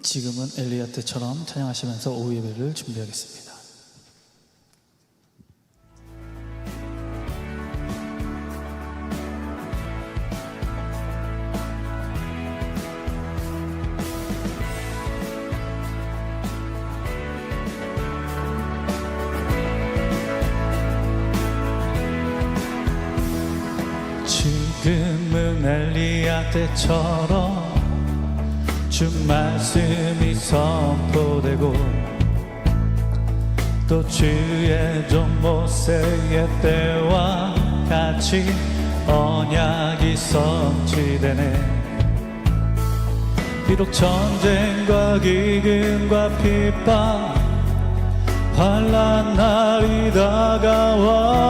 지금은 엘리야 때처럼 찬양하시면서 오후 예배를 준비하겠습니다. 지금은 엘리야 때처럼 주 말씀이 선포되고 또 주의 종 모세의 때와 같이 언약이 성취되네. 비록 전쟁과 기근과 핍박 환난 날이 다가와도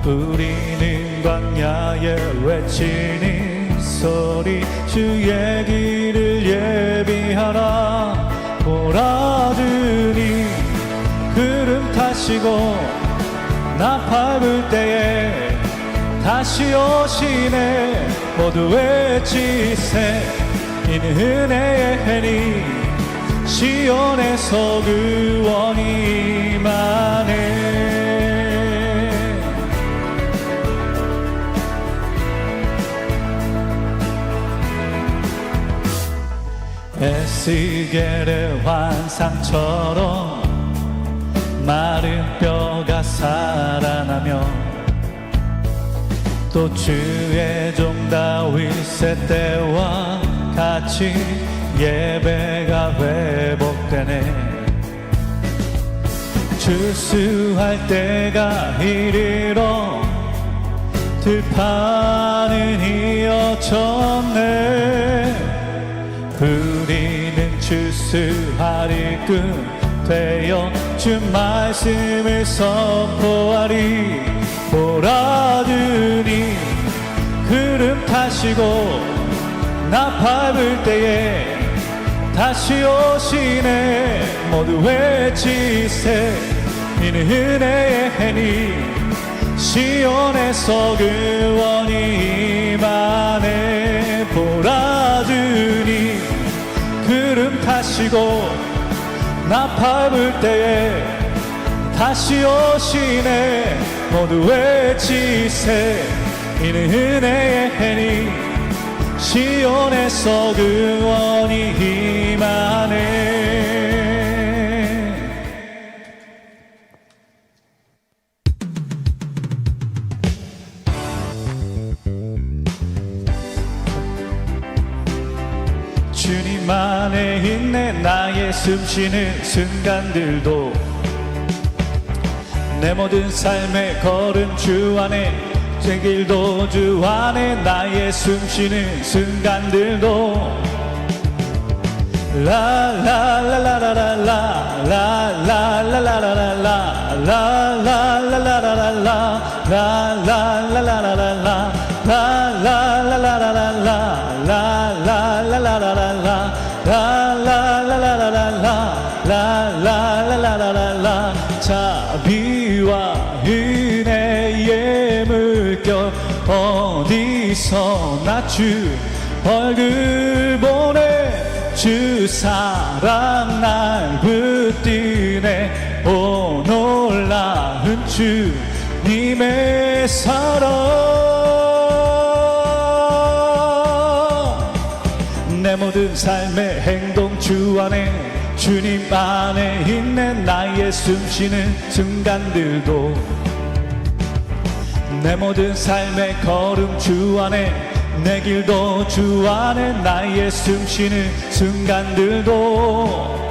우리는 광야에 외치니 소리 주의 길을 예비하라. 보라주니 구름 타시고 나 밟을 때에 다시 오시네. 모두 외치세 이는 은혜의 해니 시온에서 구원이 임하네. 에스겔의 환상처럼 마른 뼈가 살아나며 또 주의 종 다윗의 때와 같이 예배가 회복되네. 추수할 때가 이르러 들판은 이어졌네. 우리는 추수할 일꾼 되어 주 말씀을 선포하리. 보라주니 구름 타시고 나 밟을 때에 다시 오시네. 모두 외치세 이는 은혜의 해니 시온에서 구원이 임하네. 보라주니 구름 타시고 나 밟을 때에 다시 오시네. 모두 외치세 이는 은혜의 해니 시온에서 구원이 임하네. 주님 안에 있네. 나의 숨쉬는 순간들도 내 모든 삶의 걸음 주 안에 제 길도 주 안에 나의 숨쉬는 순간들도 자비와 은혜의 물결 어디서나 주 얼굴 보내. 주 사랑 날 붙드네. 오 놀라 주님의 사랑 내 모든 삶의 행동 주 안에 주님 안에 있네 나의 숨쉬는 순간들도 내 모든 삶의 걸음 주 안에 내 길도 주 안에 나의 숨쉬는 순간들도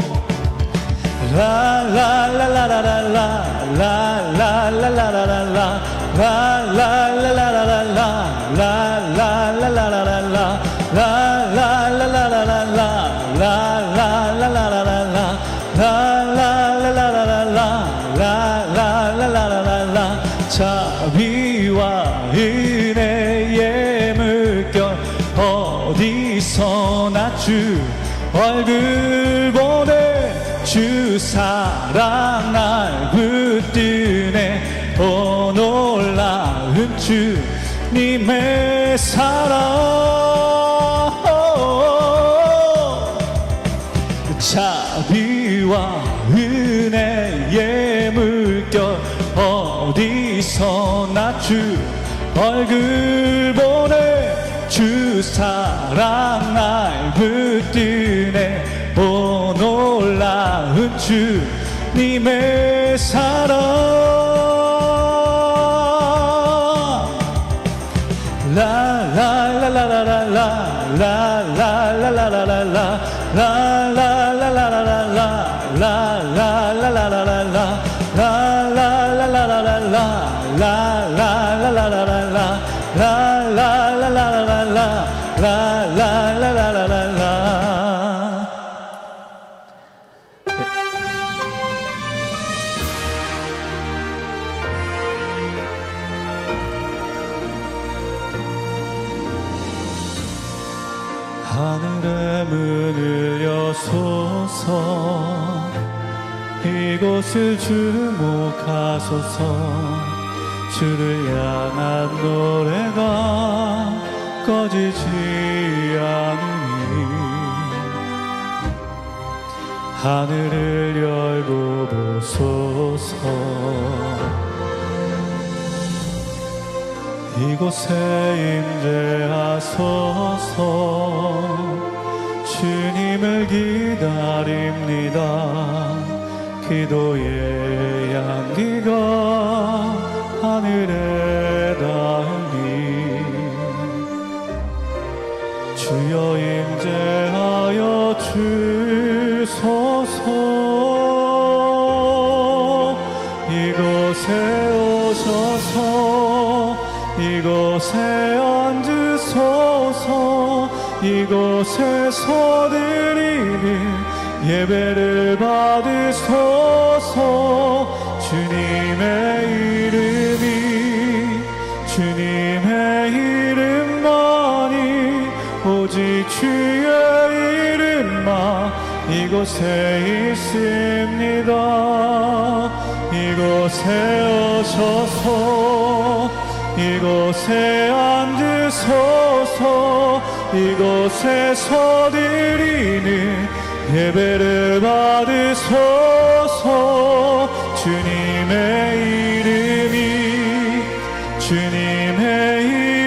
자비와 은혜의 물결 어디서나 주 얼굴 보내 주 사랑 날 붙드네 오 놀라운 주님의 사랑 자비와 은혜의 물결 어디서나 주 얼굴 보내 주 사랑 날 붙드네 오 놀라운 주님의 사랑 하늘의 문을 여소서 이곳을 주목하소서 주를 향한 노래가 꺼지지 않으니 하늘을 열고 보소서 이곳에 임재하소서 주님을 기다립니다 기도의 향기가 하늘에 닿으니 주여 임재하여 주소서 이곳에 오셔서 이곳에 앉으소서 이곳에서 드리는 예배를 받으소서 주님의 이름만이 오직 주의 이름만 이곳에 있습니다 이곳에 오셔서 이곳에 앉으소서 이곳에서 드리는 예배를 받으소서 주님의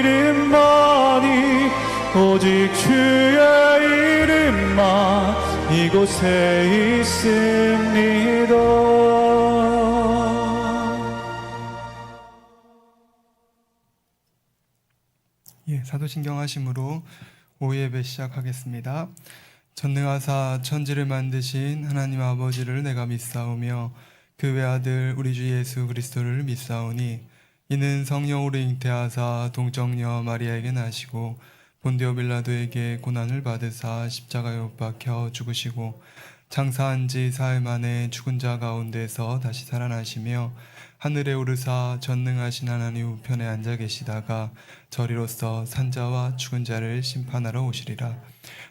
이름만이 오직 주의 이름만 이곳에 있습니다 사도신경 하심으로 오예배 시작하겠습니다. 전능하사 천지를 만드신 하나님 아버지를 내가 믿사오며 그 외아들 우리 주 예수 그리스도를 믿사오니 이는 성령으로 잉태하사 동정녀 마리아에게 나시고 본디오 빌라도에게 고난을 받으사 십자가에 못 박혀 죽으시고 장사한 지 사흘 만에 죽은 자 가운데서 다시 살아나시며 하늘에 오르사 전능하신 하나님 우편에 앉아 계시다가 저리로서 산자와 죽은 자를 심판하러 오시리라.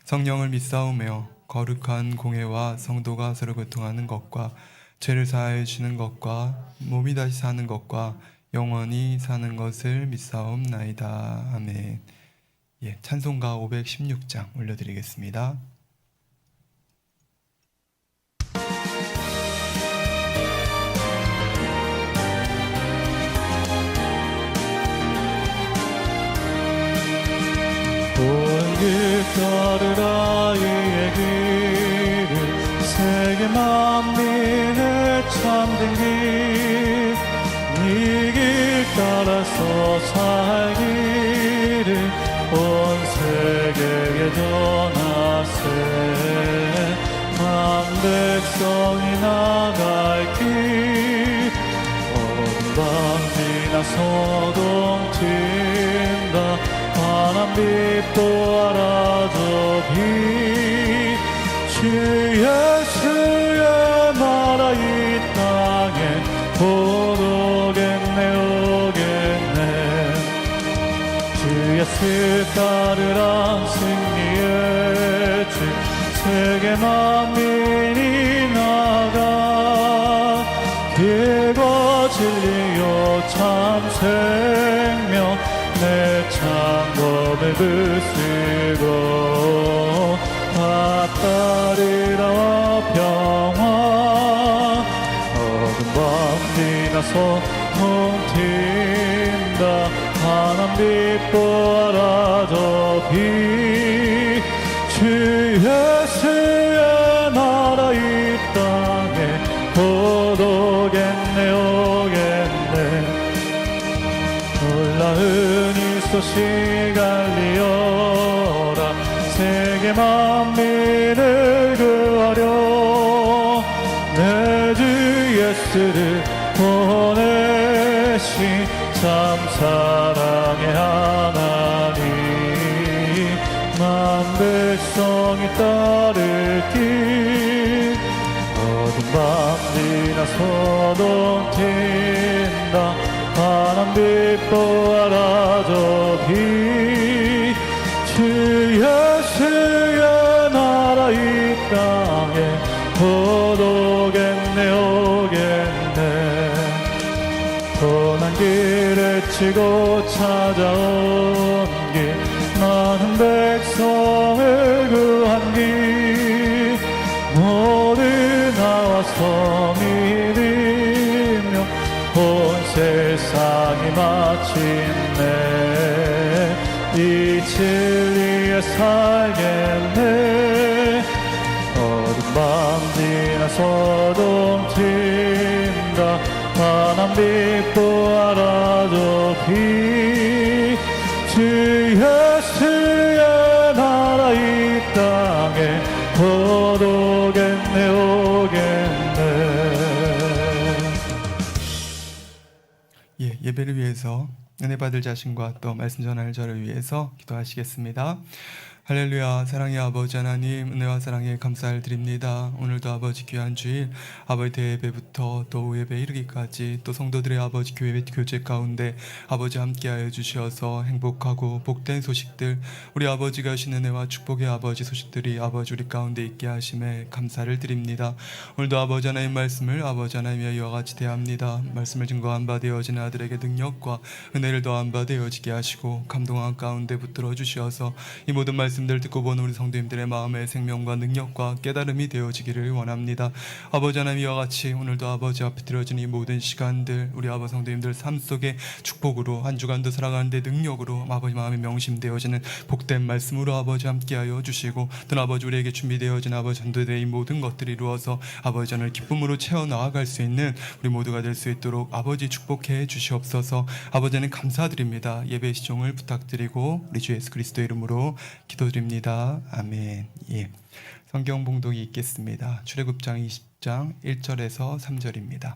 성령을 믿사오며 거룩한 공회와 성도가 서로 교통하는 것과 죄를 사하여 주는 것과 몸이 다시 사는 것과 영원히 사는 것을 믿사옵나이다. 아멘. 찬송가 516장 올려드리겠습니다. 걸으라 이의 길을 세계 만민의 참된 길 이 길 따라서 살기를 온 세계에 전하세 만 백성이 나갈 길 어둠 밤 지나 소동 튄다 환한 빛도 알아줘 빛 주 예수의 나라 이 땅에 오겠네 오겠네 주 예수 따르라 승리의 주 세계 만민이 나가 길과 진리요 참 생명 내 창검을 부수고 받다리라 평화 어둠 밤 지나서 홈튄다 환한 빛도 알아줘 빛 주 예수의 나라 이 땅에 곧 오겠네 오겠네 놀라운 이 소식 알리어라 세계 만민을 구하려 내 주 예수를 보내신 참 사랑의 하나님 만 백성이 따를 길 어둠 밤 지나 소동 튄다 환한 빛도 알아줘 빛 주 예수의 나라 이 땅에 곧 오겠네 오겠네 고난 길을 치고 찾아온 길 많은 백성을 구한 길 모두 나와서 믿으며 온 세상이 마침내 이 진리에 살겠네 어둠 밤 지나 소동 튄다 환한 빛도 알아줘 빛 주 예수의 나라 이 땅에 곧 오겠네 오겠네 예배를 위해서 은혜 받을 자신과 또 말씀 전할 저를 위해서 기도하시겠습니다. 할렐루야. 사랑의 아버지 하나님 은혜와 사랑에 감사를 드립니다. 오늘도 아버지 귀한 주일 아버지 대예배부터 또 오예배 이르기까지 또 성도들의 아버지 교제 가운데 아버지 함께하여 주시어서 행복하고 복된 소식들 우리 아버지가 하신 은혜와 축복의 아버지 소식들이 아버지 우리 가운데 있게 하심에 감사를 드립니다. 오늘도 아버지 하나님 말씀을 아버지 하나님의 이와 같이 대합니다. 말씀을 증거한 바 되어진 아들에게 능력과 은혜를 더한 바 되어지게 하시고 감동한 가운데 붙들어 주시어서 이 모든 말씀들 듣고 보는 우리 성도님들의 마음의 생명과 능력과 깨달음이 되어지기를 원합니다. 아버지 하나님 이와 같이 오늘도 아버지 앞에 드려진 이 모든 시간들 우리 아버지 성도님들 삶 속에 축복으로 한 주간도 살아가는데 능력으로 아버지 마음이 명심되어지는 복된 말씀으로 아버지 함께하여 주시고 또 아버지 우리에게 준비되어진 아버지 전도된 이 모든 것들이 이루어서 아버지 전을 기쁨으로 채워 나아갈 수 있는 우리 모두가 될 수 있도록 아버지 축복해 주시옵소서. 아버지는 감사드립니다. 예배 시종을 부탁드리고 우리 주 예수 그리스도 이름으로 기도드립니다. 아멘. 성경 봉독이 있겠습니다. 출애굽장 20장 1절에서 3절입니다.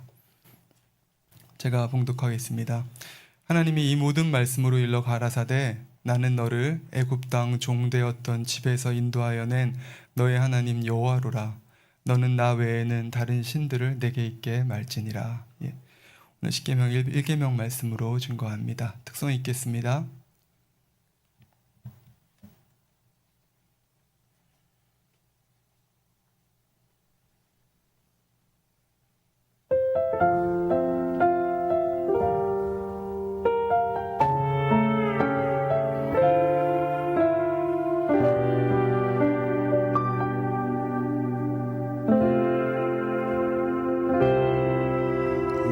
제가 봉독하겠습니다. 하나님이 이 모든 말씀으로 일러 가라사대 나는 너를 애굽 땅 종되었던 집에서 인도하여 낸 너의 하나님 여호와로라. 너는 나 외에는 다른 신들을 내게 있게 말지니라. 오늘 십계명 1계명 말씀으로 증거합니다. 특성 있겠습니다.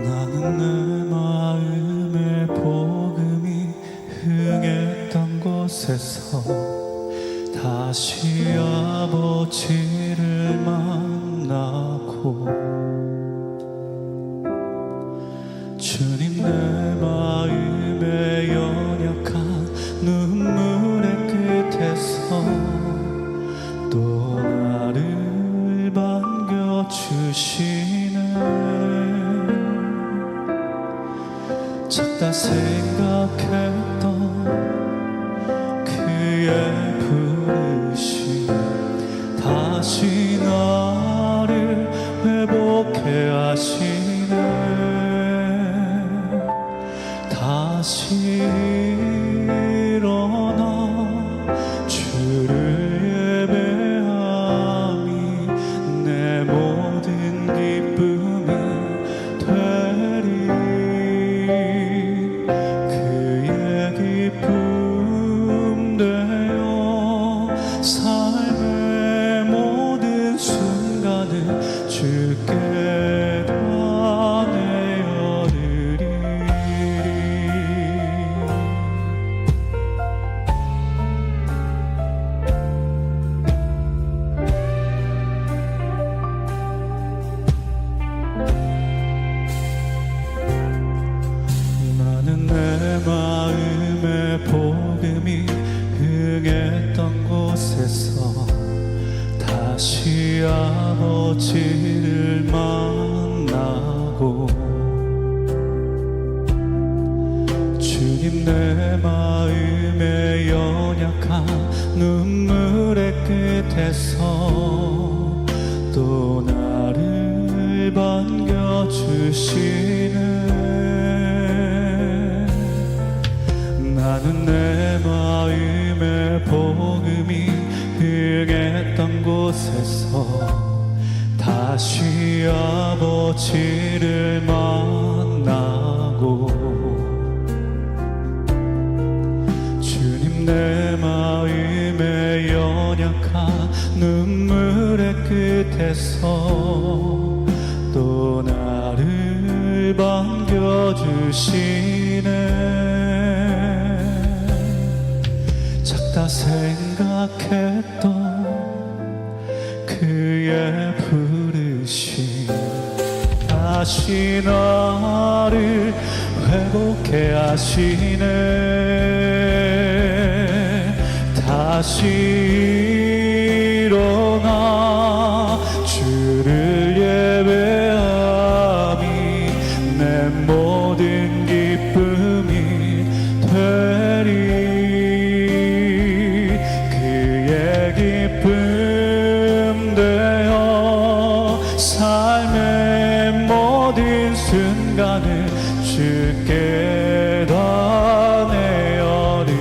나는 내 마음의 복음이 흥했던 곳에서 다시 아버지를 만나고 주님 내 마음의 연약한 눈물의 끝에서 또 나를 반겨주시네. 작다 생각했던 그의 부르심 다시 나를 회복해 하시네. 다시 일어나 주를 예배함이 내 모든 기쁨이 되리. 그의 기쁨 되어 삶의 모든 순간을 주께 다 내어드리. 나는 내 마음의 복음이 흥했던 곳에서 다시 아버지를 만나고 주님 내 마음의 연약한 눈물의 끝에서 또 나를 반겨주시네. 나는 내 마음의 복음이 흥했던 곳에서 다시 아버지를 만나고 주님 내 마음의 연약한 눈물의 끝에서 또 나를 반겨주시네. 작다 생각했던 그의 부르심 다시 나를 회복해 하시네. 다시 일어나 주를 예배함이 내 모든 기쁨이 되리. 기쁨 되어 삶의 모든 순간을 주께 다 내어드리리.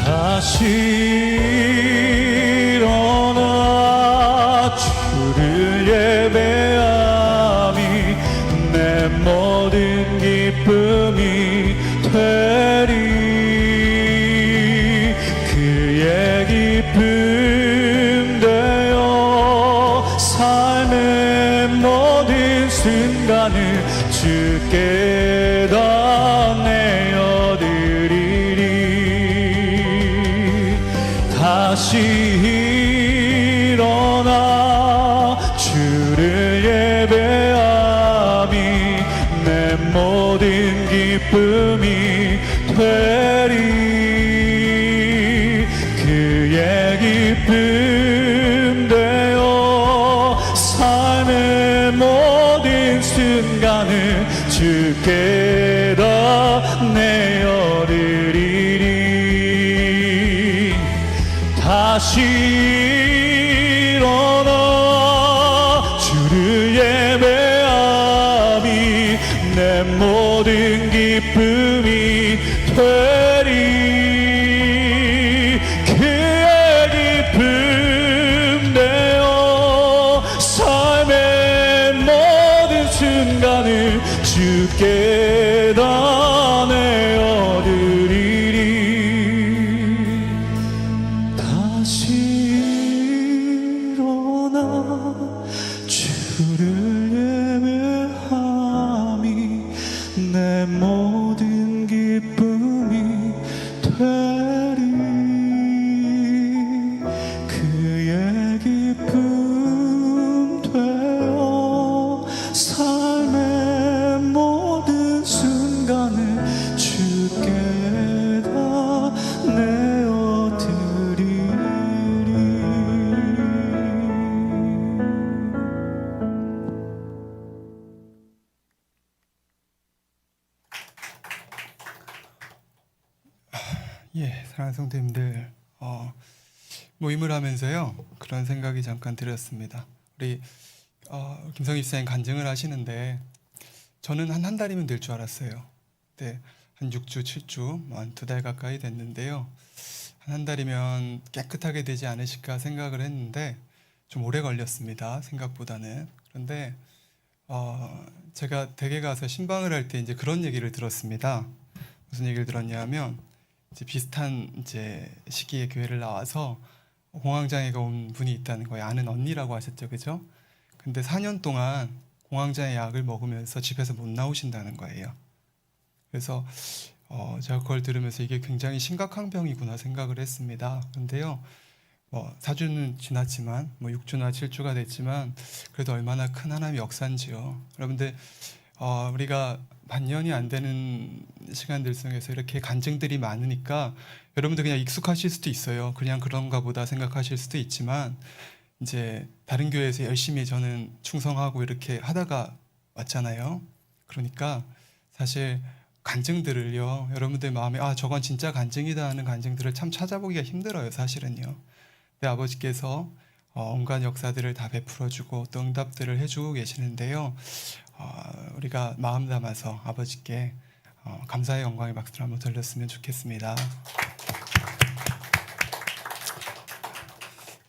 다시 일어나 주를 예배함이 내 모든 기쁨이 되리. 그의 기쁨 되어 삶의 모든 순간을 주께 다 내어드리리. 다시 일어나 주를 예배함이 내 모든 기쁨이 되리. 그의 기쁨 되어 삶의 모든 순간을 주께 다 내어드리리. 다시 일어나 주를 예배함이 내 모든 기쁨이 되리. 그의 기쁨 되어 삶의 모든 순간을 주께 다 내어드리리. 다시 일어나 주를 예배함이 내 모든 기쁨이 되리. 그의 기쁨 되어 삶의 모든 순간을 주께 다 내어드리리. 예, 사랑하는 성도님들, 모임을 하면서요 그런 생각이 잠깐 들었습니다. 우리 김성희 집사님 간증을 하시는데 저는 한 달이면 될 줄 알았어요. 네, 한 6주, 7주, 한 2달 가까이 됐는데요. 한 달이면 깨끗하게 되지 않으실까 생각을 했는데 좀 오래 걸렸습니다. 생각보다는. 그런데 제가 댁에 가서 신방을 할 때 이제 그런 얘기를 들었습니다. 무슨 얘기를 들었냐면 이제 비슷한 이제 시기에 교회를 나와서 공황장애가 온 분이 있다는 거예요. 아는 언니라고 하셨죠, 그죠? 근데 4년 동안 공황장애 약을 먹으면서 집에서 못 나오신다는 거예요. 그래서 제가 그걸 들으면서 이게 굉장히 심각한 병이구나 생각을 했습니다. 근데요, 4주는 지났지만 6주나 7주가 됐지만 그래도 얼마나 큰 하나님의 역사인지요. 여러분들 우리가 반년이 안 되는 시간들 속에서 이렇게 간증들이 많으니까 여러분들 그냥 익숙하실 수도 있어요. 그냥 그런가 보다 생각하실 수도 있지만 이제 다른 교회에서 열심히 저는 충성하고 이렇게 하다가 왔잖아요. 그러니까 사실 간증들을요, 여러분들 마음에 저건 진짜 간증이다 하는 간증들을 참 찾아보기가 힘들어요, 사실은요. 내 아버지께서 온갖 역사들을 다 베풀어주고 또 응답들을 해주고 계시는데요. 우리가 마음 담아서 아버지께 감사의 영광의 박수를 한번 돌렸으면 좋겠습니다.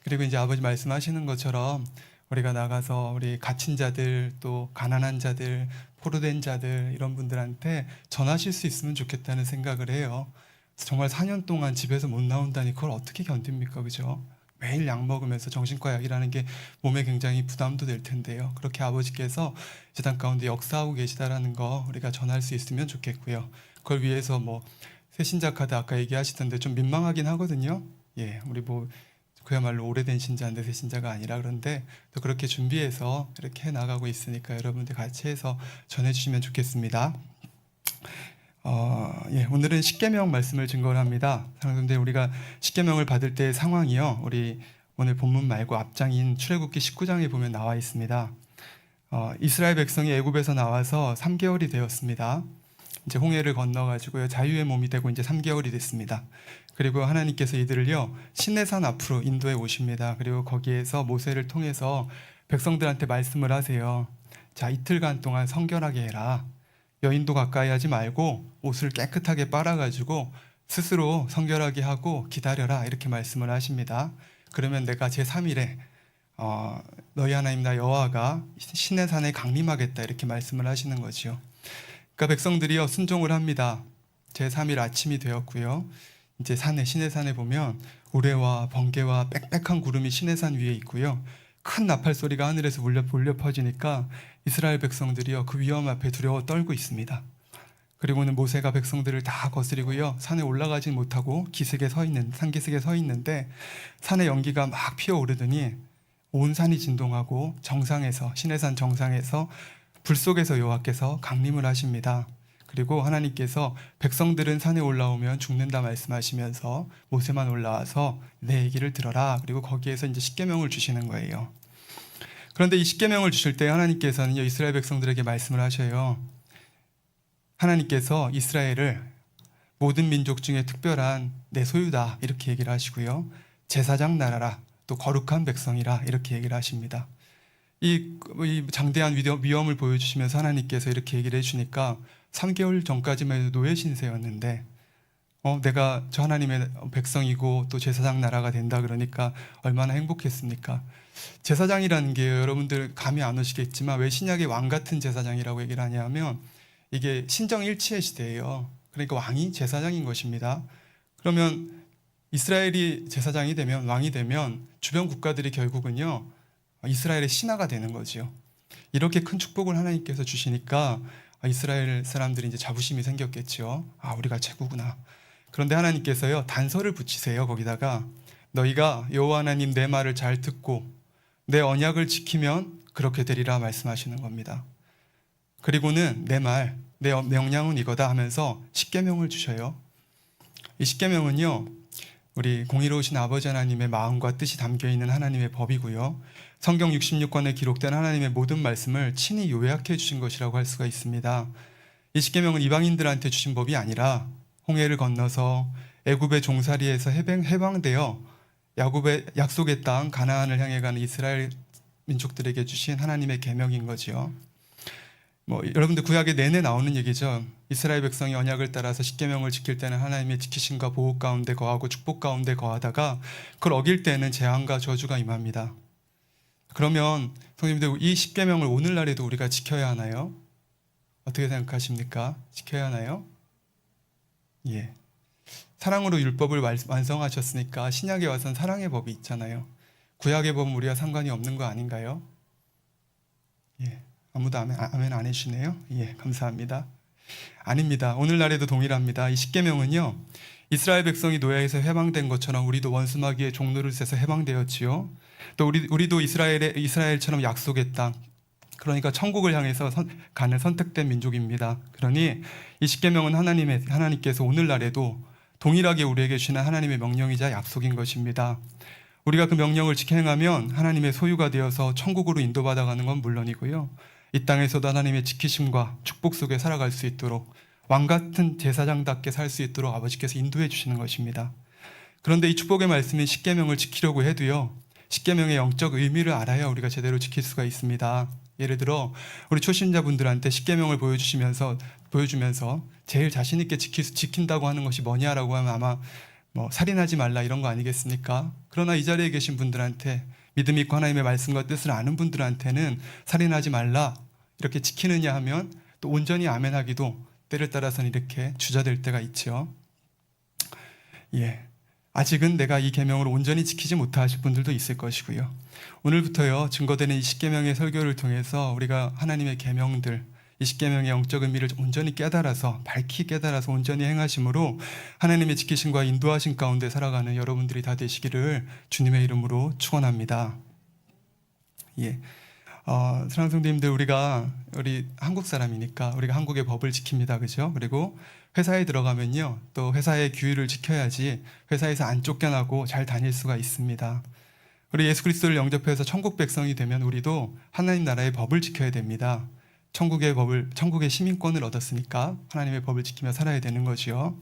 그리고 이제 아버지 말씀하시는 것처럼 우리가 나가서 우리 갇힌 자들, 또 가난한 자들, 포로된 자들 이런 분들한테 전하실 수 있으면 좋겠다는 생각을 해요. 정말 4년 동안 집에서 못 나온다니 그걸 어떻게 견딥니까, 그죠? 매일 약 먹으면서 정신과 약이라는 게 몸에 굉장히 부담도 될 텐데요. 그렇게 아버지께서 재단 가운데 역사하고 계시다라는 거 우리가 전할 수 있으면 좋겠고요. 그걸 위해서 새신자 카드 아까 얘기하시던데 좀 민망하긴 하거든요. 예, 우리 그야말로 오래된 신자인데 새신자가 아니라. 그런데 또 그렇게 준비해서 이렇게 해 나가고 있으니까 여러분들 같이 해서 전해주시면 좋겠습니다. 오늘은 십계명 말씀을 증거합니다. 사랑하는데 우리가 십계명을 받을 때의 상황이요, 우리 오늘 본문 말고 앞장인 출애굽기 19장에 보면 나와 있습니다. 이스라엘 백성이 애굽에서 나와서 3개월이 되었습니다. 이제 홍해를 건너가지고요 자유의 몸이 되고 이제 3개월이 됐습니다. 그리고 하나님께서 이들을요 시내산 앞으로 인도해 오십니다. 그리고 거기에서 모세를 통해서 백성들한테 말씀을 하세요. 자, 이틀간 동안 성결하게 해라. 여인도 가까이 하지 말고 옷을 깨끗하게 빨아가지고 스스로 성결하게 하고 기다려라, 이렇게 말씀을 하십니다. 그러면 내가 제3일에 너희 하나님 나 여호와가 시내산에 강림하겠다, 이렇게 말씀을 하시는 거지요. 그러니까 백성들이요 순종을 합니다. 제3일 아침이 되었고요. 이제 시내산에 보면 우레와 번개와 빽빽한 구름이 시내산 위에 있고요. 큰 나팔 소리가 하늘에서 울려 퍼지니까 이스라엘 백성들이요 그 위험 앞에 두려워 떨고 있습니다. 그리고는 모세가 백성들을 다 거스리고요 산에 올라가지 못하고 산기슭에 서 있는데 산의 연기가 막 피어오르더니 온 산이 진동하고 시내산 정상에서 불 속에서 여호와께서 강림을 하십니다. 그리고 하나님께서 백성들은 산에 올라오면 죽는다 말씀하시면서 모세만 올라와서 내 얘기를 들어라. 그리고 거기에서 이제 십계명을 주시는 거예요. 그런데 이 십계명을 주실 때 하나님께서는 이스라엘 백성들에게 말씀을 하셔요. 하나님께서 이스라엘을 모든 민족 중에 특별한 내 소유다, 이렇게 얘기를 하시고요. 제사장 나라라, 또 거룩한 백성이라, 이렇게 얘기를 하십니다. 이 장대한 위엄을 보여주시면서 하나님께서 이렇게 얘기를 해주니까 3개월 전까지만 해도 노예 신세였는데 내가 저 하나님의 백성이고 또 제사장 나라가 된다 그러니까 얼마나 행복했습니까? 제사장이라는 게 여러분들 감이 안 오시겠지만 왜 신약의 왕 같은 제사장이라고 얘기를 하냐면 이게 신정일치의 시대예요. 그러니까 왕이 제사장인 것입니다. 그러면 이스라엘이 제사장이 되면 왕이 되면 주변 국가들이 결국은요 이스라엘의 신하가 되는 거죠. 이렇게 큰 축복을 하나님께서 주시니까 이스라엘 사람들이 이제 자부심이 생겼겠죠. 우리가 최고구나. 그런데 하나님께서요 단서를 붙이세요. 거기다가 너희가 여호와 하나님 내 말을 잘 듣고 내 언약을 지키면 그렇게 되리라 말씀하시는 겁니다. 그리고는 내 명령은 이거다 하면서 십계명을 주셔요. 이 십계명은요 우리 공의로우신 아버지 하나님의 마음과 뜻이 담겨있는 하나님의 법이고요, 성경 66권에 기록된 하나님의 모든 말씀을 친히 요약해 주신 것이라고 할 수가 있습니다. 이 십계명은 이방인들한테 주신 법이 아니라 홍해를 건너서 애굽의 종살이에서 해방되어 야곱의 약속의 땅 가나안을 향해 가는 이스라엘 민족들에게 주신 하나님의 계명인 거지요. 여러분들 구약에 내내 나오는 얘기죠. 이스라엘 백성이 언약을 따라서 십계명을 지킬 때는 하나님의 지키심과 보호 가운데 거하고 축복 가운데 거하다가 그걸 어길 때는 재앙과 저주가 임합니다. 그러면 성도님들 이 십계명을 오늘날에도 우리가 지켜야 하나요? 어떻게 생각하십니까? 지켜야 하나요? 예. 사랑으로 율법을 완성하셨으니까 신약에 와서는 사랑의 법이 있잖아요. 구약의 법은 우리가 상관이 없는 거 아닌가요? 예. 아무도 아멘 안 해주시네요. 예, 감사합니다. 아닙니다. 오늘날에도 동일합니다. 이 십계명은요 이스라엘 백성이 노예에서 해방된 것처럼 우리도 원수마귀의 종노릇에서 해방되었지요. 또 우리도 이스라엘처럼 약속의 땅, 그러니까 천국을 향해서 가는 선택된 민족입니다. 그러니 이 십계명은 하나님께서 오늘날에도 동일하게 우리에게 주시는 하나님의 명령이자 약속인 것입니다. 우리가 그 명령을 지켜 행하면 하나님의 소유가 되어서 천국으로 인도받아가는 건 물론이고요, 이 땅에서도 하나님의 지키심과 축복 속에 살아갈 수 있도록 왕같은 제사장답게 살 수 있도록 아버지께서 인도해 주시는 것입니다. 그런데 이 축복의 말씀인 십계명을 지키려고 해도요 십계명의 영적 의미를 알아야 우리가 제대로 지킬 수가 있습니다. 예를 들어 우리 초신자분들한테 십계명을 보여주면서 제일 자신 있게 지킨다고 하는 것이 뭐냐라고 하면 아마 살인하지 말라 이런 거 아니겠습니까? 그러나 이 자리에 계신 분들한테, 믿음 있고 하나님의 말씀과 뜻을 아는 분들한테는 살인하지 말라 이렇게 지키느냐 하면 또 온전히 아멘하기도 때를 따라서는 이렇게 주저될 때가 있죠. 예, 아직은 내가 이 계명을 온전히 지키지 못하실 분들도 있을 것이고요. 오늘부터요 증거되는 이 십계명의 설교를 통해서 우리가 하나님의 계명들, 이 십계명의 영적 의미를 온전히 밝히 깨달아서 온전히 행하심으로 하나님의 지키심과 인도하심 가운데 살아가는 여러분들이 다 되시기를 주님의 이름으로 축원합니다. 예, 사랑하는 성도님들, 우리 한국 사람이니까 우리가 한국의 법을 지킵니다, 그죠? 그리고 회사에 들어가면요 또 회사의 규율을 지켜야지 회사에서 안 쫓겨나고 잘 다닐 수가 있습니다. 우리 예수 그리스도를 영접해서 천국 백성이 되면 우리도 하나님 나라의 법을 지켜야 됩니다. 천국의 시민권을 얻었으니까 하나님의 법을 지키며 살아야 되는 거지요.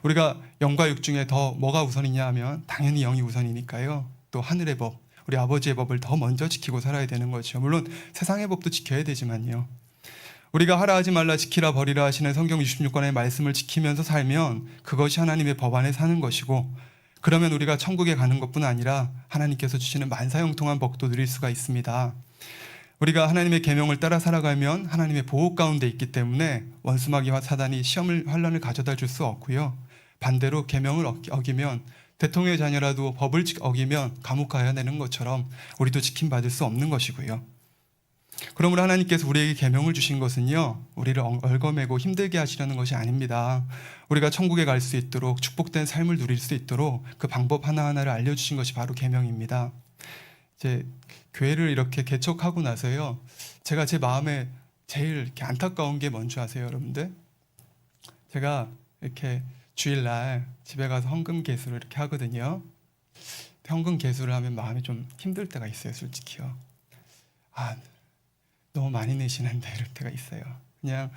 우리가 영과 육 중에 더 뭐가 우선이냐 하면 당연히 영이 우선이니까요. 또 하늘의 법, 우리 아버지의 법을 더 먼저 지키고 살아야 되는 거죠. 물론 세상의 법도 지켜야 되지만요. 우리가 하라 하지 말라 지키라 버리라 하시는 성경 66권의 말씀을 지키면서 살면 그것이 하나님의 법 안에 사는 것이고, 그러면 우리가 천국에 가는 것뿐 아니라 하나님께서 주시는 만사형통한 복도 누릴 수가 있습니다. 우리가 하나님의 계명을 따라 살아가면 하나님의 보호 가운데 있기 때문에 원수마귀와 사단이 환란을 가져다 줄 수 없고요. 반대로 계명을 어기면 대통령의 자녀라도 법을 어기면 감옥 가야 되는 것처럼 우리도 지킴받을 수 없는 것이고요. 그러므로 하나님께서 우리에게 계명을 주신 것은요 우리를 얽어매고 힘들게 하시려는 것이 아닙니다. 우리가 천국에 갈 수 있도록 축복된 삶을 누릴 수 있도록 그 방법 하나하나를 알려주신 것이 바로 계명입니다. 이제 교회를 이렇게 개척하고 나서요 제가 제 마음에 제일 이렇게 안타까운 게 뭔지 아세요, 여러분들? 제가 이렇게 주일날 집에 가서 헌금 개수를 이렇게 하거든요. 헌금 개수를 하면 마음이 좀 힘들 때가 있어요, 솔직히요. 너무 많이 내시는데 이럴 때가 있어요. 그냥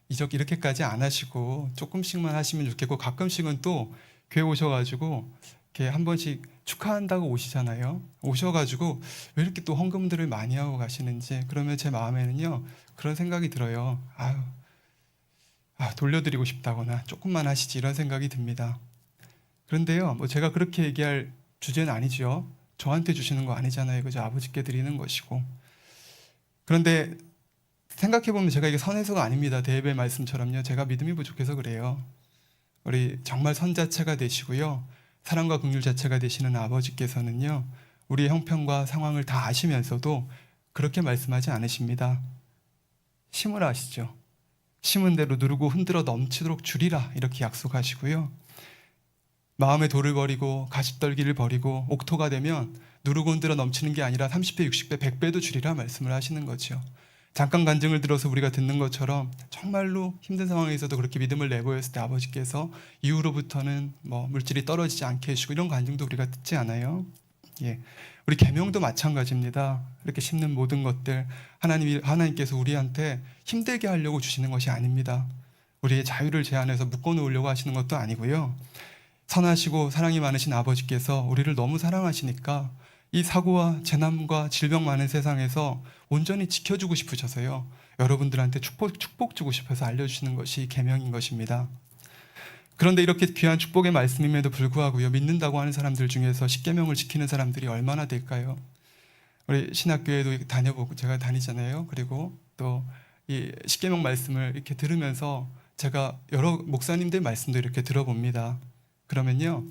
이렇게까지 안 하시고 조금씩만 하시면 좋겠고, 가끔씩은 또 교회 오셔가지고 이렇게 한 번씩 축하한다고 오시잖아요. 오셔가지고 왜 이렇게 또 헌금들을 많이 하고 가시는지, 그러면 제 마음에는요 그런 생각이 들어요. 돌려드리고 싶다거나 조금만 하시지 이런 생각이 듭니다. 그런데요, 제가 그렇게 얘기할 주제는 아니죠. 저한테 주시는 거 아니잖아요. 그죠? 아버지께 드리는 것이고. 그런데 생각해보면 제가 이게 선해서가 아닙니다. 대예배 말씀처럼요. 제가 믿음이 부족해서 그래요. 우리 정말 선 자체가 되시고요. 사랑과 긍휼 자체가 되시는 아버지께서는요. 우리의 형편과 상황을 다 아시면서도 그렇게 말씀하지 않으십니다. 심으라 하시죠. 심은 대로 누르고 흔들어 넘치도록 주리라 이렇게 약속하시고요. 마음의 돌을 버리고 가십떨기를 버리고 옥토가 되면 누르고 흔들어 넘치는 게 아니라 30배, 60배, 100배도 주리라 말씀을 하시는 거죠. 잠깐 간증을 들어서 우리가 듣는 것처럼 정말로 힘든 상황에서도 그렇게 믿음을 내보였을 때 아버지께서 이후로부터는 물질이 떨어지지 않게 해주시고 이런 간증도 우리가 듣지 않아요. 예, 우리 계명도 마찬가지입니다. 이렇게 심는 모든 것들 하나님께서 우리한테 힘들게 하려고 주시는 것이 아닙니다. 우리의 자유를 제한해서 묶어놓으려고 하시는 것도 아니고요. 선하시고 사랑이 많으신 아버지께서 우리를 너무 사랑하시니까 이 사고와 재난과 질병 많은 세상에서 온전히 지켜주고 싶으셔서요. 여러분들한테 축복 주고 싶어서 알려주시는 것이 계명인 것입니다. 그런데 이렇게 귀한 축복의 말씀임에도 불구하고요. 믿는다고 하는 사람들 중에서 십계명을 지키는 사람들이 얼마나 될까요? 우리 신학교에도 다녀보고 제가 다니잖아요. 그리고 또 이 십계명 말씀을 이렇게 들으면서 제가 여러 목사님들 말씀도 이렇게 들어봅니다. 그러면요.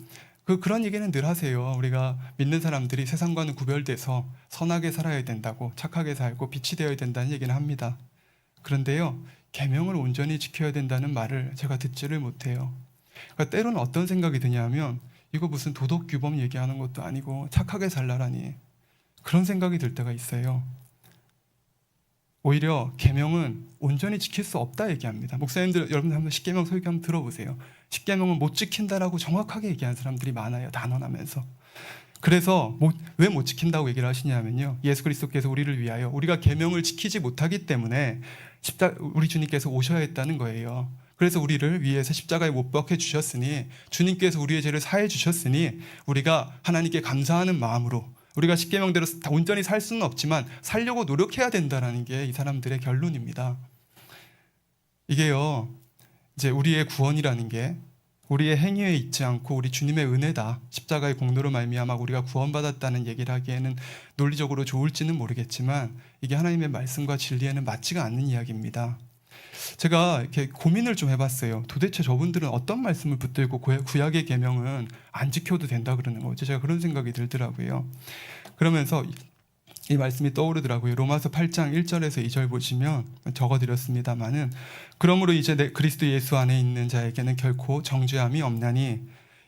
그런 얘기는 늘 하세요. 우리가 믿는 사람들이 세상과는 구별돼서 선하게 살아야 된다고, 착하게 살고 빛이 되어야 된다는 얘기는 합니다. 그런데요. 계명을 온전히 지켜야 된다는 말을 제가 듣지를 못해요. 그러니까 때로는 어떤 생각이 드냐면 이거 무슨 도덕규범 얘기하는 것도 아니고 착하게 살라라니 그런 생각이 들 때가 있어요. 오히려 계명은 온전히 지킬 수 없다 얘기합니다. 목사님들 여러분들 한번 십계명 설교 한번 들어보세요. 십계명은 못 지킨다라고 정확하게 얘기하는 사람들이 많아요. 단언하면서. 그래서 왜 못 지킨다고 얘기를 하시냐면요. 예수 그리스도께서 우리를 위하여 우리가 계명을 지키지 못하기 때문에 우리 주님께서 오셔야 했다는 거예요. 그래서 우리를 위해서 십자가에 못 박혀 주셨으니 주님께서 우리의 죄를 사해 주셨으니 우리가 하나님께 감사하는 마음으로 우리가 십계명대로 온전히 살 수는 없지만 살려고 노력해야 된다라는 게 이 사람들의 결론입니다. 이게요. 이제 우리의 구원이라는 게 우리의 행위에 있지 않고 우리 주님의 은혜다. 십자가의 공로로 말미암아 우리가 구원받았다는 얘기를 하기에는 논리적으로 좋을지는 모르겠지만 이게 하나님의 말씀과 진리에는 맞지가 않는 이야기입니다. 제가 이렇게 고민을 좀 해봤어요. 도대체 저분들은 어떤 말씀을 붙들고 구약의 계명은 안 지켜도 된다 그러는 거죠. 제가 그런 생각이 들더라고요. 그러면서 이 말씀이 떠오르더라고요. 로마서 8장 1절에서 2절 보시면 적어드렸습니다마는 그러므로 이제 그리스도 예수 안에 있는 자에게는 결코 정죄함이 없나니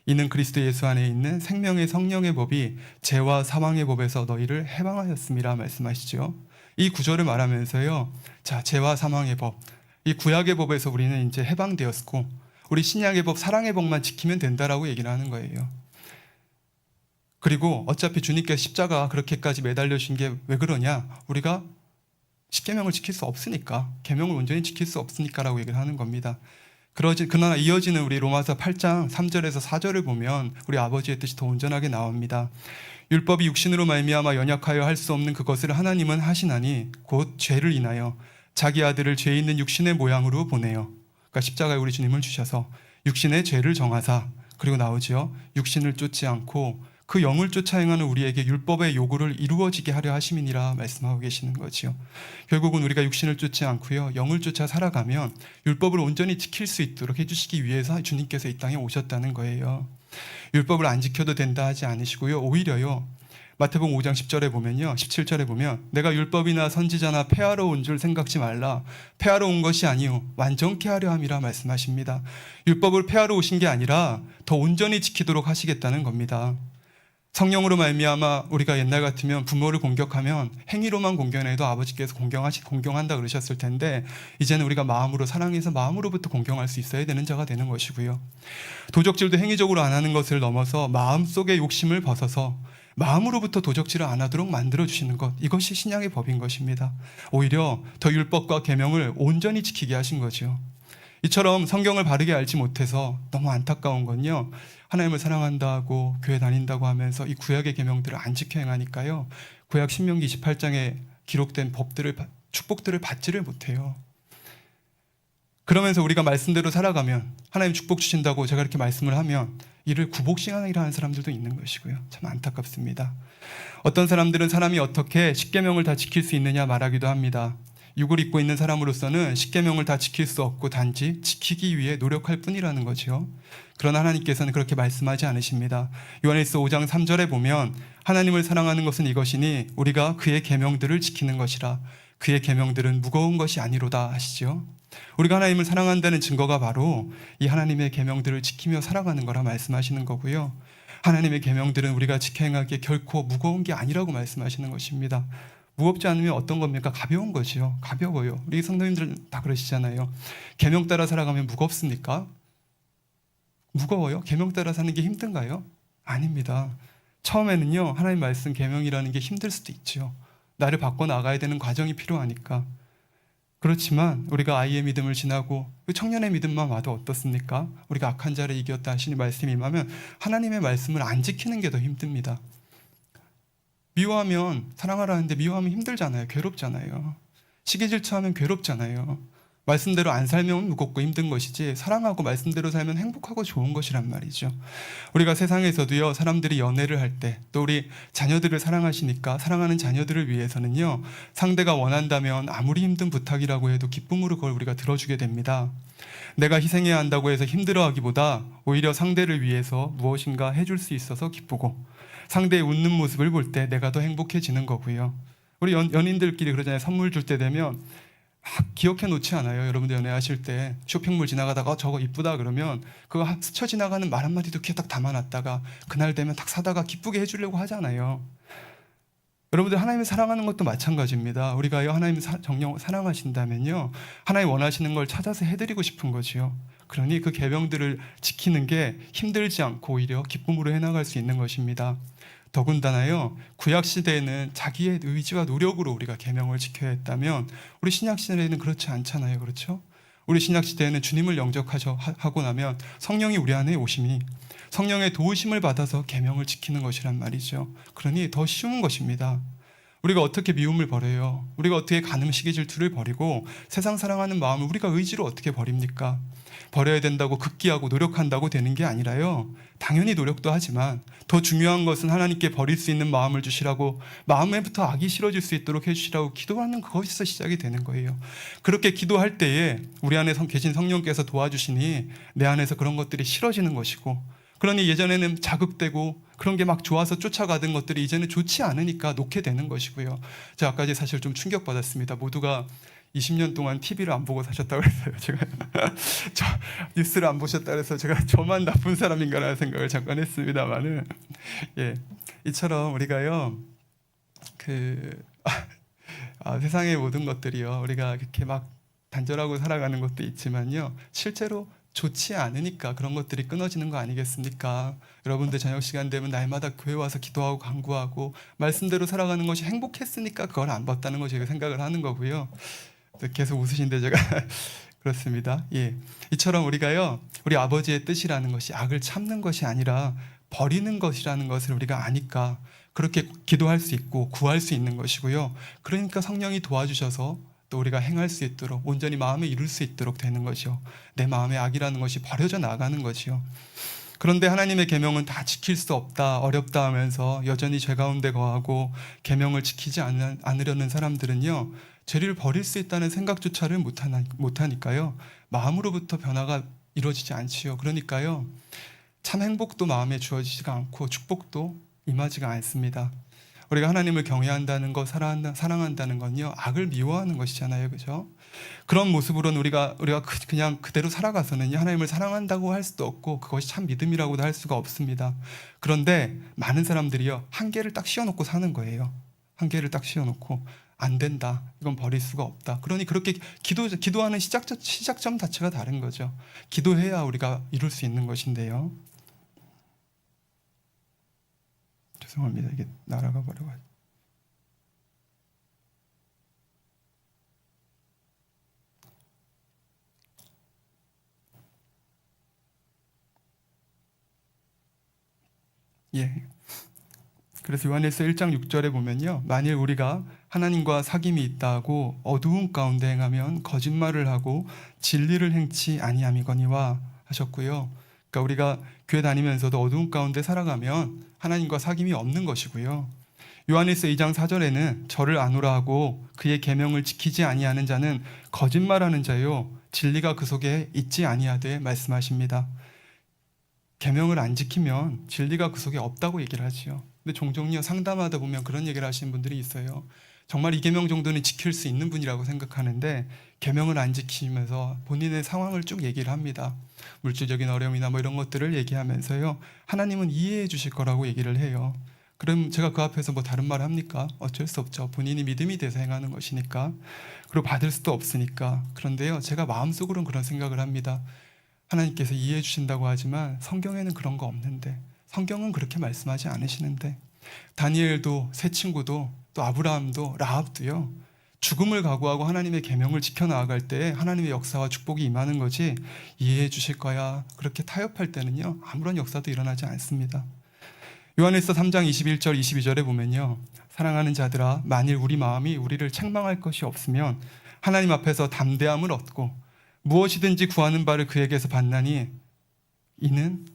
이는 그리스도 예수 안에 있는 생명의 성령의 법이 죄와 사망의 법에서 너희를 해방하였음이라 말씀하시죠. 이 구절을 말하면서요. 자, 죄와 사망의 법, 이 구약의 법에서 우리는 이제 해방되었고 우리 신약의 법, 사랑의 법만 지키면 된다라고 얘기를 하는 거예요. 그리고 어차피 주님께서 십자가 그렇게까지 매달려 주신 게 왜 그러냐? 우리가 십계명을 지킬 수 없으니까, 계명을 온전히 지킬 수 없으니까라고 얘기를 하는 겁니다. 그러나 이어지는 우리 로마서 8장 3절에서 4절을 보면 우리 아버지의 뜻이 더 온전하게 나옵니다. 율법이 육신으로 말미암아 연약하여 할 수 없는 그것을 하나님은 하시나니 곧 죄를 인하여 자기 아들을 죄 있는 육신의 모양으로 보내요. 그러니까 십자가에 우리 주님을 주셔서 육신의 죄를 정하사, 그리고 나오지요. 육신을 쫓지 않고 그 영을 쫓아 행하는 우리에게 율법의 요구를 이루어지게 하려 하심이니라 말씀하고 계시는 거지요. 결국은 우리가 육신을 쫓지 않고요. 영을 쫓아 살아가면 율법을 온전히 지킬 수 있도록 해주시기 위해서 주님께서 이 땅에 오셨다는 거예요. 율법을 안 지켜도 된다 하지 않으시고요. 오히려요. 마태복음 5장 10절에 보면요. 17절에 보면 내가 율법이나 선지자나 폐하러 온 줄 생각지 말라. 폐하러 온 것이 아니요 완전케 하려 함이라 말씀하십니다. 율법을 폐하러 오신 게 아니라 더 온전히 지키도록 하시겠다는 겁니다. 성령으로 말미암아 우리가 옛날 같으면 부모를 공격하면 행위로만 공경해도 아버지께서 공경한다 그러셨을 텐데 이제는 우리가 마음으로 사랑해서 마음으로부터 공경할 수 있어야 되는 자가 되는 것이고요. 도적질도 행위적으로 안 하는 것을 넘어서 마음속의 욕심을 벗어서 마음으로부터 도적질을 안 하도록 만들어주시는 것, 이것이 신약의 법인 것입니다. 오히려 더 율법과 계명을 온전히 지키게 하신 거죠. 이처럼 성경을 바르게 알지 못해서 너무 안타까운 건요. 하나님을 사랑한다고 교회 다닌다고 하면서 이 구약의 계명들을 안 지켜 행하니까요. 구약 신명기 28장에 기록된 법들을 축복들을 받지를 못해요. 그러면서 우리가 말씀대로 살아가면 하나님 축복 주신다고 제가 이렇게 말씀을 하면 이를 구복신앙이라 하는 사람들도 있는 것이고요. 참 안타깝습니다. 어떤 사람들은 사람이 어떻게 십계명을 다 지킬 수 있느냐 말하기도 합니다. 육을 입고 있는 사람으로서는 십계명을 다 지킬 수 없고 단지 지키기 위해 노력할 뿐이라는 거죠. 그러나 하나님께서는 그렇게 말씀하지 않으십니다. 요한일서 5장 3절에 보면 하나님을 사랑하는 것은 이것이니 우리가 그의 계명들을 지키는 것이라. 그의 계명들은 무거운 것이 아니로다 하시죠. 우리가 하나님을 사랑한다는 증거가 바로 이 하나님의 계명들을 지키며 살아가는 거라 말씀하시는 거고요. 하나님의 계명들은 우리가 지켜 행하기에 결코 무거운 게 아니라고 말씀하시는 것입니다. 무겁지 않으면 어떤 겁니까? 가벼운 거지요. 가벼워요. 우리 성도님들 다 그러시잖아요. 계명 따라 살아가면 무겁습니까? 무거워요? 계명 따라 사는 게 힘든가요? 아닙니다. 처음에는요, 하나님 말씀 계명이라는 게 힘들 수도 있죠. 나를 바꿔 나가야 되는 과정이 필요하니까. 그렇지만 우리가 아이의 믿음을 지나고 청년의 믿음만 와도 어떻습니까? 우리가 악한 자를 이겼다 하시는 말씀이 임하면 하나님의 말씀을 안 지키는 게 더 힘듭니다. 미워하면 사랑하라는데 미워하면 힘들잖아요. 괴롭잖아요. 시기질투하면 괴롭잖아요. 말씀대로 안 살면 무겁고 힘든 것이지 사랑하고 말씀대로 살면 행복하고 좋은 것이란 말이죠. 우리가 세상에서도요, 사람들이 연애를 할 때 또 우리 자녀들을 사랑하시니까 사랑하는 자녀들을 위해서는요, 상대가 원한다면 아무리 힘든 부탁이라고 해도 기쁨으로 그걸 우리가 들어주게 됩니다. 내가 희생해야 한다고 해서 힘들어하기보다 오히려 상대를 위해서 무엇인가 해줄 수 있어서 기쁘고 상대의 웃는 모습을 볼 때 내가 더 행복해지는 거고요. 우리 연인들끼리 그러잖아요. 선물 줄 때 되면 기억해 놓지 않아요. 여러분들 연애하실 때 쇼핑몰 지나가다가 저거 이쁘다 그러면 그거 스쳐 지나가는 말 한마디도 귀에 딱 담아놨다가 그날 되면 딱 사다가 기쁘게 해주려고 하잖아요. 여러분들 하나님을 사랑하는 것도 마찬가지입니다. 우리가요, 하나님 정령 사랑하신다면요, 하나님 원하시는 걸 찾아서 해드리고 싶은 거지요. 그러니 그 계명들을 지키는 게 힘들지 않고 오히려 기쁨으로 해나갈 수 있는 것입니다. 더군다나요, 구약 시대에는 자기의 의지와 노력으로 우리가 계명을 지켜야 했다면 우리 신약 시대에는 그렇지 않잖아요. 그렇죠? 우리 신약 시대에는 주님을 영접하고 나면 성령이 우리 안에 오심이 성령의 도우심을 받아서 계명을 지키는 것이란 말이죠. 그러니 더 쉬운 것입니다. 우리가 어떻게 미움을 버려요? 우리가 어떻게 간음, 시기, 질투를 버리고 세상 사랑하는 마음을 우리가 의지로 어떻게 버립니까? 버려야 된다고 급기하고 노력한다고 되는 게 아니라요, 당연히 노력도 하지만 더 중요한 것은 하나님께 버릴 수 있는 마음을 주시라고, 마음에부터 악이 싫어질 수 있도록 해주시라고 기도하는 그것에서 시작이 되는 거예요. 그렇게 기도할 때에 우리 안에 계신 성령께서 도와주시니 내 안에서 그런 것들이 싫어지는 것이고, 그러니 예전에는 자극되고 그런 게 막 좋아서 쫓아가던 것들이 이제는 좋지 않으니까 놓게 되는 것이고요. 제가 아까 사실 좀 충격받았습니다. 모두가 20년 동안 TV를 안 보고 사셨다고 했어요. 제가 뉴스를 안 보셨다 그래서 제가 저만 나쁜 사람인가라는 생각을 잠깐 했습니다만은, 이처럼 우리가요, 세상의 모든 것들이요, 우리가 그렇게 막 단절하고 살아가는 것도 있지만요, 실제로 좋지 않으니까 그런 것들이 끊어지는 거 아니겠습니까? 여러분들 저녁 시간 되면 날마다 교회 와서 기도하고 간구하고 말씀대로 살아가는 것이 행복했으니까 그걸 안 봤다는 거 제가 생각을 하는 거고요. 계속 웃으신데 제가 그렇습니다. 이처럼 우리가요, 우리 아버지의 뜻이라는 것이 악을 참는 것이 아니라 버리는 것이라는 것을 우리가 아니까 그렇게 기도할 수 있고 구할 수 있는 것이고요. 그러니까 성령이 도와주셔서 또 우리가 행할 수 있도록 온전히 마음에 이룰 수 있도록 되는 것이요. 내 마음의 악이라는 것이 버려져 나가는 것이요. 그런데 하나님의 계명은 다 지킬 수 없다, 어렵다 하면서 여전히 죄 가운데 거하고 계명을 지키지 않으려는 사람들은요, 죄를 버릴 수 있다는 생각조차를 못하니까요, 마음으로부터 변화가 이루어지지 않지요. 그러니까요, 참 행복도 마음에 주어지지가 않고 축복도 임하지가 않습니다. 우리가 하나님을 경외한다는 것, 사랑한다는 건요, 악을 미워하는 것이잖아요. 그죠? 그런 모습으로는 우리가 그냥 그대로 살아가서는요, 하나님을 사랑한다고 할 수도 없고 그것이 참 믿음이라고도 할 수가 없습니다. 그런데 많은 사람들이요, 한계를 딱 씌워놓고 사는 거예요. 한계를 딱 씌워놓고 안 된다, 이건 버릴 수가 없다. 그러니 그렇게 기도하는 시작점 자체가 다른 거죠. 기도해야 우리가 이룰 수 있는 것인데요. 죄송합니다. 이게 날아가 버려가지고. 그래서 요한일서 1장 6절에 보면요, 만일 우리가 하나님과 사귐이 있다고 어두운 가운데 행하면 거짓말을 하고 진리를 행치 아니함이거니와 하셨고요. 그러니까 우리가 교회 다니면서도 어두운 가운데 살아가면 하나님과 사귐이 없는 것이고요. 요한일서 2장 4절에는 저를 아노라 하고 그의 계명을 지키지 아니하는 자는 거짓말하는 자요 진리가 그 속에 있지 아니하되 말씀하십니다. 계명을 안 지키면 진리가 그 속에 없다고 얘기를 하지요. 근데 종종요 상담하다 보면 그런 얘기를 하시는 분들이 있어요. 정말 이 계명 정도는 지킬 수 있는 분이라고 생각하는데 계명을 안 지키면서 본인의 상황을 쭉 얘기를 합니다. 물질적인 어려움이나 뭐 이런 것들을 얘기하면서요 하나님은 이해해 주실 거라고 얘기를 해요. 그럼 제가 그 앞에서 뭐 다른 말 합니까? 어쩔 수 없죠. 본인이 믿음이 돼서 행하는 것이니까. 그리고 받을 수도 없으니까. 그런데요 제가 마음속으로는 그런 생각을 합니다. 하나님께서 이해해 주신다고 하지만 성경에는 그런 거 없는데, 성경은 그렇게 말씀하지 않으시는데, 다니엘도 세 친구도 또 아브라함도 라합도요 죽음을 각오하고 하나님의 계명을 지켜나갈 때 하나님의 역사와 축복이 임하는 거지 이해해 주실 거야 그렇게 타협할 때는요 아무런 역사도 일어나지 않습니다. 요한일서 3장 21절 22절에 보면요 사랑하는 자들아 만일 우리 마음이 우리를 책망할 것이 없으면 하나님 앞에서 담대함을 얻고 무엇이든지 구하는 바를 그에게서 받나니 이는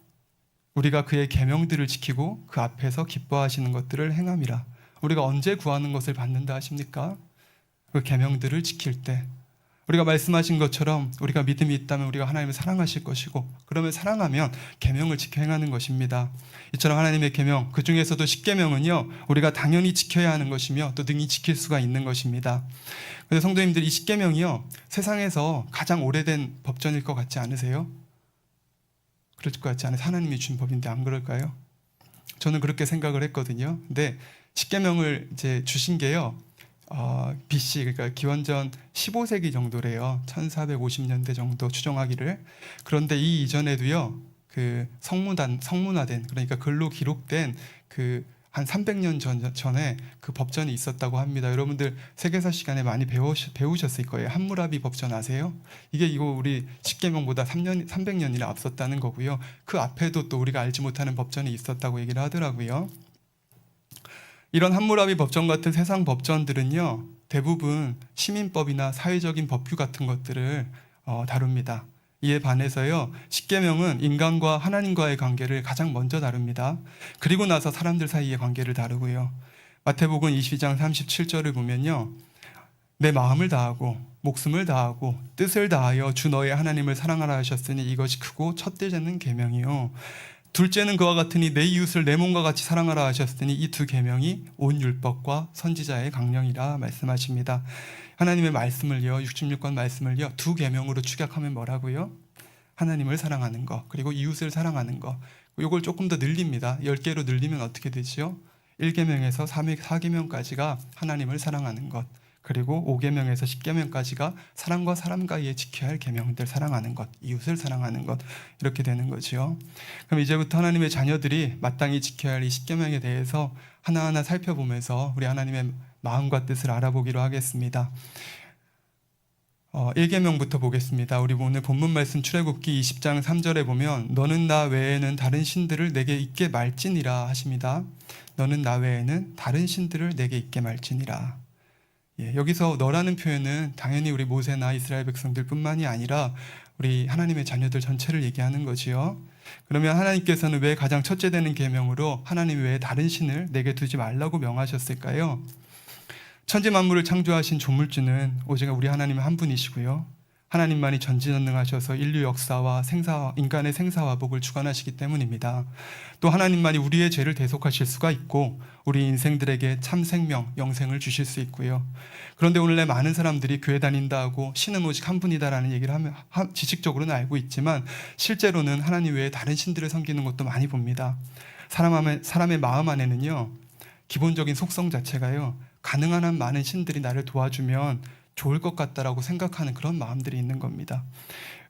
우리가 그의 계명들을 지키고 그 앞에서 기뻐하시는 것들을 행함이라. 우리가 언제 구하는 것을 받는다 하십니까? 그 계명들을 지킬 때. 우리가 말씀하신 것처럼 우리가 믿음이 있다면 우리가 하나님을 사랑하실 것이고 그러면 사랑하면 계명을 지켜 행하는 것입니다. 이처럼 하나님의 계명, 그 중에서도 십계명은요 우리가 당연히 지켜야 하는 것이며 또 능히 지킬 수가 있는 것입니다. 그런데 성도님들 이 십계명이요 세상에서 가장 오래된 법전일 것 같지 않으세요? 그럴 것 같지 않아요? 하나님이 준 법인데 안 그럴까요? 저는 그렇게 생각을 했거든요. 근데 십계명을 이제 주신 게요 BC 그러니까 기원전 15세기 정도래요. 1450년대 정도 추정하기를. 그런데 이 이전에도요 그 성문화된 그러니까 글로 기록된 그 한 300년 전에 그 법전이 있었다고 합니다. 여러분들 세계사 시간에 많이 배우셨을 거예요. 함무라비 법전 아세요? 이거 우리 십계명보다 300년이나 앞섰다는 거고요. 그 앞에도 또 우리가 알지 못하는 법전이 있었다고 얘기를 하더라고요. 이런 함무라비 법전 같은 세상 법전들은요 대부분 시민법이나 사회적인 법규 같은 것들을 다룹니다. 이에 반해서요 십계명은 인간과 하나님과의 관계를 가장 먼저 다룹니다. 그리고 나서 사람들 사이의 관계를 다루고요. 마태복음 22장 37절을 보면요 내 마음을 다하고 목숨을 다하고 뜻을 다하여 주 너의 하나님을 사랑하라 하셨으니 이것이 크고 첫째는 계명이요 둘째는 그와 같으니 내 이웃을 내 몸과 같이 사랑하라 하셨으니 이 두 계명이 온 율법과 선지자의 강령이라 말씀하십니다. 하나님의 말씀을요 66권 말씀을요 두 계명으로 축약하면 뭐라고요? 하나님을 사랑하는 것 그리고 이웃을 사랑하는 것. 이걸 조금 더 늘립니다. 10개로 늘리면 어떻게 되죠? 1계명에서 4계명까지가 하나님을 사랑하는 것 그리고 5계명에서 10계명까지가 사람과 사람 사이에 지켜야 할 계명들 사랑하는 것, 이웃을 사랑하는 것 이렇게 되는 거죠. 그럼 이제부터 하나님의 자녀들이 마땅히 지켜야 할 이 10계명에 대해서 하나하나 살펴보면서 우리 하나님의 마음과 뜻을 알아보기로 하겠습니다. 1계명부터 보겠습니다. 우리 오늘 본문 말씀 출애굽기 20장 3절에 보면 너는 나 외에는 다른 신들을 내게 있게 말지니라 하십니다. 너는 나 외에는 다른 신들을 내게 있게 말지니라. 여기서 너라는 표현은 당연히 우리 모세나 이스라엘 백성들 뿐만이 아니라 우리 하나님의 자녀들 전체를 얘기하는 거지요. 그러면 하나님께서는 왜 가장 첫째 되는 계명으로 하나님 외에 다른 신을 내게 두지 말라고 명하셨을까요? 천지 만물을 창조하신 조물주는 오직 우리 하나님 한 분이시고요. 하나님만이 전지전능하셔서 인류 역사와 인간의 생사화복을 주관하시기 때문입니다. 또 하나님만이 우리의 죄를 대속하실 수가 있고 우리 인생들에게 참 생명, 영생을 주실 수 있고요. 그런데 오늘날 많은 사람들이 교회 다닌다고 신은 오직 한 분이다라는 얘기를 하면 지식적으로는 알고 있지만 실제로는 하나님 외에 다른 신들을 섬기는 것도 많이 봅니다. 사람의 마음 안에는요 기본적인 속성 자체가요 가능한 한 많은 신들이 나를 도와주면 좋을 것 같다라고 생각하는 그런 마음들이 있는 겁니다.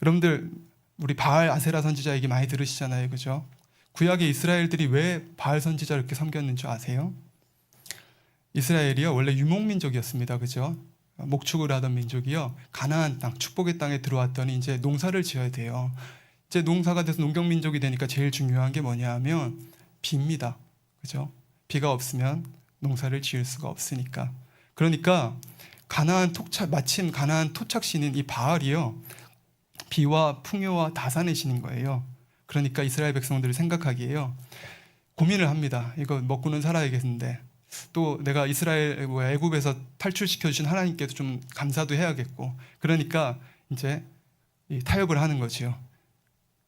여러분들 우리 바알 아세라 선지자 얘기 많이 들으시잖아요, 그죠? 구약의 이스라엘들이 왜 바알 선지자를 이렇게 섬겼는 줄 아세요? 이스라엘이요 원래 유목민족이었습니다, 그죠? 목축을 하던 민족이요 가나안 땅, 축복의 땅에 들어왔더니 이제 농사를 지어야 돼요. 이제 농사가 돼서 농경민족이 되니까 제일 중요한 게 뭐냐 하면 비입니다, 그죠? 비가 없으면 농사를 지을 수가 없으니까. 그러니까 마침 가나안 토착신인 이 바알이요, 비와 풍요와 다산의 신인 거예요. 그러니까 이스라엘 백성들을 생각하기에요, 고민을 합니다. 이거 먹고는 살아야겠는데 또 내가 애굽에서 탈출시켜 주신 하나님께도 좀 감사도 해야겠고, 그러니까 이제 타협을 하는 거지요.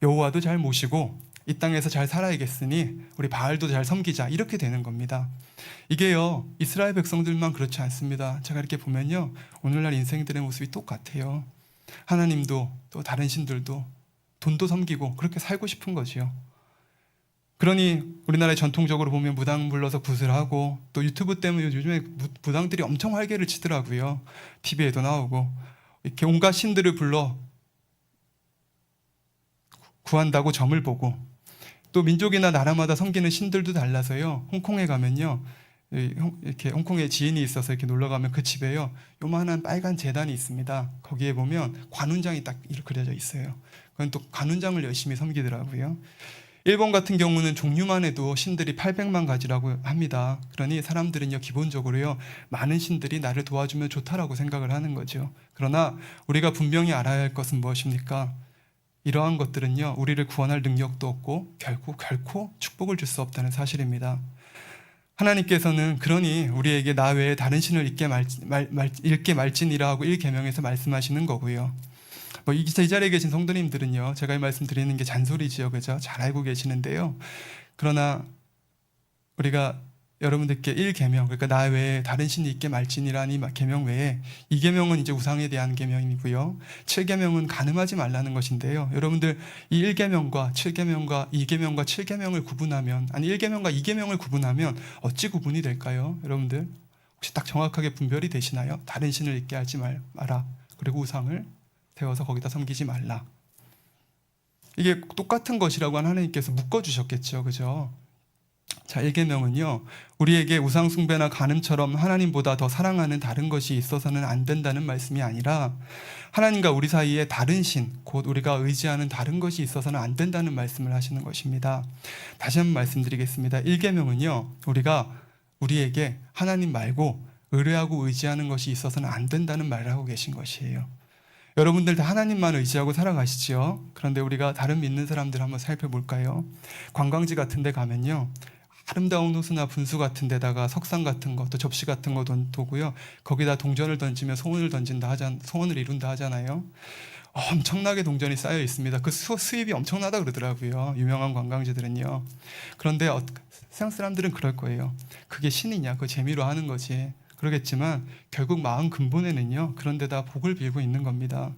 여호와도 잘 모시고 이 땅에서 잘 살아야겠으니 우리 바알도 잘 섬기자, 이렇게 되는 겁니다. 이게요, 이스라엘 백성들만 그렇지 않습니다. 제가 이렇게 보면요, 오늘날 인생들의 모습이 똑같아요. 하나님도 또 다른 신들도 돈도 섬기고 그렇게 살고 싶은 거지요. 그러니 우리나라에 전통적으로 보면 무당 불러서 구슬하고, 또 유튜브 때문에 요즘에 무당들이 엄청 활개를 치더라고요. TV에도 나오고 이렇게 온갖 신들을 불러 구한다고 점을 보고, 또 민족이나 나라마다 섬기는 신들도 달라서요, 홍콩에 가면요, 이렇게 홍콩에 지인이 있어서 이렇게 놀러 가면 그 집에요, 요만한 빨간 제단이 있습니다. 거기에 보면 관훈장이 딱 이렇게 그려져 있어요. 그건 또 관훈장을 열심히 섬기더라고요. 일본 같은 경우는 종류만 해도 신들이 800만 가지라고 합니다. 그러니 사람들은요, 기본적으로요, 많은 신들이 나를 도와주면 좋다라고 생각을 하는 거죠. 그러나 우리가 분명히 알아야 할 것은 무엇입니까? 이러한 것들은요, 우리를 구원할 능력도 없고 결코 축복을 줄 수 없다는 사실입니다. 하나님께서는 그러니 우리에게 나 외에 다른 신을 읽게 말지니라 하고 1계명에서 말씀하시는 거고요. 이 자리에 계신 성도님들은요, 제가 이 말씀 드리는 게 잔소리지요, 그죠? 잘 알고 계시는데요. 그러나 우리가 여러분들께 1계명, 그러니까 나 외에 다른 신이 있게 말지니라는 이 계명 외에 2계명은 이제 우상에 대한 계명이고요. 7계명은 간음하지 말라는 것인데요. 여러분들 이 1계명과 7계명과 2계명과 7계명을 구분하면, 아니 1계명과 2계명을 구분하면 어찌 구분이 될까요? 여러분들 혹시 딱 정확하게 분별이 되시나요? 다른 신을 있게 하지 마라. 그리고 우상을 세워서 거기다 섬기지 말라. 이게 똑같은 것이라고 하나님께서 묶어주셨겠죠, 그죠? 자, 1계명은요, 우리에게 우상 숭배나 간음처럼 하나님보다 더 사랑하는 다른 것이 있어서는 안 된다는 말씀이 아니라, 하나님과 우리 사이에 다른 신, 곧 우리가 의지하는 다른 것이 있어서는 안 된다는 말씀을 하시는 것입니다. 다시 한번 말씀드리겠습니다. 1계명은요, 우리에게 하나님 말고 의뢰하고 의지하는 것이 있어서는 안 된다는 말을 하고 계신 것이에요. 여러분들 다 하나님만 의지하고 살아가시죠. 그런데 우리가 다른 믿는 사람들 한번 살펴볼까요? 관광지 같은 데 가면요, 아름다운 호수나 분수 같은 데다가 석상 같은 거, 또 접시 같은 거 두고요, 거기다 동전을 던지면 소원을 이룬다 하잖아요. 엄청나게 동전이 쌓여 있습니다. 그 수입이 엄청나다 그러더라고요, 유명한 관광지들은요. 그런데 세상 사람들은 그럴 거예요. 그게 신이냐, 그 재미로 하는 거지. 그러겠지만 결국 마음 근본에는요, 그런 데다 복을 빌고 있는 겁니다.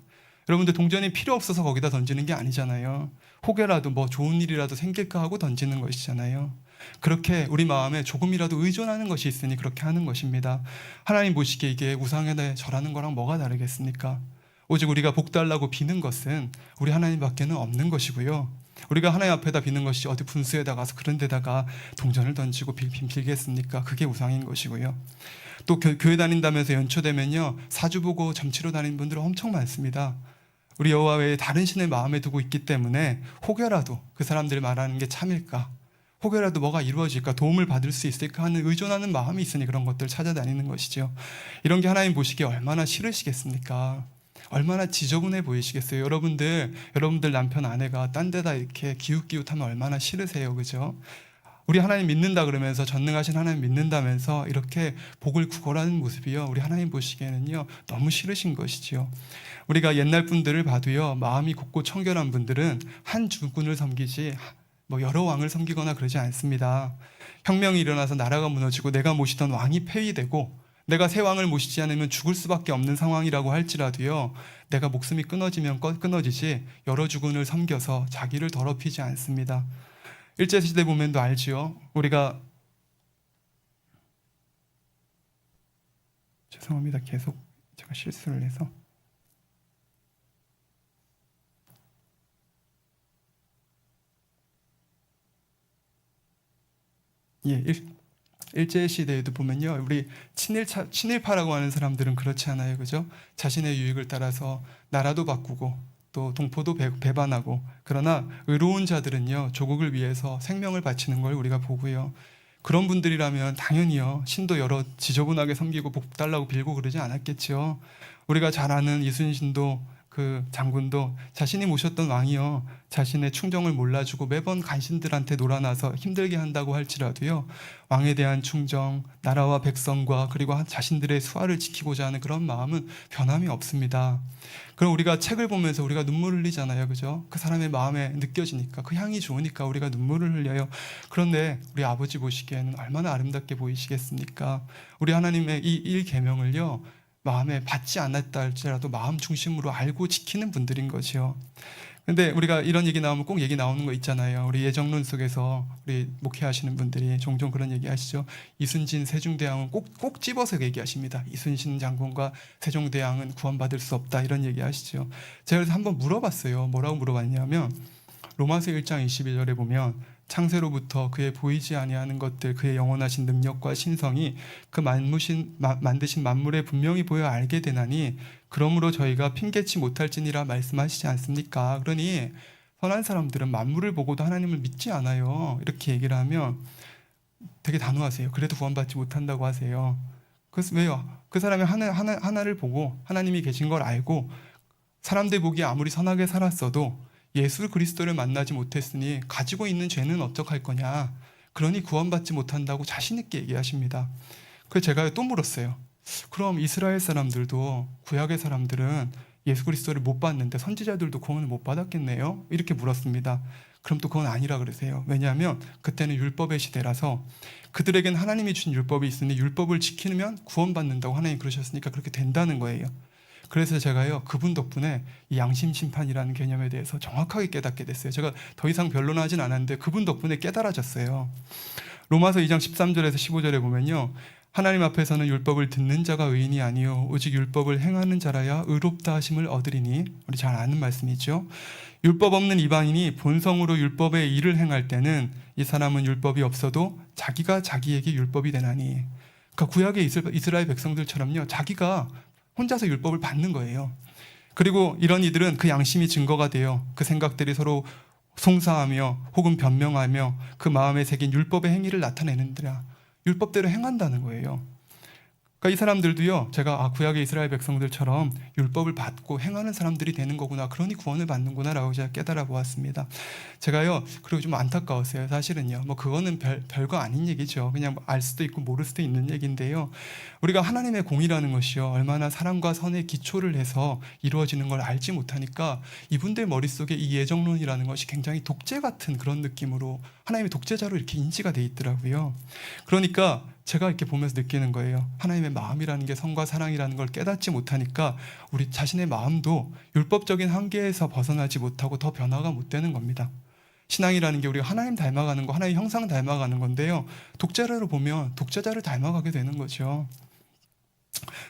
여러분들 동전이 필요 없어서 거기다 던지는 게 아니잖아요. 혹여라도 뭐 좋은 일이라도 생길까 하고 던지는 것이잖아요. 그렇게 우리 마음에 조금이라도 의존하는 것이 있으니 그렇게 하는 것입니다. 하나님 보시기에 이게 우상에 절하는 거랑 뭐가 다르겠습니까? 오직 우리가 복 달라고 비는 것은 우리 하나님밖에는 없는 것이고요. 우리가 하나님 앞에다 비는 것이 어디 분수에다 가서 그런 데다가 동전을 던지고 빌겠습니까? 그게 우상인 것이고요. 또 교회 다닌다면서 연초되면요, 사주 보고 점치러 다니는 분들은 엄청 많습니다. 우리 여호와 외에 다른 신을 마음에 두고 있기 때문에 혹여라도 그 사람들이 말하는 게 참일까, 혹여라도 뭐가 이루어질까, 도움을 받을 수 있을까 하는 의존하는 마음이 있으니 그런 것들을 찾아다니는 것이죠. 이런 게 하나님 보시기에 얼마나 싫으시겠습니까? 얼마나 지저분해 보이시겠어요? 여러분들 남편 아내가 딴 데다 이렇게 기웃기웃하면 얼마나 싫으세요, 그죠? 우리 하나님 믿는다 그러면서, 전능하신 하나님 믿는다면서 이렇게 복을 구걸하는 모습이요, 우리 하나님 보시기에는요, 너무 싫으신 것이지요. 우리가 옛날 분들을 봐도요, 마음이 곱고 청결한 분들은 한 주군을 섬기지 여러 왕을 섬기거나 그러지 않습니다. 혁명이 일어나서 나라가 무너지고 내가 모시던 왕이 폐위되고 내가 새 왕을 모시지 않으면 죽을 수밖에 없는 상황이라고 할지라도요, 내가 목숨이 끊어지면 끊어지지 여러 주군을 섬겨서 자기를 더럽히지 않습니다. 일제시대 보면도 알지요. 우리가, 죄송합니다, 계속 제가 실수를 해서. 일제시대에도 보면요, 우리 친일파라고 하는 사람들은 그렇지 않아요, 그죠? 자신의 유익을 따라서 나라도 바꾸고 또 동포도 배반하고, 그러나 의로운 자들은요, 조국을 위해서 생명을 바치는 걸 우리가 보고요. 그런 분들이라면 당연히요, 신도 여러 지저분하게 섬기고 복 달라고 빌고 그러지 않았겠죠. 우리가 잘 아는 이순신도, 그 장군도 자신이 모셨던 왕이요, 자신의 충정을 몰라주고 매번 간신들한테 놀아나서 힘들게 한다고 할지라도요, 왕에 대한 충정, 나라와 백성과 그리고 자신들의 수하를 지키고자 하는 그런 마음은 변함이 없습니다. 그럼 우리가 책을 보면서 우리가 눈물을 흘리잖아요, 그죠? 그 사람의 마음에 느껴지니까, 그 향이 좋으니까 우리가 눈물을 흘려요. 그런데 우리 아버지 보시기에는 얼마나 아름답게 보이시겠습니까? 우리 하나님의 이 1계명을요 마음에 받지 않았다 할지라도 마음 중심으로 알고 지키는 분들인 거죠. 근데 우리가 이런 얘기 나오면 꼭 얘기 나오는 거 있잖아요. 우리 예정론 속에서 우리 목회하시는 분들이 종종 그런 얘기 하시죠. 이순신 세종대왕은 꼭 집어서 얘기하십니다. 이순신 장군과 세종대왕은 구원받을 수 없다, 이런 얘기 하시죠. 제가 그래서 한번 물어봤어요. 뭐라고 물어봤냐면, 로마서 1장 22절에 보면 창세로부터 그의 보이지 아니하는 것들, 그의 영원하신 능력과 신성이 그 만드신 만물에 분명히 보여 알게 되나니 그러므로 저희가 핑계치 못할지니라 말씀하시지 않습니까? 그러니 선한 사람들은 만물을 보고도 하나님을 믿지 않아요. 이렇게 얘기를 하면 되게 단호하세요. 그래도 구원받지 못한다고 하세요. 그래서 왜요? 그 사람이 하나를 보고 하나님이 계신 걸 알고 사람들 보기에 아무리 선하게 살았어도 예수 그리스도를 만나지 못했으니 가지고 있는 죄는 어떡할 거냐, 그러니 구원받지 못한다고 자신 있게 얘기하십니다. 그래서 제가 또 물었어요. 그럼 이스라엘 사람들도, 구약의 사람들은 예수 그리스도를 못 봤는데 선지자들도 구원을 못 받았겠네요? 이렇게 물었습니다. 그럼 또 그건 아니라 그러세요. 왜냐하면 그때는 율법의 시대라서 그들에겐 하나님이 주신 율법이 있으니 율법을 지키면 구원받는다고 하나님 그러셨으니까 그렇게 된다는 거예요. 그래서 제가요, 그분 덕분에 이 양심 심판이라는 개념에 대해서 정확하게 깨닫게 됐어요. 제가 더 이상 변론하진 않았는데 그분 덕분에 깨달아졌어요. 로마서 2장 13절에서 15절에 보면요, 하나님 앞에서는 율법을 듣는 자가 의인이 아니요 오직 율법을 행하는 자라야 의롭다 하심을 얻으리니, 우리 잘 아는 말씀이죠. 율법 없는 이방인이 본성으로 율법의 일을 행할 때는 이 사람은 율법이 없어도 자기가 자기에게 율법이 되나니. 그러니까 구약의 이스라엘 백성들처럼요, 자기가 혼자서 율법을 받는 거예요. 그리고 이런 이들은 그 양심이 증거가 돼요. 그 생각들이 서로 송사하며 혹은 변명하며 그 마음에 새긴 율법의 행위를 나타내는데라, 율법대로 행한다는 거예요. 그러니까 이 사람들도요, 제가 구약의 이스라엘 백성들처럼 율법을 받고 행하는 사람들이 되는 거구나, 그러니 구원을 받는구나라고 제가 깨달아 보았습니다. 제가요, 그리고 좀 안타까웠어요. 사실은요, 뭐 그거는 별거 아닌 얘기죠. 그냥 알 수도 있고 모를 수도 있는 얘기인데요, 우리가 하나님의 공이라는 것이요, 얼마나 사랑과 선의 기초를 해서 이루어지는 걸 알지 못하니까 이분들 머릿속에 이 예정론이라는 것이 굉장히 독재 같은 그런 느낌으로 하나님의 독재자로 이렇게 인지가 돼 있더라고요. 그러니까 제가 이렇게 보면서 느끼는 거예요. 하나님의 마음이라는 게 선과 사랑이라는 걸 깨닫지 못하니까 우리 자신의 마음도 율법적인 한계에서 벗어나지 못하고 더 변화가 못 되는 겁니다. 신앙이라는 게 우리가 하나님 닮아가는 거, 하나님 형상 닮아가는 건데요, 독재자로 보면 독재자를 닮아가게 되는 거죠.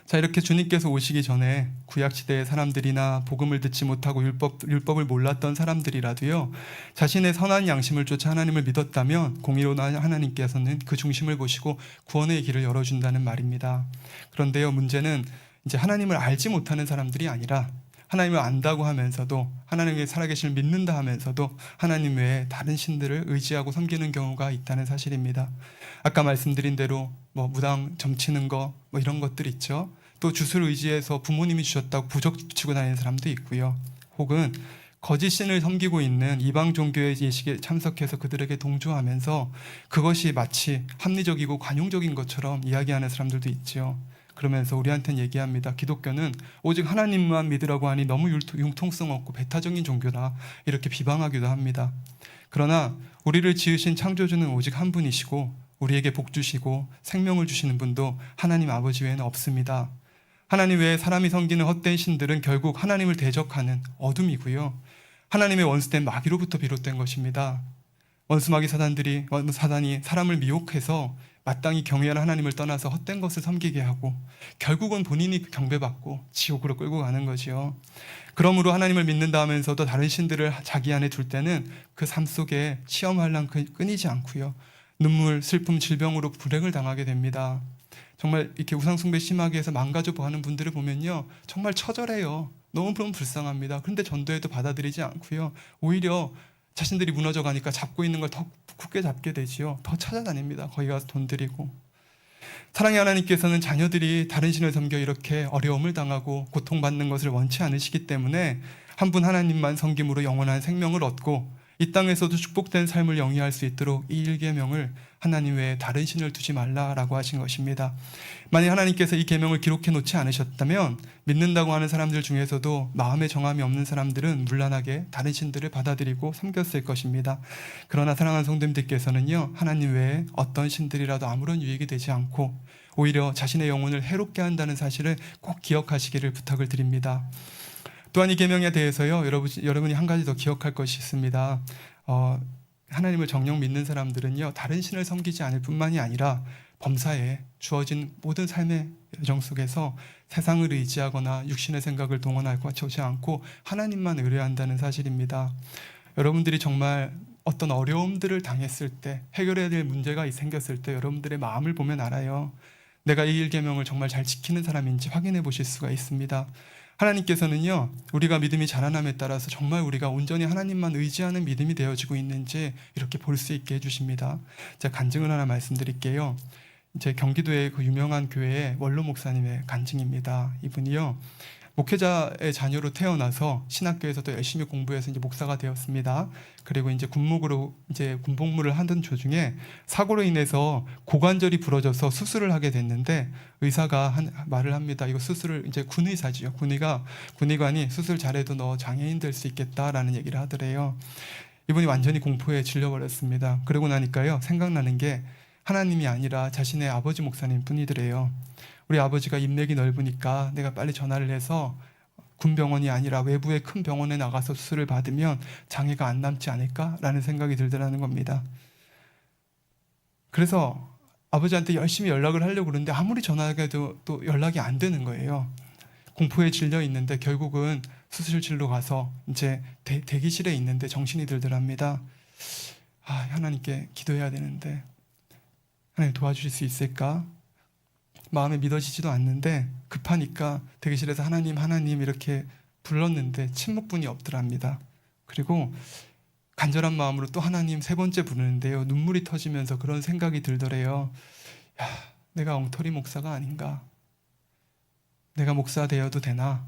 자, 이렇게 주님께서 오시기 전에 구약시대의 사람들이나 복음을 듣지 못하고 율법을 몰랐던 사람들이라도요, 자신의 선한 양심을 쫓아 하나님을 믿었다면 공의로운 하나님께서는 그 중심을 보시고 구원의 길을 열어준다는 말입니다. 그런데요, 문제는 이제 하나님을 알지 못하는 사람들이 아니라 하나님을 안다고 하면서도, 하나님의 살아계심을 믿는다 하면서도 하나님 외에 다른 신들을 의지하고 섬기는 경우가 있다는 사실입니다. 아까 말씀드린 대로 뭐 무당 점치는 거, 뭐 이런 것들 있죠. 또 주술을 의지해서 부모님이 주셨다고 부적 붙이고 다니는 사람도 있고요. 혹은 거짓 신을 섬기고 있는 이방 종교의 예식에 참석해서 그들에게 동조하면서 그것이 마치 합리적이고 관용적인 것처럼 이야기하는 사람들도 있죠. 그러면서 우리한테는 얘기합니다. 기독교는 오직 하나님만 믿으라고 하니 너무 융통성 없고 배타적인 종교다, 이렇게 비방하기도 합니다. 그러나 우리를 지으신 창조주는 오직 한 분이시고 우리에게 복 주시고 생명을 주시는 분도 하나님 아버지 외에는 없습니다. 하나님 외에 사람이 섬기는 헛된 신들은 결국 하나님을 대적하는 어둠이고요, 하나님의 원수된 마귀로부터 비롯된 것입니다. 원수마귀 사단이 사람을 미혹해서 마땅히 경외하는 하나님을 떠나서 헛된 것을 섬기게 하고 결국은 본인이 경배받고 지옥으로 끌고 가는 거지요. 그러므로 하나님을 믿는다 하면서도 다른 신들을 자기 안에 둘 때는 그 삶 속에 시험 환난 끊이지 않고요, 눈물, 슬픔, 질병으로 불행을 당하게 됩니다. 정말 이렇게 우상숭배 심하게 해서 망가져 보는 분들을 보면요, 정말 처절해요. 너무 불쌍합니다. 그런데 전도해도 받아들이지 않고요, 오히려 자신들이 무너져 가니까 잡고 있는 걸 더 굳게 잡게 되지요. 더 찾아다닙니다. 거기 가서 돈 들이고. 사랑의 하나님께서는 자녀들이 다른 신을 섬겨 이렇게 어려움을 당하고 고통받는 것을 원치 않으시기 때문에 한 분 하나님만 섬김으로 영원한 생명을 얻고 이 땅에서도 축복된 삶을 영위할 수 있도록 이 일계명을 하나님 외에 다른 신을 두지 말라라고 하신 것입니다. 만약 하나님께서 이 계명을 기록해 놓지 않으셨다면 믿는다고 하는 사람들 중에서도 마음의 정함이 없는 사람들은 문란하게 다른 신들을 받아들이고 섬겼을 것입니다. 그러나 사랑하는 성도님들께서는요, 하나님 외에 어떤 신들이라도 아무런 유익이 되지 않고 오히려 자신의 영혼을 해롭게 한다는 사실을 꼭 기억하시기를 부탁을 드립니다. 또한 이 계명에 대해서요, 여러분이 한 가지 더 기억할 것이 있습니다. 하나님을 정녕 믿는 사람들은요, 다른 신을 섬기지 않을 뿐만이 아니라 범사에 주어진 모든 삶의 여정 속에서 세상을 의지하거나 육신의 생각을 동원하지 않고 하나님만 의뢰한다는 사실입니다. 여러분들이 정말 어떤 어려움들을 당했을 때, 해결해야 될 문제가 생겼을 때 여러분들의 마음을 보면 알아요. 내가 이 일계명을 정말 잘 지키는 사람인지 확인해 보실 수가 있습니다. 하나님께서는요, 우리가 믿음이 자라남에 따라서 정말 우리가 온전히 하나님만 의지하는 믿음이 되어지고 있는지 이렇게 볼 수 있게 해주십니다. 제가 간증을 하나 말씀드릴게요. 제 경기도의 그 유명한 교회의 원로 목사님의 간증입니다. 이분이요, 목회자의 자녀로 태어나서 신학교에서도 열심히 공부해서 이제 목사가 되었습니다. 그리고 이제 군목으로 이제 군복무를 하던 도중에 사고로 인해서 고관절이 부러져서 수술을 하게 됐는데 의사가 말을 합니다. 이거 수술을 이제 군의사지요. 군의관이 수술 잘해도 너 장애인 될 수 있겠다라는 얘기를 하더래요. 이분이 완전히 공포에 질려버렸습니다. 그러고 나니까요, 생각나는 게 하나님이 아니라 자신의 아버지 목사님 뿐이더래요. 우리 아버지가 인맥이 넓으니까 내가 빨리 전화를 해서 군병원이 아니라 외부의 큰 병원에 나가서 수술을 받으면 장애가 안 남지 않을까라는 생각이 들더라는 겁니다. 그래서 아버지한테 열심히 연락을 하려고 그러는데 아무리 전화해도 또 연락이 안 되는 거예요. 공포에 질려 있는데 결국은 수술실로 가서 이제 대기실에 있는데 정신이 들더랍니다. 하나님께 기도해야 되는데 하나님 도와주실 수 있을까? 마음에 믿어지지도 않는데 급하니까 대기실에서 하나님 이렇게 불렀는데 침묵분이 없더랍니다. 그리고 간절한 마음으로 또 하나님 3번째 부르는데요, 눈물이 터지면서 그런 생각이 들더래요. 내가 엉터리 목사가 아닌가? 내가 목사 되어도 되나?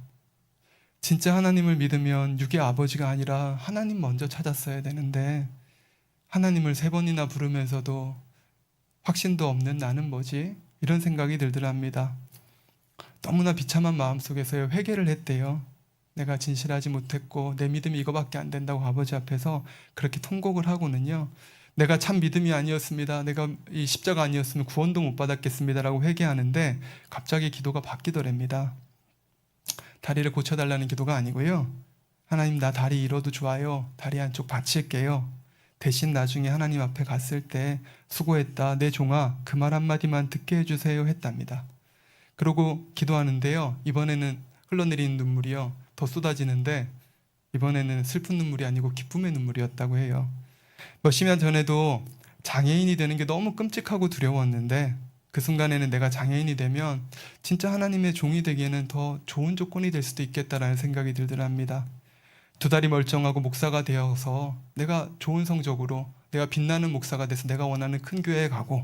진짜 하나님을 믿으면 육의 아버지가 아니라 하나님 먼저 찾았어야 되는데 하나님을 3번이나 부르면서도 확신도 없는 나는 뭐지? 이런 생각이 들더랍니다. 너무나 비참한 마음속에서 회개를 했대요. 내가 진실하지 못했고 내 믿음이 이거밖에 안 된다고 아버지 앞에서 그렇게 통곡을 하고는요, 내가 참 믿음이 아니었습니다. 내가 이 십자가 아니었으면 구원도 못 받았겠습니다라고 회개하는데 갑자기 기도가 바뀌더랍니다. 다리를 고쳐달라는 기도가 아니고요, 하나님 나 다리 잃어도 좋아요. 다리 한쪽 바칠게요. 대신 나중에 하나님 앞에 갔을 때 수고했다 내 종아 그 말 한마디만 듣게 해주세요 했답니다. 그러고 기도하는데요, 이번에는 흘러내리는 눈물이요 더 쏟아지는데 이번에는 슬픈 눈물이 아니고 기쁨의 눈물이었다고 해요. 몇십 년 전에도 장애인이 되는 게 너무 끔찍하고 두려웠는데 그 순간에는 내가 장애인이 되면 진짜 하나님의 종이 되기에는 더 좋은 조건이 될 수도 있겠다라는 생각이 들더랍니다. 2다리 멀쩡하고 목사가 되어서 내가 좋은 성적으로 내가 빛나는 목사가 돼서 내가 원하는 큰 교회에 가고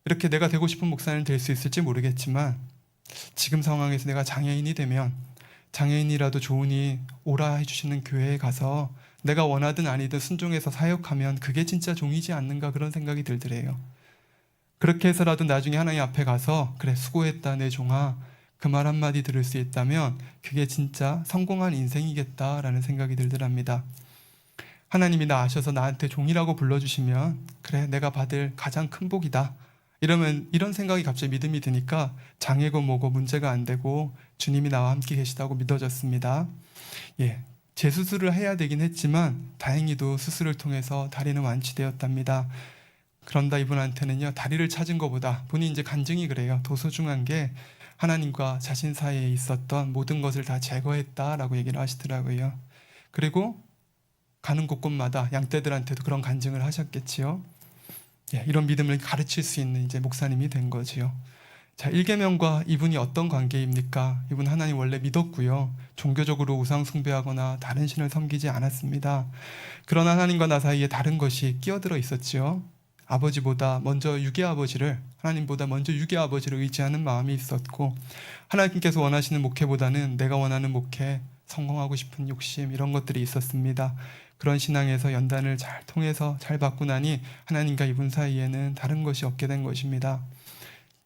이렇게 내가 되고 싶은 목사는 될 수 있을지 모르겠지만 지금 상황에서 내가 장애인이 되면 장애인이라도 좋으니 오라 해주시는 교회에 가서 내가 원하든 아니든 순종해서 사역하면 그게 진짜 종이지 않는가 그런 생각이 들더래요. 그렇게 해서라도 나중에 하나님 앞에 가서 그래 수고했다 내 종아 그 말 한마디 들을 수 있다면 그게 진짜 성공한 인생이겠다라는 생각이 들더랍니다. 하나님이 나 아셔서 나한테 종이라고 불러주시면 그래 내가 받을 가장 큰 복이다. 이런 생각이 갑자기 믿음이 드니까 장애고 뭐고 문제가 안 되고 주님이 나와 함께 계시다고 믿어졌습니다. 재수술을 해야 되긴 했지만 다행히도 수술을 통해서 다리는 완치되었답니다. 그런다 이분한테는요, 다리를 찾은 것보다 본인이 이제 간증이 그래요. 더 소중한 게 하나님과 자신 사이에 있었던 모든 것을 다 제거했다라고 얘기를 하시더라고요. 그리고 가는 곳곳마다 양떼들한테도 그런 간증을 하셨겠지요. 이런 믿음을 가르칠 수 있는 이제 목사님이 된 거지요. 자, 1계명과 이분이 어떤 관계입니까? 이분 하나님 원래 믿었고요. 종교적으로 우상 숭배하거나 다른 신을 섬기지 않았습니다. 그러나 하나님과 나 사이에 다른 것이 끼어들어 있었지요. 아버지보다 먼저 유괴 아버지를, 하나님보다 먼저 유괴 아버지를 의지하는 마음이 있었고, 하나님께서 원하시는 목회보다는 내가 원하는 목회, 성공하고 싶은 욕심, 이런 것들이 있었습니다. 그런 신앙에서 연단을 잘 통해서 잘 받고 나니 하나님과 이분 사이에는 다른 것이 없게 된 것입니다.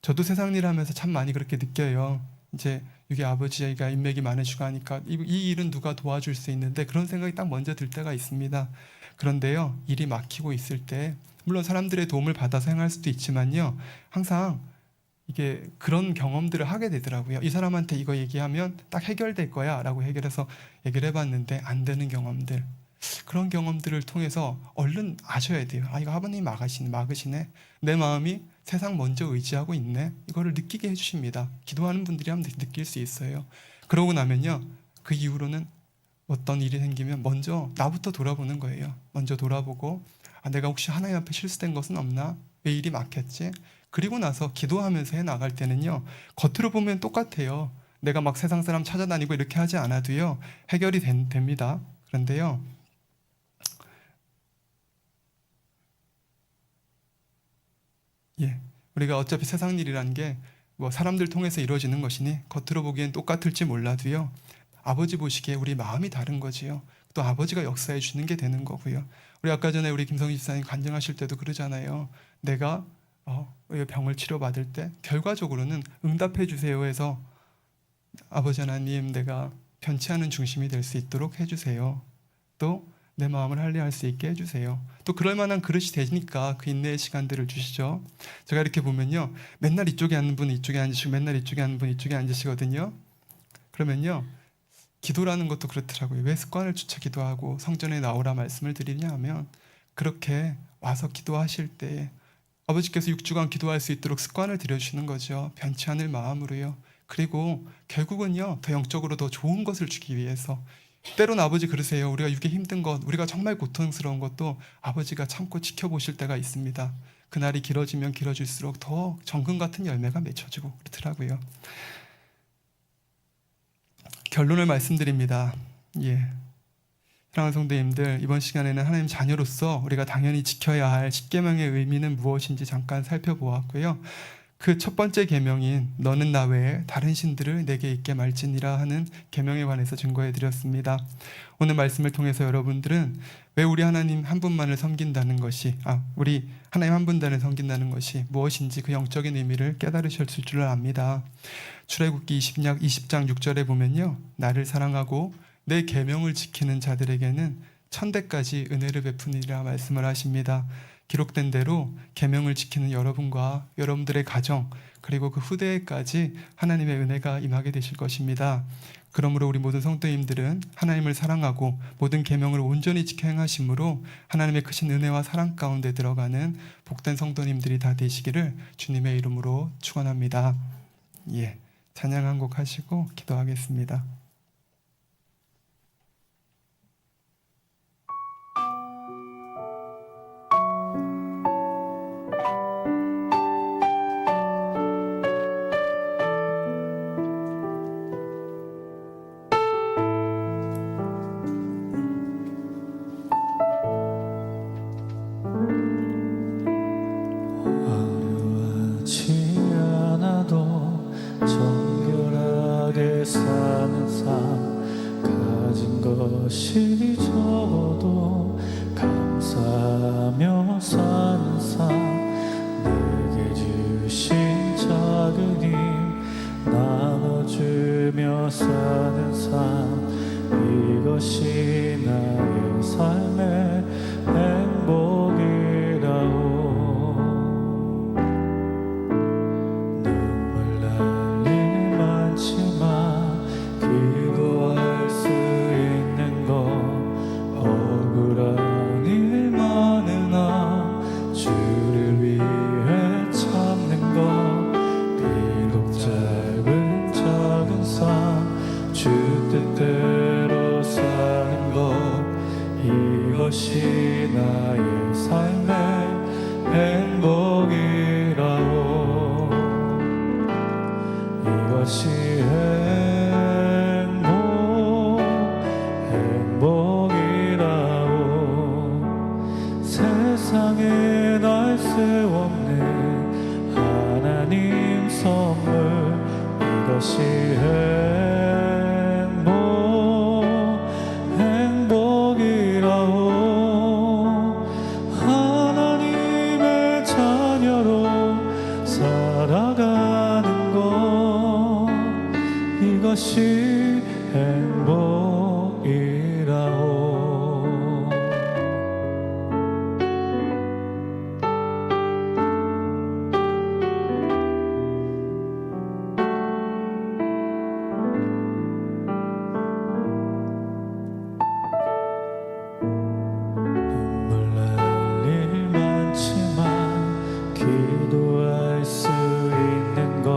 저도 세상 일 하면서 참 많이 그렇게 느껴요. 이제 이게 아버지가 인맥이 많으시고 하니까 이 일은 누가 도와줄 수 있는데, 그런 생각이 딱 먼저 들 때가 있습니다. 그런데요, 일이 막히고 있을 때 물론 사람들의 도움을 받아서 행할 수도 있지만요, 항상 이게 그런 경험들을 하게 되더라고요. 이 사람한테 이거 얘기하면 딱 해결될 거야 라고 해결해서 얘기를 해봤는데 안 되는 경험들, 그런 경험들을 통해서 얼른 아셔야 돼요. 아, 이거 아버님이 막으시네. 내 마음이 세상 먼저 의지하고 있네. 이거를 느끼게 해주십니다. 기도하는 분들이 하면 느낄 수 있어요. 그러고 나면요, 그 이후로는 어떤 일이 생기면 먼저 나부터 돌아보는 거예요. 먼저 돌아보고, 아, 내가 혹시 하나님 앞에 실수된 것은 없나? 왜 일이 막혔지? 그리고 나서 기도하면서 해나갈 때는요, 겉으로 보면 똑같아요. 내가 막 세상 사람 찾아다니고 이렇게 하지 않아도요, 해결이 됩니다. 그런데요, 우리가 어차피 세상 일이라는 게 뭐 사람들 통해서 이루어지는 것이니 겉으로 보기엔 똑같을지 몰라도요, 아버지 보시기에 우리 마음이 다른 거지요. 또 아버지가 역사해 주는 게 되는 거고요. 우리 아까 전에 우리 김성희 집사님 간증하실 때도 그러잖아요. 내가 병을 치료받을 때 결과적으로는 응답해 주세요 해서, 아버지 하나님, 내가 변치 않은 중심이 될 수 있도록 해주세요. 또 내 마음을 할례할 수 있게 해주세요. 또 그럴 만한 그릇이 되니까 그 인내의 시간들을 주시죠. 제가 이렇게 보면요, 맨날 이쪽에 앉는 분은 이쪽에 앉으시고 맨날 이쪽에 앉는 분은 이쪽에 앉으시거든요. 그러면요, 기도라는 것도 그렇더라고요. 왜 습관을 쫓아 기도하고 성전에 나오라 말씀을 드리냐 하면, 그렇게 와서 기도하실 때 아버지께서 6주간 기도할 수 있도록 습관을 들여주시는 거죠. 변치 않을 마음으로요. 그리고 결국은요, 더 영적으로 더 좋은 것을 주기 위해서, 때로는 아버지 그러세요. 우리가 이게 힘든 것, 우리가 정말 고통스러운 것도 아버지가 참고 지켜보실 때가 있습니다. 그날이 길어지면 길어질수록 더 정금 같은 열매가 맺혀지고 그렇더라고요. 결론을 말씀드립니다. 사랑하는 성도님들, 이번 시간에는 하나님 자녀로서 우리가 당연히 지켜야 할 10계명의 의미는 무엇인지 잠깐 살펴보았고요. 그 첫 번째 계명인 너는 나 외에 다른 신들을 내게 있게 말지니라 하는 계명에 관해서 증거해 드렸습니다. 오늘 말씀을 통해서 여러분들은 왜 우리 하나님 한 분만을 섬긴다는 것이, 우리 하나님 한 분만을 섬긴다는 것이 무엇인지 그 영적인 의미를 깨달으실 줄 압니다. 출애굽기 20장 6절에 보면요, 나를 사랑하고 내 계명을 지키는 자들에게는 천대까지 은혜를 베푸니라 말씀을 하십니다. 기록된 대로 계명을 지키는 여러분과 여러분들의 가정, 그리고 그 후대에까지 하나님의 은혜가 임하게 되실 것입니다. 그러므로 우리 모든 성도님들은 하나님을 사랑하고 모든 계명을 온전히 지켜 행하심으로 하나님의 크신 은혜와 사랑 가운데 들어가는 복된 성도님들이 다 되시기를 주님의 이름으로 축원합니다. 찬양 한 곡 하시고 기도하겠습니다. 정결하게 사는 삶, 가진 것이 적어도 감사하며 사는 삶, 내게 주신 작은 힘 나눠주며 사는 삶, 이것이 나의 삶의 행복이라오. 기도할 수 있는 것, 억울한 일 많으나 주를 위해 참는 것, 비록 짧은 작은 삶, 주 뜻대로 사는 것, 이것이 나의 삶의 행복이라오. 이것이 행복이라오. 세상에 날 수 없는 하나님 선물, 이것이 행복이라오. 하나님의 자녀로 살아가는 것, 이것이 행복이라오. 눈물 날 일 많지만 기도할 수 있는 것,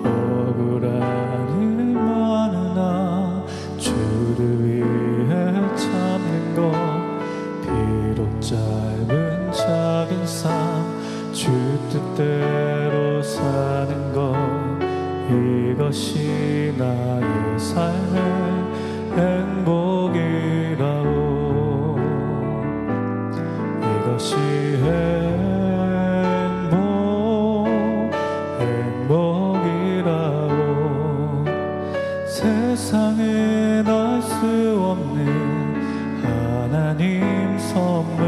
억울한 일 많으나 주를 위해 참는 것, 비록 짧은 작은 삶 주 뜻대로 사는 것, 이것이 나의 삶의 행복이라오. 이것이 행복이라오. 세상에 날 수 없는 하나님 선물,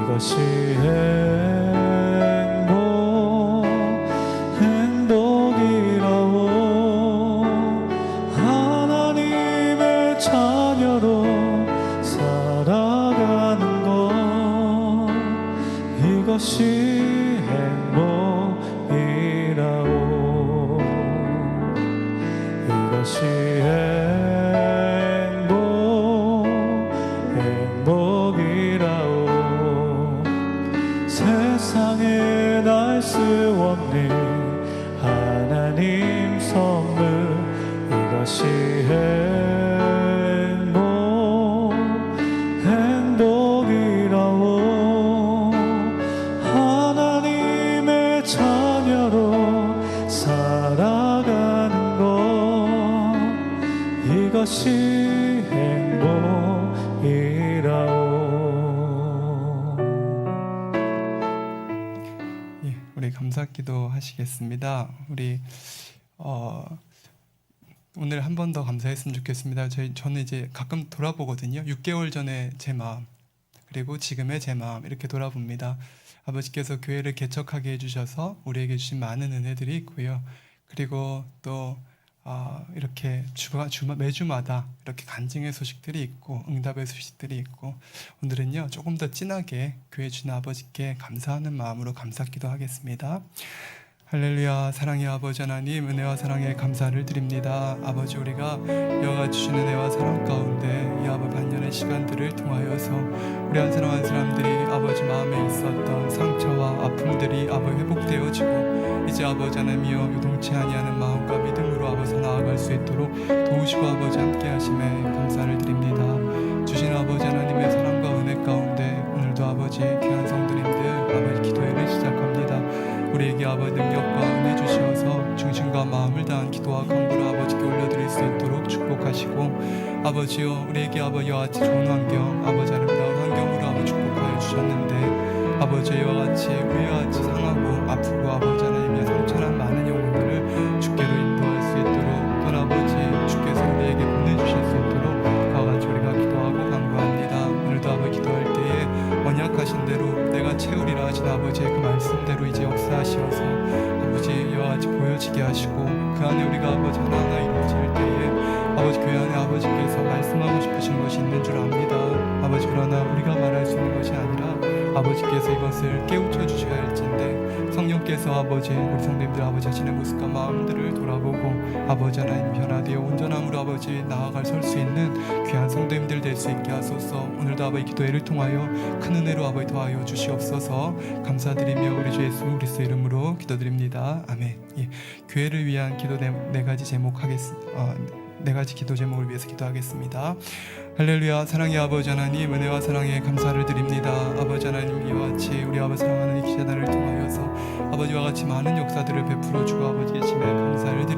이것이 행복이라오. 하나님의 자녀로 살아가는 것, 이것이 행복이라오. 이것이 행복이라오. 세상에 날 수 없는 하나님 선물, 이것이 행복이라오. 하나님의 자녀로 살아가는 것, 이것이 행복이라오. 예, 우리 감사기도 하시겠습니다. 우리 오늘 한 번 더 감사했으면 좋겠습니다. 저는 이제 가끔 돌아보거든요. 6개월 전에 제 마음, 그리고 지금의 제 마음, 이렇게 돌아봅니다. 아버지께서 교회를 개척하게 해주셔서 우리에게 주신 많은 은혜들이 있고요. 그리고 또 이렇게 매주마다 이렇게 간증의 소식들이 있고 응답의 소식들이 있고, 오늘은요 조금 더 진하게 교회 주신 아버지께 감사하는 마음으로 감사기도 하겠습니다. 할렐루야. 사랑의 아버지 하나님, 은혜와 사랑에 감사를 드립니다. 아버지, 우리가 여가 주신 은혜와 사랑 가운데 이 아버지 반년의 시간들을 통하여서 우리 한 사람 한 사람들이 아버지 마음에 있었던 상처와 아픔들이 아버지 회복되어지고, 이제 아버지 하나님이여 요동치 아니하는 마음과 믿음으로 아버지 나아갈 수 있도록 도우시고 아버지 함께 하심에 감사를 드립니다. 주신 아버지 하나님의 사랑과 은혜 가운데 오늘도 아버지 귀한 성도님들 아버지 기도회를 시작합니다. 우리에게 아버지 능력과 은혜 주시어서 중심과 마음을 다한 기도와 간구를 아버지께 올려드릴 수 있도록 축복하시고, 아버지여 우리에게 아버지 이와 같이 좋은 환경, 아버지 아름다운 환경으로 아버지 축복하여 주셨는데, 아버지 이와 같이 우리와 같이 상하고 아프고 아버지 하나님의 상처난 많은 영혼들을 주께로 인도할 수 있도록, 또 아버지 주께서 우리에게 보내주실 수 있도록 그와 같이 우리가 기도하고 간구합니다. 오늘도 아버지 기도할 때에 언약하신 대로 내가 채우리라 하신 아버지의 그 말씀대로 이제 역사하시어서 아버지 이와 같이 보여지게 하시고, 그 안에 우리가 아버지 하나하나 이루어질 때에 아버지 교회 안에 아버지께서 말씀하고 싶으신 것이 있는 줄 압니다. 아버지, 그러나 우리가 말할 수 있는 것이 아니라 아버지께서 이것을 깨우쳐 주셔야 할진데, 성령께서 아버지 우리 성도님들 아버지 자신의 모습과 마음들을 돌아보고 아버지 하나님 변화되어 온전함으로 아버지 나아갈 설 수 있는 귀한 성도님들 될 수 있게 하소서. 오늘도 아버지 기도회를 통하여 큰 은혜로 아버지 더하여 주시옵소서. 감사드리며 우리 주 예수 그리스도 이름으로 기도드립니다. 아멘. 예, 교회를 위한 기도 네 가지 기도 제목을 위해서 기도하겠습니다. 할렐루야. 사랑의 아버지 하나님, 은혜와 사랑에 감사를 드립니다. 아버지 하나님, 이와 같이 우리 아버지 사랑하는 이 기자단을 통하여서 아버지와 같이 많은 역사들을 베풀어 주고 아버지 계심에 감사를 드립니다.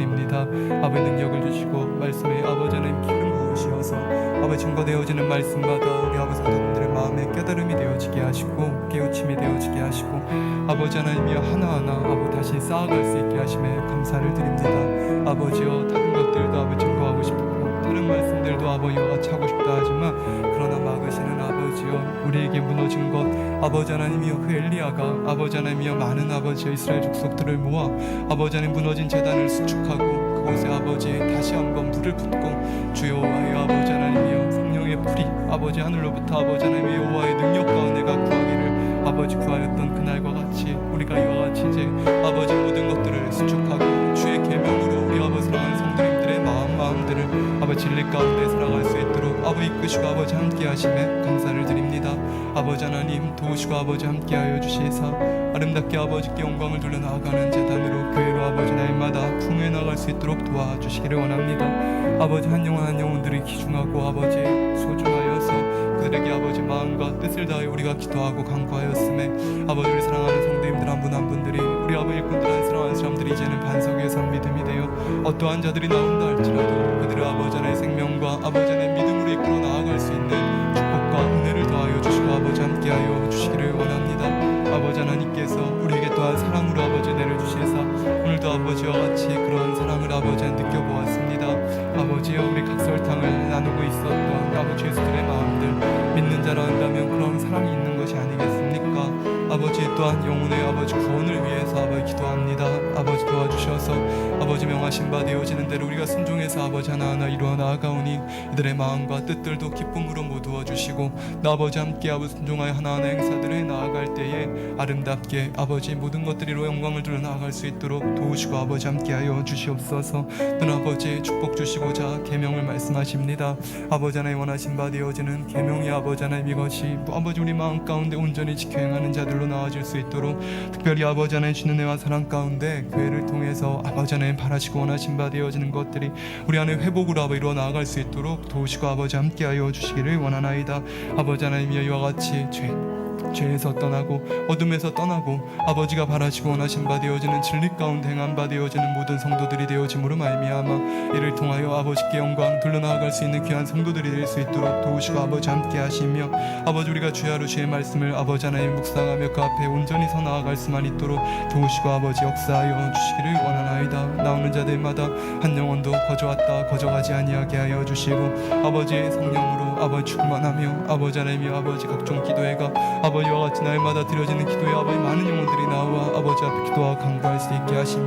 아버지 능력을 주시고 말씀에 아버지 하나님 기름 부으시어서 아버지 증거되어지는 말씀마다 우리 아버지 성도님들의 마음에 깨달음이 되어지게 하시고 깨우침이 되어지게 하시고 아버지 하나님이여 하나하나 아버지 다시 쌓아갈 수 있게 하심에 감사를 드립니다. 아버지여 다른 것들도 아버지 증거하고 싶고 다른 말씀들도 아버지와 같이 하고 싶다 하지만 그러나 막으시는 아버지여 우리에게 무너진 것 아버지 하나님이여 그 엘리야가 아버지 하나님이여 많은 아버지여 이스라엘 족속들을 모아 아버지 하나님 무너진 제단을 수축하고 그곳에 아버지 다시 한번 불을 붓고 주여 여호와의 아버지 하나님이여 성령의 불이 아버지 하늘로부터 아버지 하나님의 여호와의 능력 가운데가 구하기를 아버지 구하였던 그날과 같이 우리가 이와 같이 이제 아버지 모든 것들을 수축하고 주의 계명으로 우리 아버지 사랑하는 성도님들의 마음들을 아버지 진리 가운데 살아갈 수 있도록 아버지 이끄시고 아버지 함께 하심에 감사를 드립니다. 아버지 하나님 도우시고 아버지 함께하여 주시사 아름답게 아버지께 영광을 돌려 나아가는 제단으로 교회로 아버지 날마다 풍요해 나갈 수 있도록 도와주시기를 원합니다. 아버지 한 영혼 한 영혼들이 귀중하고 아버지 소중하여서 그들에게 아버지 마음과 뜻을 다하여 우리가 기도하고 간구하였음에 아버지 우리 사랑하는 성도님들 한 분 한 분들이 우리 아버지 일꾼들 한 사랑하는 사람들이 이제는 반석에 선 믿음이 되어 어떠한 자들이 나온다 할지라도 그들의 아버지 하나의 생명과 아버지 하나의 믿음으로 이끌어 나아갈 수 있는 축복과 은혜를 더하여 주시고 아버지 함께하여 주시기를 원합니다. 아버지 하나님께서 우리에게 또한 사랑으로 아버지 내려주시사 오늘도 아버지와 같이 그런 사랑을 아버지 느껴보았습니다. 아버지여 우리 각설탕을 나누고 있었던 아버지 예수들의 마음들 믿는 자라 한다면 그런 사랑이 있는 것이 아니겠습니까? 아버지 또한 영혼의 아버지 구원을 위해서 아버지 기도합니다. 아버지 도와주셔서 아버지 명하신 바 되어지는 대로 우리가 순종해서 아버지 하나하나 이루어 나아가오니 이들의 마음과 뜻들도 기쁨으로 모두어 주시고 나 아버지 함께 아버지 순종하여 하나하나 행사들을 나아갈 때에 아름답게 아버지 모든 것들이로 영광을 들어 나아갈 수 있도록 도우시고 아버지 함께하여 주시옵소서. 또 아버지 축복 주시고자 계명을 말씀하십니다. 아버지 하나님 원하신 바 되어지는 계명이 아버지 하나님 이것이 아버지 우리 마음 가운데 온전히 지켜 행하는 자들로 나아질 수 있도록 특별히 아버지 하나님 주는 은혜와 사랑 가운데 교회를 통해서 아버지 하나님 바라시고 원하신 바 되어지는 것들이 우리 안에 회복으로 아버지 이루어 나아갈 수 있도록 도우시고 아버지 함께하여 주시기를 원하나이다. 아버지 하나님이여 이와 같이 죄에서 떠나고 어둠에서 떠나고 아버지가 바라시고 원하신 바 되어지는 진리 가운데 행한 바 되어지는 모든 성도들이 되어짐으로 말미암아 이를 통하여 아버지께 영광 돌려나아갈 수 있는 귀한 성도들이 될 수 있도록 도우시고 아버지 함께 하시며 아버지 우리가 주의 하루 주의 말씀을 아버지 하나님 묵상하며 그 앞에 온전히 서 나아갈 수만 있도록 도우시고 아버지 역사하여 주시기를 원하나이다. 나오는 자들마다 한 영혼도 거저왔다 거저가지 아니하게 하여 주시고 아버지의 성령으로 아버지 충만하며 아버지 하나님이여 아버지 각종 기도회가 아버지와 같이 날마다 드려지는 기도에 아버지 많은 영혼들이 나와 아버지 앞에 기도와 간구할 수 있게 하시며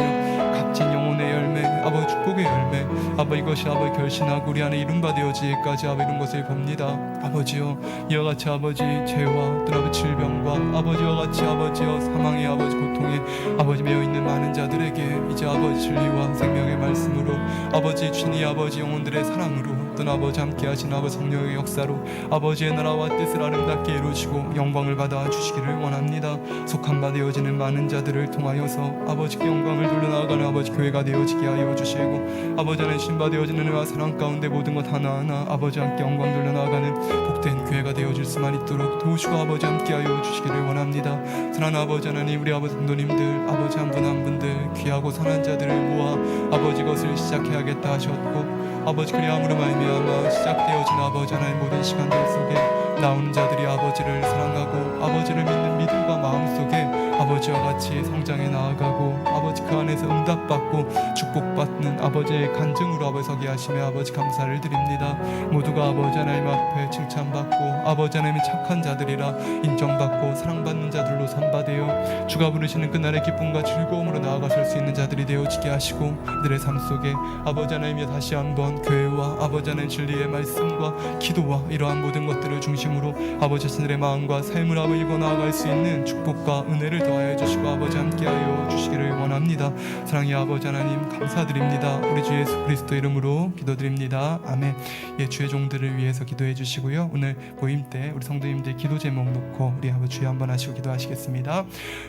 값진 영혼의 열매 아버지 축복의 열매 아버지 이것이 아버지 결신하고 우리 안에 이룬 바 되어지기까지 아버지 이런 것을 봅니다. 아버지여 이와 같이 아버지 죄와 또 아버지 질병과 아버지와 같이 아버지여 사망의 아버지 고통에 아버지 매여있는 많은 자들에게 이제 아버지 진리와 생명의 말씀으로 아버지 주니 아버지 영혼들의 사랑으로 또 아버지 함께 하신 아버지 성령의 역사로 아버지의 나라와 뜻을 아름답게 이루시고 영광을 받아 주시기를 원합니다. 속한 바 되어지는 많은 자들을 통하여서 아버지께 영광을 돌려나아가는 아버지 교회가 되어지게 하여 주시고 아버지 안에 신바 되어지는 은혜와 사랑 가운데 모든 것 하나하나 아버지 함께 영광 돌려나아가는 복된 교회가 되어질 수만 있도록 도우시고 아버지 함께 하여 주시기를 원합니다. 사랑하는 아버지 하나님 우리 아버지 성도님들 아버지 한 분 한 분들 귀하고 선한 자들을 모아 아버지 것을 시작해야겠다 하셨고 아버지 그리함으로 말미암아 시작되어진 아버지 하나님 모든 시간들 속에 나오는 자들이 아버지를 사랑하고 아버지를 믿는 믿음과 마음 속에 아버지와 같이 성장해 나아가고 아버지 그 안에서 응답받고 축복받는 아버지의 간증으로 아버지 서게 하시며 아버지 감사를 드립니다. 모두가 아버지 하나님 앞에 칭찬받고 아버지 하나님의 착한 자들이라 인정받고 사랑받는 자들로 삼바되어 주가 부르시는 그날의 기쁨과 즐거움으로 나아가실 수 있는 자들이 되어지게 하시고 그들의 삶 속에 아버지 하나님이 다시 한번 교회와 아버지 하나님 진리의 말씀과 기도와 이러한 모든 것들을 중심으로 아버지 자신들의 마음과 삶을 아버지 이고 나아갈 수 있는 축복과 은혜를 더하여 주시고 아버지 함께하여 주시기를 원합니다. 사랑의 아버지 하나님 감사드립니다. 우리 주 예수 그리스도 이름으로 기도드립니다. 아멘. 예, 주의 종들을 위해서 기도해 주시고요. 오늘 모임 때 우리 성도님들 기도 제목 놓고 우리 아버지 주여 한번 하시고 기도하시겠습니다.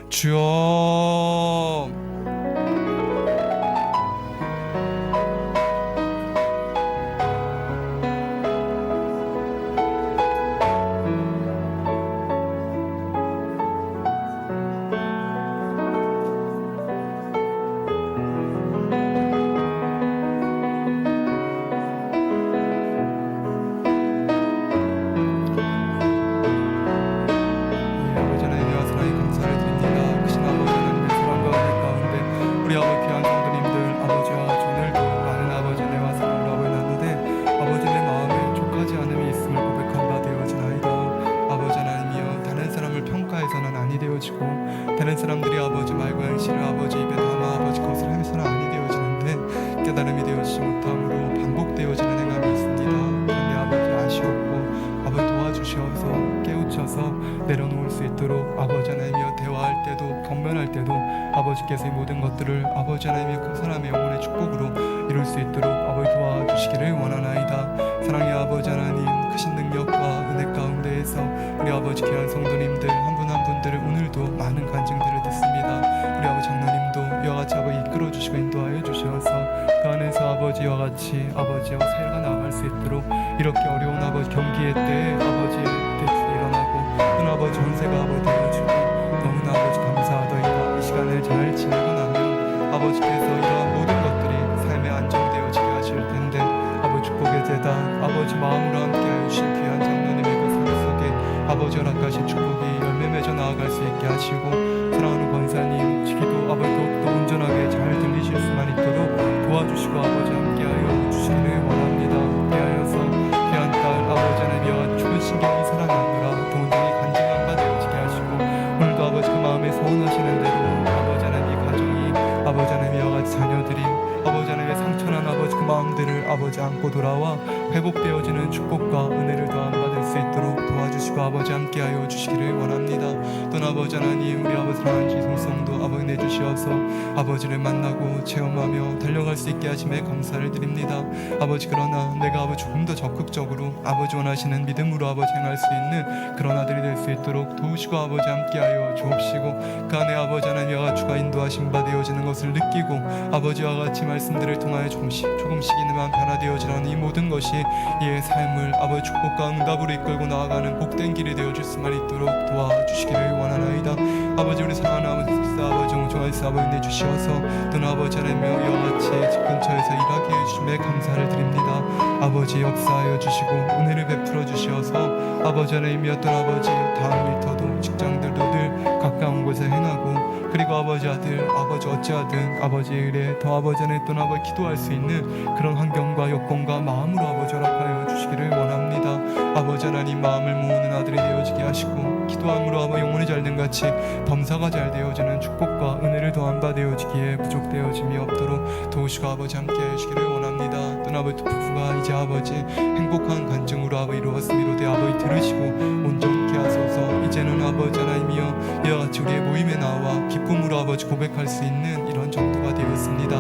주여 깨달음이 되어지지 못함으로 반복되어지는 행함이 있습니다. 그런데 아버지 아쉬웠고 아버지 도와주셔서 깨우쳐서 내려놓을 수 있도록 아버지 하나님이여 대화할 때도 경면할 때도 아버지께서 이 모든 것들을 아버지 하나님의 그 사람의 영혼의 축복으로 이룰 수 있도록 아버지 도와주시기를 원하나이다. 사랑의 아버지 하나님, 크신 능력과 은혜 가운데에서 우리 아버지 귀한 성도님들 한 분 한 분들을 오늘도 많은 간증들을 듣습니다. 우리 아버지 장로님도 이와 같이 아버지 이끌어 주시고 인도하여 주셔서 그 안에서 아버지와 같이 아버지와 새해가 나아갈 수 있도록 이렇게 어려운 아버지 경기의 때에 아버지의 대출이 일어나고 또 아버지 전세가 아버지 되어주고 너무나 아버지 감사하더이다. 이 시간을 잘 지내고 나면 아버지께서 이러한 모든 것들이 삶에 안정되어지게 하실 텐데 아버지 축복의 재단 아버지 마음으로 함께하여 주신 귀한 장로님의 그 삶 속에 아버지 허락하신 축복이 열매 맺어 나아갈 수 있게 하시고 사랑하는 권사님 기도 아버지 더욱더 온전하게 잘 들리실 수만 있도록 도와주시고 아버지 함께하여 주시기를 원합니다. 그리하여서 귀한 딸 아버지 하나님이여 죽은 신경이 살아나느라 동정이 간증한 바 되어지게 하시고 오늘도 아버지 그 마음에 소원하시는 대로 아버지 하나님의 가정이 아버지 하나님이여 같이 자녀들이 아버지 하나님의 상처난 아버지 그 마음들을 아버지 안고 돌아와 회복되어지는 축복과 은혜를 더한 받을 수 있도록 도와주시고 아버지 함께하여 주시기를 원합니다. 또 아버지 하나님 우리 아버지 사랑하는 지성성도 아버지 내주시어서 아버지를 만나고 체험하며 달려갈 수 있게 하심에 감사를 드립니다. 아버지 그러나 내가 아버지 조금 더 적극적으로 아버지 원하시는 믿음으로 아버지 행할 수 있는 그런 아들이 될 수 있도록 도우시고 아버지 함께하여 주옵시고 그 안에 아버지 하나님과 주가 인도하심 바 되어지는 것을 느끼고 아버지와 같이 말씀들을 통하여 조금씩이나마 변화되어지는 이 모든 것이 이의 삶을 아버지 축복과 응답으로 이끌고 나아가는 복된 길이 되어줄 수만 있도록 도와주시기를 원하나이다. 아버지 우리 사랑하는 아버지 아버지 옹종하시 아버지 내주시어서 또 아버지 하나님의 이와 같이 집 근처에서 일하게 해주심에 감사를 드립니다. 아버지 역사하여 주시고 은혜를 베풀어 주시어서 아버지 하나님이여 또 아버지 다음 일터도 직장들도 늘 가까운 곳에 행하고 그리고 아버지 아들 아버지 어찌하든 아버지의 일에 더 아버지 안에 또 아버지 기도할 수 있는 그런 환경과 여건과 마음으로 아버지 허락하여 주시기를 원합니다. 아버지 하나님 마음을 모으는 아들이 되어지게 하시고 기도함으로 아버지 영혼이 잘된 같이 범사가 잘 되어지는 축복과 은혜를 더한 바 되어지기에 부족되어짐이 없도록 도우시고 아버지 함께해 주시기를 원합니다. 또 아버지 두 부부가 이제 아버지 행복한 간증으로 아버지 이루었음이로되 아버지 들으시고 온전케 하소서. 이제는 아버지 하나님이여 이와 같이 우리의 모임에 나와 기쁨으로 아버지 고백할 수 있는 이런 정도가 되었습니다.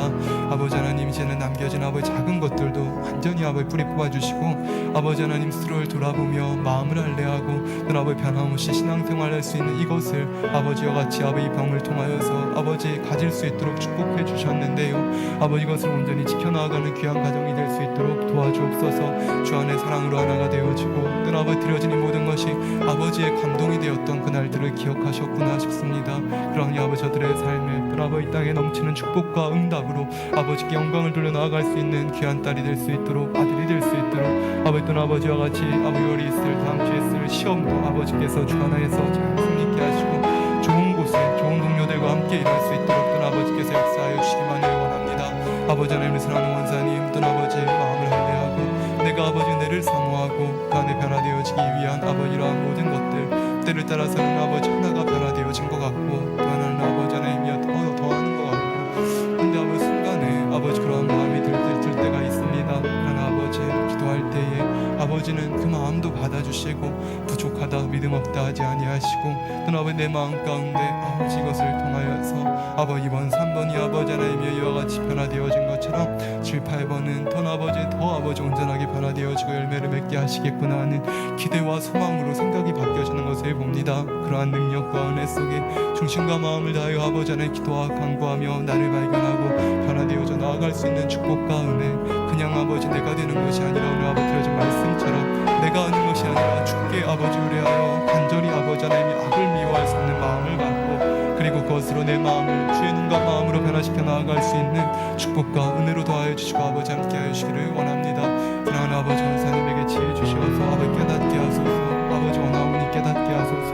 아버지 하나님 이제는 남겨진 아버지 작은 것들도 완전히 아버지 뿌리 뽑아주시고 아버지 하나님 스스로를 돌아보며 마음을 할례하고 또 아버지 변함없이 신앙생활을 할 수 있는 이것을 아버지와 같이 아버지 병을 통하여서 아버지 가질 수 있도록 축복해 주셨는데요. 아버지 이것을 온전히 지켜나가는 귀한 가정이 될 수 있도록 도와주옵소서. 주 안에 사랑으로 하나가 되어지고 또 아버지 드려진 이 모든 것이 아버지의 감동이 되었던 그날들을 기억하셨구나 싶습니다. 그러니 아버지 저들의 삶에 또 아버지 땅에 넘치는 축복과 응답으로 아버지께 영광을 돌려 나아갈 수 있는 귀한 딸이 될 수 있도록 아들이 될 수 있도록 아버지 또 아버지와 같이 아버지 열이 있을 다음 주에 쓸 시험도 아버지께서 주 하나에서 잘 승리케 하시고 좋은 곳에 좋은 동료들과 함께 일할 수 있도록 또 아버지께서 역사하여 주시기만을 원합니다. 아버지 하나님을 사랑하는 원사님 또 아버지의 마음을 할례하고 내가 아버지 은혜를 사모하고 그 안에 변화되어지기 위한 아버지 이러한 모든 것들 때를 따라서는 아버지 하나가 변화되어진 것 같고 또 하나는 아버지 하나님이여 더하는 것 같고 근데 아버지 순간에 아버지 그런 마음이 들 때가 있습니다. 그러나 아버지 기도할 때에 아버지는 그 마음도 받아주시고 부족하다 믿음 없다 하지 아니하시고 또 아버지 내 마음 가운데 아버지 이것을 통하여서 아버지 이번 3번이 아버지 하나님이여 이와 같이 변화되어진 것처럼 7, 8번은 더 아버지 온전하게 변화되어지고 열매를 맺게 하시겠구나 하는 기대와 소망으로 생각이 바뀌어지는 것을 봅니다. 그러한 능력과 은혜 속에 중심과 마음을 다하여 아버지 안에 기도와 간구하며 나를 발견하고 변화되어져 나아갈 수 있는 축복과 은혜 그냥 아버지 내가 되는 것이 아니라 오늘 아버지 드려진 말씀처럼 내가 하는 것이 아니라 주께 아버지 의뢰하여 간절히 아버지 하나님이 악을 미워할 수 없는 마음을 갖고 그리고 그것으로 내 마음을 주의 눈과 마음으로 변화시켜 나아갈 수 있는 축복과 은혜로 더하여 주시고 아버지 함께 하여 주시기를 원합니다. 사랑하는 아버지 원사님에게 지혜 주시어서 아버지 깨닫게 하소서. 아버지 원하오니 깨닫게 하소서.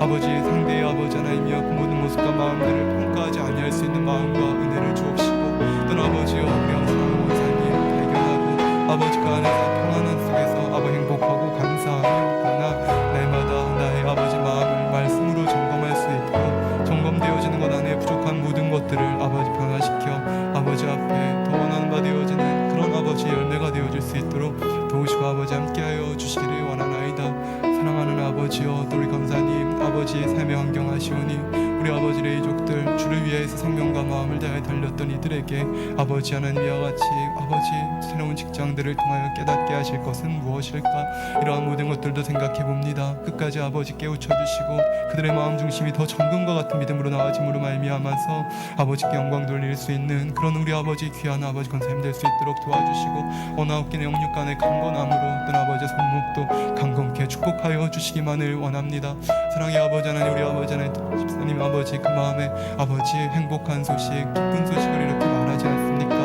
아버지 상대의 아버지 하나님이여 그 모든 모습과 마음들을 평가하지 아니할 수 있는 마음과 은혜를 주옵시고 또 아버지여 우리 사랑하는 원사님 발견하고 아버지 그 안에서 평안한 속에서 아버지 행복하고 감사하며 그러나 날마다 나의 아버지 마음을 말씀으로 점검할 수 있고 점검되어지는 것 안에 부족한 모든 것들을 아버지 변화시켜 아버지 앞에 더 원하는 바 되어 아버지 함께하여 주시기를 원하나이다. 사랑하는 아버지여, 또 우리 검사님 아버지의 삶의 환경 하시오니 우리 아버지의 이족들 주를 위해서 생명과 마음을 다해 달렸던 이들에게 아버지 하나님 이와 같이 아버지 새로운 직장들을 통하여 깨닫게 하실 것은 무엇일까? 이러한 모든 것들도 생각해 봅니다. 끝까지 아버지 깨우쳐 주시고 그들의 마음 중심이 더 정금과 같은 믿음으로 나아짐으로 말미암아서 아버지께 영광 돌릴 수 있는 그런 우리 아버지 귀한 아버지 권사님 될 수 있도록 도와주시고 어느 없기는 영육간의 강건함으로 어떤 아버지의 손목도 강건케 축복하여 주시기만을 원합니다. 사랑의 아버지 하나님, 우리 아버지 하나님, 집사님 아버지 그 마음에 아버지 행복한 소식, 기쁜 소식을 이렇게 말하지 않습니까?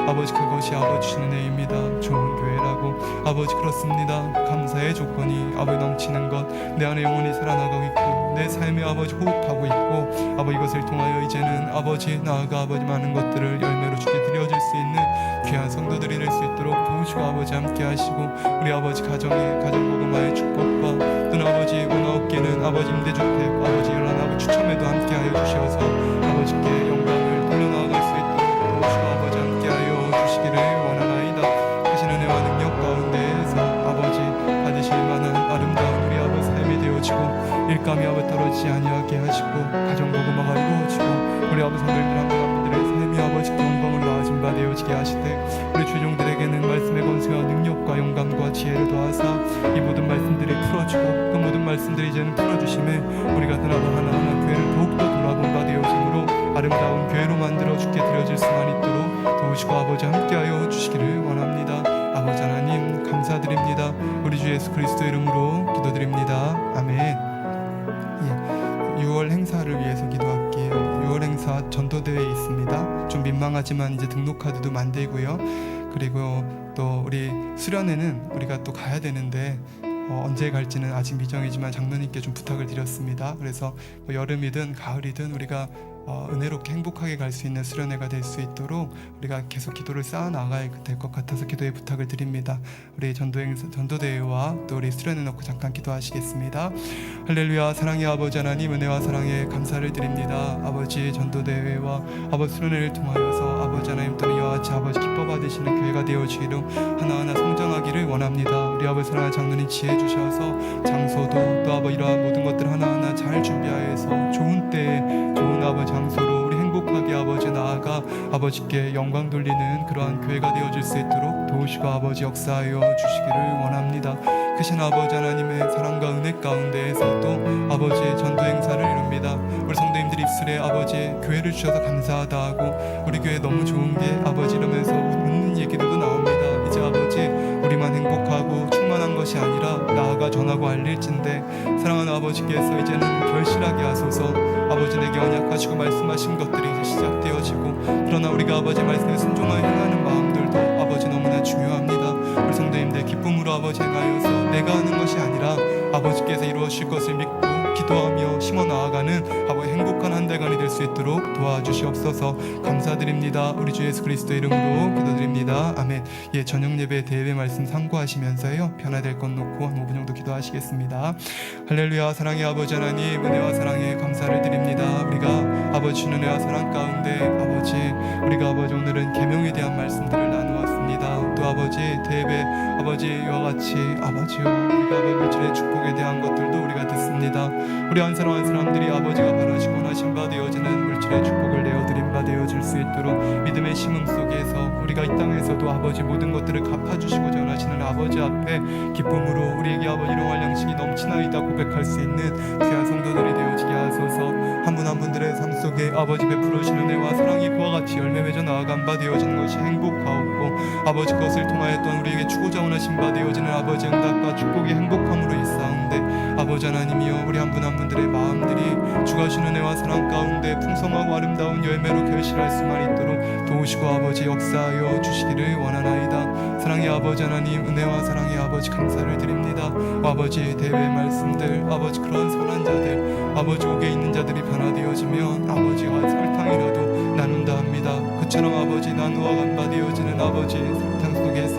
아버지 그것이 아버지 주시는 은혜입니다. 좋은 교회라고 아버지 그렇습니다. 감사의 조건이 아버지 넘치는 것, 내 안에 영혼이 살아나가고 있고 내 삶에 아버지 호흡하고 있고 아버지 이것을 통하여 이제는 아버지 나아가 아버지 많은 것들을 열매로 주게 드려질 수 있는 귀한 성도들이 될 수 있도록 도우시고 아버지 함께 하시고 우리 아버지 가정의 가정복음화의 축복과 또는 아버지 원하옵기는 아버지 임대주택 아버지 연락하고 추첨에도 함께 하여 주셔서 아버지께 영광을 돌려나아갈 수 있도록 도우시고 아버지 함께 하여 주시기를 원하나이다. 하시는 은혜와 능력 가운데에서 아버지 받으실 만한 아름다운 우리 아버지 삶이 되어지고 일감이 아버지 떨어지지 아니하게 하시고 가정복음화가 이루어지고 우리 아버지 성도님들 한 분 한 분들의 삶이 아버지 영광으로 나아진 바 되어지게 하시되 우리 주종들에게는 말씀의 권세와 능력과 영감과 지혜를 더하사 이 모든 말씀들이 풀어주고 그 모든 말씀들이 이제는 풀어주심에 우리가 하나하나 교회를 더욱더 돌아본 바 되어짐으로 아름다운 교회로 만들어 주게 드려질 수만 있도록 도우시고 아버지 함께하여 주시기를 원합니다. 아버지 하나님 감사드립니다. 우리 주 예수 그리스도 이름으로 기도드립니다. 아멘. 6월 행사를 위해서 기도할게요. 6월 행사 전도대회 있습니다. 좀 민망하지만 이제 등록카드도 만들고요. 그리고 또 우리 수련회는 우리가 또 가야 되는데 언제 갈지는 아직 미정이지만 장로님께 좀 부탁을 드렸습니다. 그래서 뭐 여름이든 가을이든 우리가 은혜롭게 행복하게 갈 수 있는 수련회가 될 수 있도록 우리가 계속 기도를 쌓아 나가야 될 것 같아서 기도의 부탁을 드립니다. 우리 전도대회와 또 우리 수련회 놓고 잠깐 기도하시겠습니다. 할렐루야. 사랑의 아버지 하나님, 은혜와 사랑에 감사를 드립니다. 아버지 전도대회와 아버지 수련회를 통하여서 아버지 하나님 또는 이와 같이 아버지 기뻐 받으시는 교회가 되어지기로 하나하나 성장하기를 원합니다. 우리 아버지 사랑하는 장로님 지혜 주셔서 장소도 또 아버지 이러한 모든 것들 하나하나 잘 준비하여서 좋은 때에 좋은 아버지 장소로 우리 행복하게 아버지 나아가 아버지께 영광 돌리는 그러한 교회가 되어질 수 있도록 도우시고 아버지 역사하여 주시기를 원합니다. 크신 아버지 하나님의 사랑과 은혜 가운데에서 또 아버지 전도 행사를 이룹니다. 우리 성도님들 입술에 아버지 교회를 주셔서 감사하다 하고 우리 교회 너무 좋은 게 아버지 이러면서 웃는 얘기들도 나옵니다. 이제 아버지 우리만 행복하고 충만한 것이 아니라 나아가 전하고 알릴진데 사랑하는 아버지께서 이제는 결실하게 하소서. 아버지 내게 언약하시고 말씀하신 것들이 이제 시작되어지고 그러나 우리가 아버지 말씀에 순종하여 행하는 마음들도 아버지 너무나 중요합니다. 우리 성도님들 기쁨으로 아버지 행하여서 내가 하는 것이 아니라 아버지께서 이루어질 것을 믿고 기도하며 심어 나아가는 아버지 행복한 한 달간이 될 수 있도록 도와주시옵소서. 감사드립니다. 우리 주 예수 그리스도 이름으로 기도드립니다. 아멘. 저녁 예배 대회 말씀 참고하시면서요 변화될 것 놓고 한 5분 정도 기도하시겠습니다. 할렐루야. 사랑의 아버지 하나님, 은혜와 사랑에 감사를 드립니다. 우리가 아버지 주는 은혜와 사랑 가운데 아버지 우리가 아버지 오늘은 계명에 대한 말씀들을 나누었습니다. 또 아버지 대회 아버지 이와 같이 아버지요 우리가 물질의 축복에 대한 것들도 우리가 듣습니다. 우리 한 사람 한 사람들이 아버지가 바라시고 원하신 바 되어지는 물질의 축복을 내어드린 바 되어질 수 있도록 믿음의 심음 속에서 우리가 이 땅에서도 아버지 모든 것들을 갚아주시고자 원하시는 아버지 앞에 기쁨으로 우리에게 아버지 일용할 양식이 넘치나이다 고백할 수 있는 귀한 성도들이 되어지게 하소서. 한 분 한 분들의 삶 속에 아버지 베풀어주시는 은혜와 사랑이 그와 같이 열매 맺어 나아간 바 되어지는 것이 행복하옵고 아버지 그것을 통하여 또한 우리에게 주고자 원하신 바 되어지는 아버지 응답과 축복이 행복함으로 있사온데 아버지 하나님이여 우리 한 분 한 분들의 마음들이 주가 주는 은혜와 사랑 가운데 풍성하고 아름다운 열매로 결실할 수만 있도록 도우시고 아버지 역사하여 주시기를 원하나이다. 사랑의 아버지 하나님, 은혜와 사랑의 아버지 감사를 드립니다. 아버지 대회 말씀들 아버지 그런 선한 자들 아버지 옥에 있는 자들이 변화되어지면 아버지와 설탕이라도 나눈다 합니다. 그처럼 아버지 나누어 간바 되어지는 아버지 설탕 속에서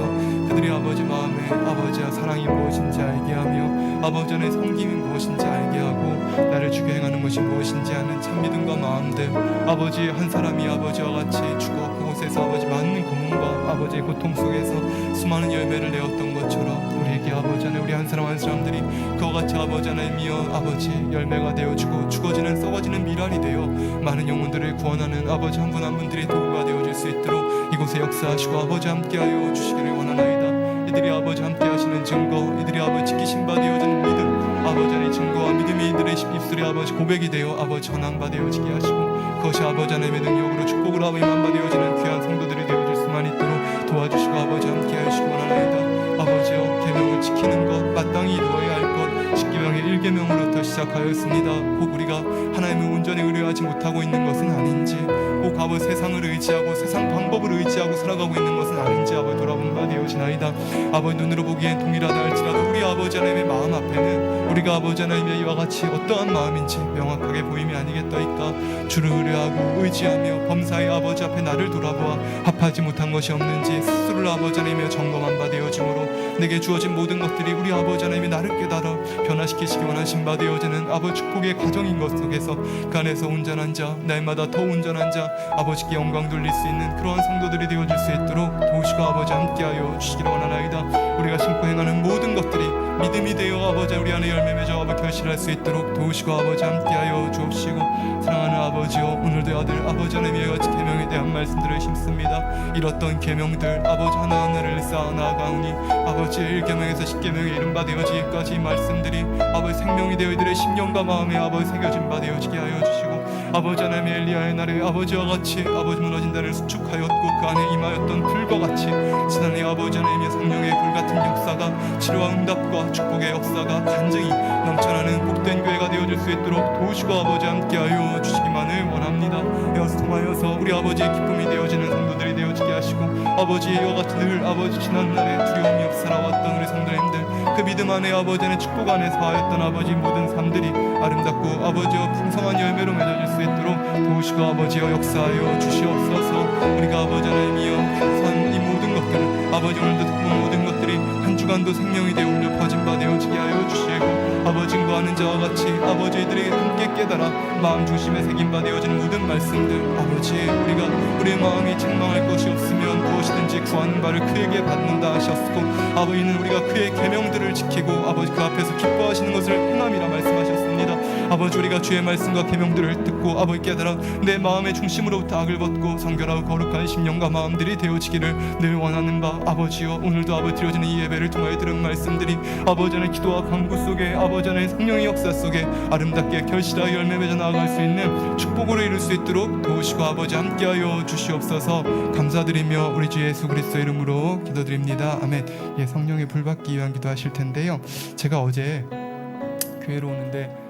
그들이 아버지 마음에 아버지와 사랑이 무엇인지 알게 하며 아버지 안에 섬김이 무엇인지 알게 하고 나를 주게 행하는 것이 무엇인지 아는 참 믿음과 마음들 아버지 한 사람이 아버지와 같이 죽어 그곳에서 아버지 많은 고문과 아버지 고통 속에서 수많은 열매를 내었던 것처럼 우리에게 아버지 하나님 우리 한 사람 한 사람들이 그와 같이 아버지 하나님이여 아버지 열매가 되어주고 죽어지는 썩어지는 미랄이 되어 많은 영혼들을 구원하는 아버지 한 분 한 분들이 도구가 되어줄 수 있도록 이곳에 역사하시고 아버지 함께하여 주시기를 원하나이다. 이들이 아버지 함께하시는 증거, 이들이 아버지 지키신 바 되어지는 믿음, 아버지 안의 증거와 믿음이 이들의 입술에 아버지 고백이 되어 아버지 전한 바 되어지게 하시고 그것이 아버지 하나님의 능력으로 축복으로 아버지 임한 바 되어지는 귀한 성도들이 되어줄 수만 있도록 도와주시고 아버지 함께하시고 원하나이다. 아버지여 계명을 지키는 것 마땅히 이루어야 할 것 십계명의 1계명으로부터 시작하였습니다. 혹 우리가 하나님을 온전히 의뢰하지 못하고 있는 것은 아닌지, 혹 아버지 세상을 의지하고 세상 방법을 의지하고 살아가고 있는 것은 아닌지 아버지 돌아본 바 되어지나이다. 아버지 눈으로 보기엔 동일하다 할지라도 우리 아버지 하나님의 마음 앞에는 우리가 아버지 하나님의 이와 같이 어떠한 마음인지 명확하게 보임이 아니겠더이까. 주를 의뢰하고 의지하며 범사의 아버지 앞에 나를 돌아보아 합하지 못한 것이 없는지 스스로를 아버지 하나님의 점검한 바 되어지므로 내게 주어진 모든 것들이 우리 아버지 하나님이 나를 깨달아 변화시키시기 원하신 바 되어지는 아버지 축복의 과정인 것 속에서 그 안에서 온전한 자, 날마다 더 온전한 자, 아버지께 영광 돌릴 수 있는 그러한 성도들이 되어줄 수 있도록 도우시고 아버지 함께하여 주시기를 원하나이다. 우리가 심고 행하는 모든 것들이 믿음이 되어 아버지 우리 안에 열매 맺어 아버지 결실할 수 있도록 도우시고 아버지 함께하여 주옵시고 사랑하는 아버지여 오늘도 아들 아버지 하나님의 같이 계명에 대한 말씀들을 심습니다. 이렇던 계명들 아버지 하나하나를 쌓아 나아가오니 아버지 1계명에서 10계명에 이른 바 되어지기까지 말씀들이 아버지 생명이 되어 이들의 심령과 마음에 아버지 새겨진 바 되어지게 하여 주시고 아버지 하나님의 엘리야의 날에 아버지와 같이 아버지 무너진 달을 수축하였고 그 안에 임하였던 불과 같이 지난해 아버지 하나님의 성령의 불같은 역사가 치료와 응답과 축복의 역사가 간증이 넘쳐나는 복된 교회가 되어줄 수 있도록 도우시고 아버지 함께하여 주시기만을 원합니다. 이것을 통하여서 우리 아버지의 기쁨이 되어지는 성도들이 되어지게 하시고 아버지의 이와 같이 늘 아버지 지난날에 두려움이 없이 살아왔던 우리 성도님들 그 믿음 안에 아버지 안에 축복 안에서 하였던 아버지 모든 삶들이 아름답고 아버지여 풍성한 열매로 맺어질 수 있도록 도우시고 아버지여 역사하여 주시옵소서. 우리가 아버지 하나님이여 감사한 이 모든 것들을 아버지 오늘도 듣고 모든 것들이 한 주간도 생명이 되어 울려 퍼진 바 되어지게 하여 주시고 아버지 인고하는 자와 같이 아버지들이 함께 깨달아 마음 중심에 새긴 바 되어지는 모든 말씀들 아버지 우리가 우리의 마음이 책망할 것이 없으면 무엇이든지 구하는 바를 그에게 받는다 하셨고 아버지는 우리가 그의 계명들을 지키고 아버지 그 앞에서 기뻐하시는 것을 행함이라 말씀하셨습니다. 아버지 우리가 주의 말씀과 계명들을 듣고 아버지 깨달아 내 마음의 중심으로부터 악을 벗고 성결하고 거룩한 심령과 마음들이 되어지기를 늘 원하는 바 아버지여 오늘도 아버지 드려지는 이 예배를 통하여 들은 말씀들이 아버지 안의 기도와 간구 속에 아버지 안의 성령의 역사 속에 아름답게 결실하여 열매 맺어 나아갈 수 있는 축복으로 이룰 수 있도록 도우시고 아버지 함께하여 주시옵소서. 감사드리며 우리 주 예수 그리스도 이름으로 기도드립니다. 아멘. 예, 성령의 불받기 위한 기도하실 텐데요. 제가 어제 교회로 오는데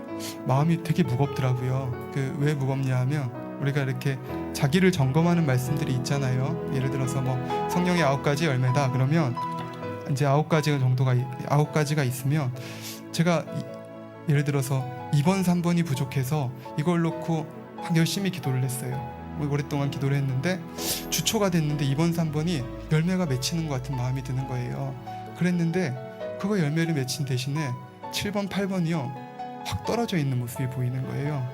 마음이 되게 무겁더라고요. 왜 무겁냐 하면 우리가 이렇게 자기를 점검하는 말씀들이 있잖아요. 예를 들어서 뭐 성령의 9가지 열매다 그러면 이제 9가지가 있으면 제가 예를 들어서 2번 3번이 부족해서 이걸 놓고 막 열심히 기도를 했어요. 오랫동안 기도를 했는데 주초가 됐는데 2번 3번이 열매가 맺히는 것 같은 마음이 드는 거예요. 그랬는데 그거 열매를 맺힌 대신에 7번 8번이요 확 떨어져 있는 모습이 보이는 거예요.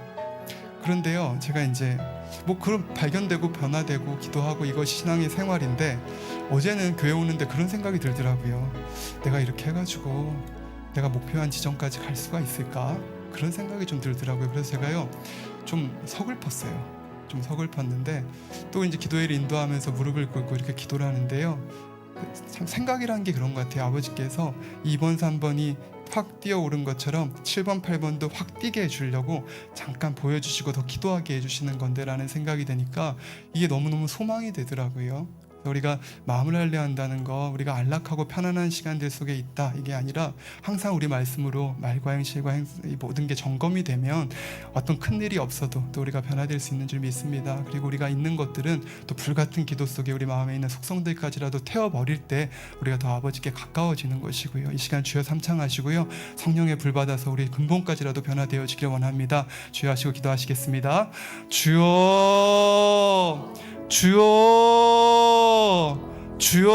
그런데요 제가 이제 뭐 그런 발견되고 변화되고 기도하고 이것이 신앙의 생활인데 어제는 교회 오는데 그런 생각이 들더라고요. 내가 이렇게 해가지고 내가 목표한 지점까지 갈 수가 있을까? 그런 생각이 좀 들더라고요. 그래서 제가요 좀 서글펐어요. 좀 서글펐는데 또 이제 기도회를 인도하면서 무릎을 꿇고 이렇게 기도를 하는데요. 참 생각이라는 게 그런 것 같아요. 아버지께서 2번 3번이 확 뛰어오른 것처럼 7번 8번도 확 뛰게 해주려고 잠깐 보여주시고 더 기도하게 해주시는 건데 라는 생각이 되니까 이게 너무너무 소망이 되더라고요. 우리가 마음을 할례한다는 거 우리가 안락하고 편안한 시간들 속에 있다 이게 아니라 항상 우리 말씀으로 말과 행실과 이 모든 게 점검이 되면 어떤 큰일이 없어도 또 우리가 변화될 수 있는 줄 믿습니다. 그리고 우리가 있는 것들은 또 불같은 기도 속에 우리 마음에 있는 속성들까지라도 태워버릴 때 우리가 더 아버지께 가까워지는 것이고요. 이 시간 주여 삼창하시고요. 성령의 불 받아서 우리 근본까지라도 변화되어지길 원합니다. 주여 하시고 기도하시겠습니다. 주여 주여 주여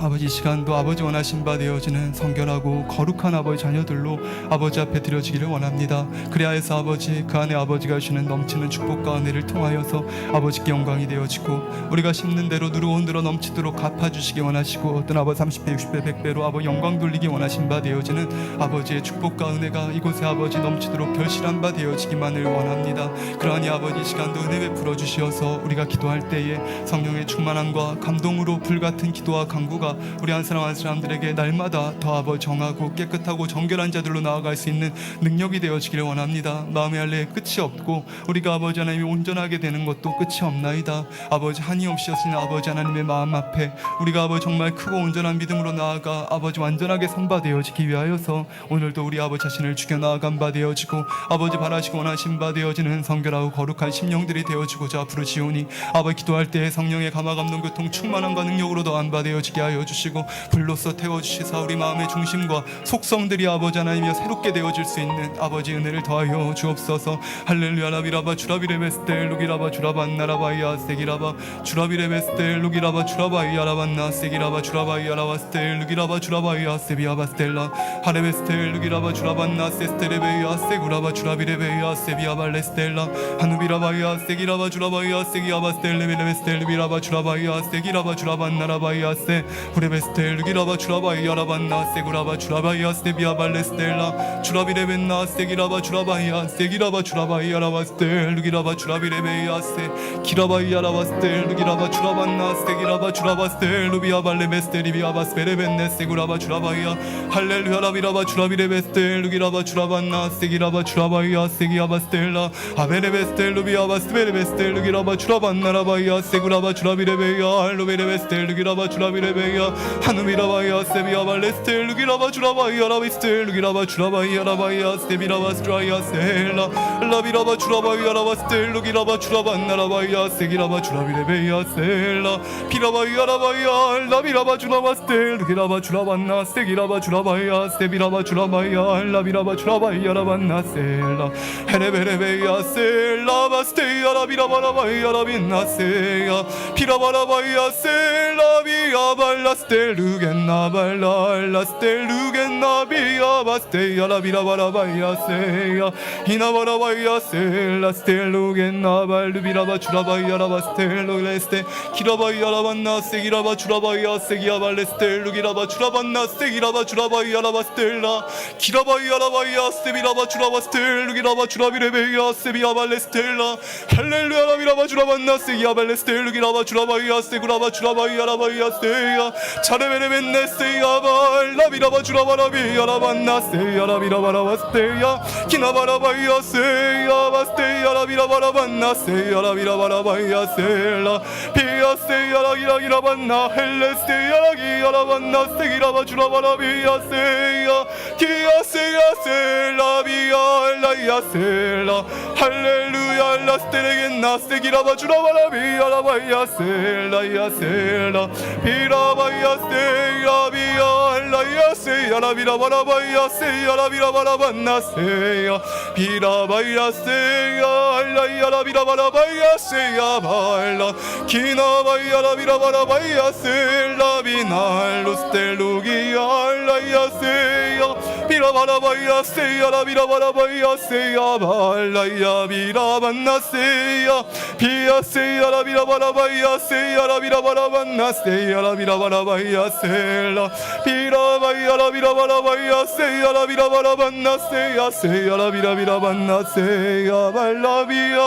아버지 이 시간도 아버지 원하신 바 되어지는 성결하고 거룩한 아버지 자녀들로 아버지 앞에 드려지기를 원합니다. 그리하여서 아버지 그 안에 아버지가 주시는 넘치는 축복과 은혜를 통하여서 아버지께 영광이 되어지고 우리가 심는 대로 누르온 대로 넘치도록 갚아주시기 원하시고 어떤 아버지 30배 60배 100배로 아버지 영광 돌리기 원하신 바 되어지는 아버지의 축복과 은혜가 이곳에 아버지 넘치도록 결실한 바 되어지기만을 원합니다. 그러하니 아버지 이 시간도 은혜 베풀어 주시어서 우리가 기도할 때에 성령의 충만함과 감동으로 불같은 기도와 간구가 우리 한 사람 한 사람들에게 날마다 더 아버지 정하고 깨끗하고 정결한 자들로 나아갈 수 있는 능력이 되어지기를 원합니다. 마음의 할례에 끝이 없고 우리가 아버지 하나님이 온전하게 되는 것도 끝이 없나이다. 아버지 한이 없이 하시는 아버지 하나님의 마음 앞에 우리가 아버지 정말 크고 온전한 믿음으로 나아가 아버지 완전하게 선바되어지기 위하여서 오늘도 우리 아버지 자신을 죽여나아간 바 되어지고 아버지 바라시고 원하신 바 되어지는 성결하고 거룩한 심령들이 되어지고자 부르시오니 아버지 기도할 때에 성령의 감화 감동 교통 충만함과 능력으로 더한 바 되어지게 하여 주시고 불로써 태워주시사 우리 마음의 중심과 속성들이 아버지 하나님이여 새롭게 되어질 수 있는 아버지 은혜를 더하여 주옵소서. 할렐루야 라비라바 주라비레베스텔 루기라바 주라반나라바이야 세기라바 주라비레베스텔 루기라바 주라바이야 라반나 세기라바 주라바이야 라바스텔 루기라바 주라바이야 세비아바스텔라 하레베스텔 루기라바 주라반나 세스텔레베이야 세구라바 주라비레베이야 세비아발레스텔라 하누비라바이야 세기라바 주라바이야 세기아바스텔 레베레베스텔 루비라바 주라바이야 세기라바 주라반나라바이야 세 후레베스텔 루기라바 주라바이야 라반나 세구라바 주라바이야 세비아발레스텔라 주라비레벤나 세기라바 주라바이야 세기라바 주라바이야 라바스텔 루기라바 주라비레베이야 세 기라바이야 라바스텔 루기라바 주라반나 세기라바 주라바스텔 루비아발레베스텔 리비아바스베레벤네 세구라바 주라바이야 할렐루야 라비라바 주라비레베스텔 루기라바 주라반나 세기라바 주라바이야 세기아바스텔라 아베레베스텔 루비아바스베레베스텔 루기라바 주라반나라바이야 세구라바 주라비레베이야 알로베레베스텔 루기라바 주라비레베이야 하누미라바이야 세비아발레스텔 루기라바 주라바이야 라비스텔 루기라바 주라바이야 라바이야 세비라바 스트라이야 셀라 라비라바 주라바이야 라바스텔 루기라바 주라반나라바이야 세기라바 주라비레베이야 셀라 피라바이야 라바이야 라비라바 주라바스텔 루기라바 주라반나 세기라바 주라바이야 세비라바 주라바이야 라비라바 주라바이야 라반나 셀라 헤레베레베이야 셀라 바스테이야 라비라바라바이야 라빈나 세야 피라바라바이야 셀라비야 발라스텔 루겐나 발라스텔 루겐나 비야 바스테이야 라비라바라바이야 세야 히나바라바이야 셀라 스텔 루겐나 발루비라바 주라바이야 라바스텔 루레스테 키라바이야 라반나 세기라바 주라바이야 세기야 발레스텔 루기라바 주라반나 세기라바 주라바이야 라바스텔라 키라바이야 라바이야 세비라바 주라바스텔 루기라바 주라비레베이야 세비야 발레스텔라 할렐루야 라비라바 주라반나 세기야 발레스텔 루기라바 주라바이야 세구라바 주라바이야 라바이야 세야 차레베레벤네 세야 발라비라바 주라바라비야 라반나 세야 라비라바라바스테야 키나바라바이야 세야 바스테야 라비라바라반나 세야 라비라바라바이야 셀라 비야 세야 라기라기라반나 헬레스테야 라기야라반나 세기라바 주라바라비야 세야 기야 세야 셀라 비야 라이야 셀라 할렐루야 라스테레겐나 세기라바 주라바라비야 라바이야 셀라이야 셀라 비라바이야 세야 비야 라이야 세야 라비라바라바이야 세야 라비라바라반나 세야 비라바이야 세야 라이야 라비라바라바이야 세야 발라 키나바이야 라비라바라바이야 셀라 비날로 스텔루기야 라이야 세야 비라바라바이야 세야 라비라바라바이야 세야 발라야 비라반나 세야 비야 세야 라비라바라바이야 세야 라비라바라반나 세야 라비라바라바이야 셀라 비라바이야 라비라바라바이야 세야 라비라바라반나 세야 세야 라비라비라반나 세야 발라비야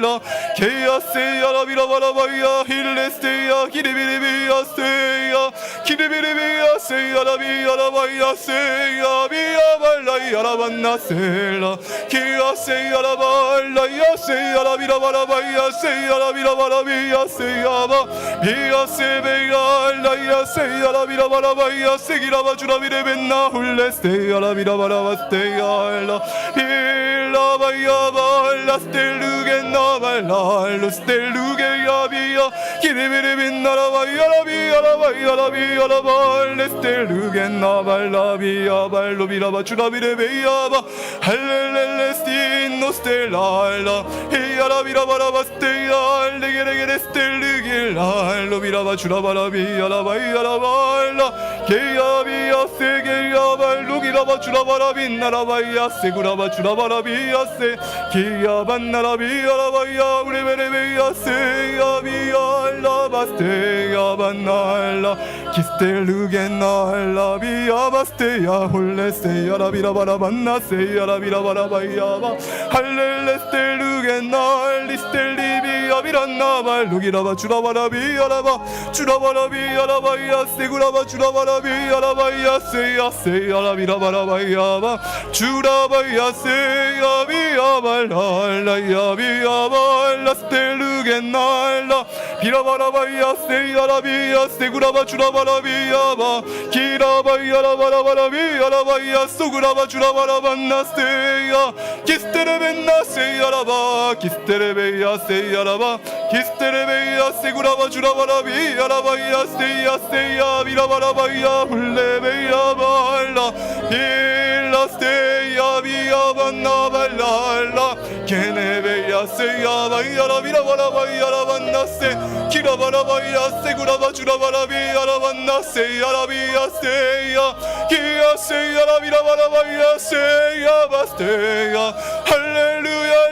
라 케야 세야 라비라바라바이야 힐레스테야 기리비리비야 세야 기리비리비야 세야 라비야 라바이야 세야 비야 발라야 라반나 셀라 기야 세야 라발라야 세야 라비라바라바이야 세야 라비라바라비야 세야 바 비야 세베야 라야 세야 라비라바라바이야 세기라바 주라비레벤나 훌레스테야 라비라바라바스테야 라 빌라바야 발라스텔루겐나 발랄루스텔루게야 비야 기리비리빈나라바야 라비야 라바야 라비야 라발레스텔루겐나 발라비야 발로비라바 주라비레베야 바 할렐레레스틴 no stella Hiara virabara stella Legere stella Lo viraba churabara via baila Keya via se keya balu giraba churabara vinara via seguraba churabara via se Keya banara via via urevere via se ya via la baste ya banala Kistelu genala via baste ya hulle se ya la virabara banna se ya la virabara via ba Hallele stelu genal isteli via viranna balu giraba churabara via la ba churabara via la via seguraba churabara via la via se ya la virabara via ba churabaya se ya via bala ya via bala stelu genala virabara via se ya la via seguraba churabara via ba kirabaya la bara via la via suguraba churabara banna se ya kistere benna se ya la ba kistere beya se ya la ba kistere beya seguraba churabara via la via se ya virabara via hulle beya bala illa se ya via banna bala kene beya se ya via la virabara via la banna se kirabara via seguraba churabara via la banna se ya la via se ya kia se ya la virabara via se ya baste ya hallelujah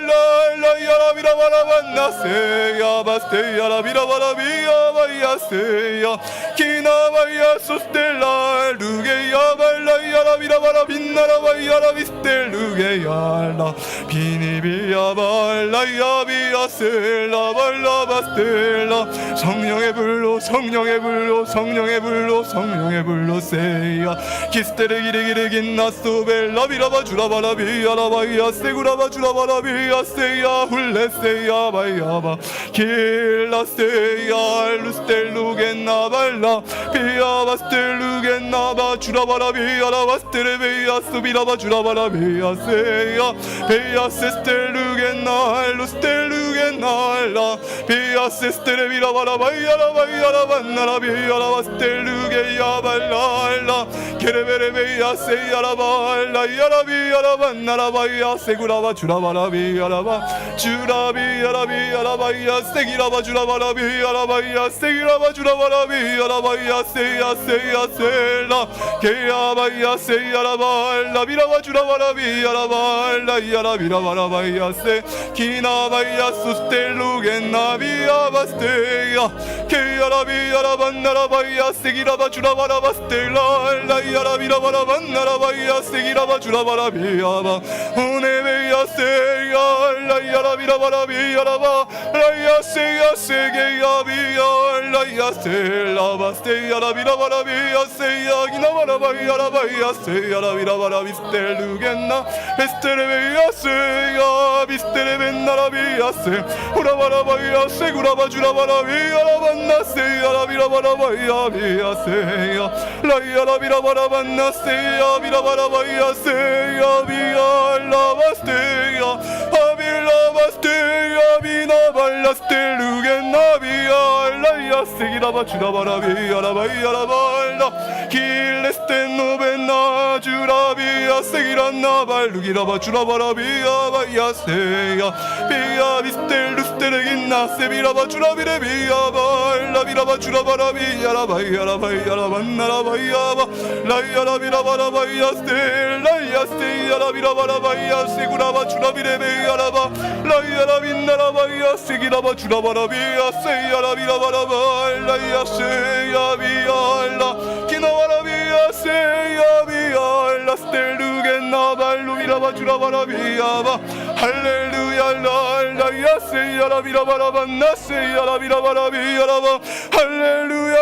la ya la virabara banna se ya baste ya la virabara via via se ya kina via sostella luge ya balla ya la virabara binnara via la viste luge ya la bini via balla ya via se la balla bastella 성령의 불로 성령의 불로 성령의 불로 성령의 불로 세야 키스테레 기레기레 긴나스 벨라 비라바 주라바라 비야라 바이야 세구라바 주라바라 비야 세야 훌레 세야 바이야바 길라 세야 루스텔루 겐나 발라 비야바 스텔루 겐나 바 주라바라 비야라 바스테레 베야 스비라바 주라바라 비야 세야 베야 세스텔루 겐나 루스텔루 겐나 라 비야 세스테레 비라바라 바이야라 바이야라 반나라 비야라 바스텔루 게야 발라 케레베레 베야 세야라 발라 야라 비야라 반나라 바이야 세구라바 주라바라 비야라 바 주라비야라 비야라 바이야 세기라바 주라바라 비야라 바이야 세기라바 주라바라 비야라 바이야 세야 세야 세라 게야 바이야 세야라 발라 비라바 주라바라 비야라 발라 야라 비라바라 바이야 세 기나 바이야 수스텔루 겐나 비야 바스테야 케야라 비야라 반나라 바이야 세기라바 주라바라 바스텔라 라야라 비라바라 반나라 바이야 세기라바 주라바라 비야바 우네베야 세야 라야라 비라바라 비야라바 라야 세야 세게야 비야 라야 세라 바스테야라 비라바라 비야 세야 기나바라 바이야라 바이야 세야라 비라바라 비스텔루 겐나 베스테레베야 세야 비스테레벤나라 비야 세 우라바라 바이야 세구라바 주라바라 비야라 반나 세야라 비라바라 바이야 비야 세야 라야라 비라바라 반나 세야 비라바라 바이야 세야 비야 라바스테야 아빌라 바스테야 비나 발라스텔루 겐나 비야 라야 세기라바 주라바라 비야라 바이야라 발라 길레스텐노 벤나 주라비야 세기란나 발루기라바 주라바라 비야 바이야 세야 비야 비스텔루 스테레긴나 세비라바 주라비레 비야 발라 비라바 주라바라 비야라 바이야라 바이야라 반나라 바이야바 라이야라 비라바라 바이야 스텔라야 세야라 비라바라 바이야 세구라바 주라비레 비야라바 라이야라 빈나라 바이야 세기라바 주라바라 비야 세야라 비라바라 발라야 세야 비야라 기나와라 비야 세야 비야라 스텔루 겐나 발루 비라바 주라바라 비야바 할렐루야 라야 세야라 비라바라 반나 세야라 비라바라 비야라바 할렐루야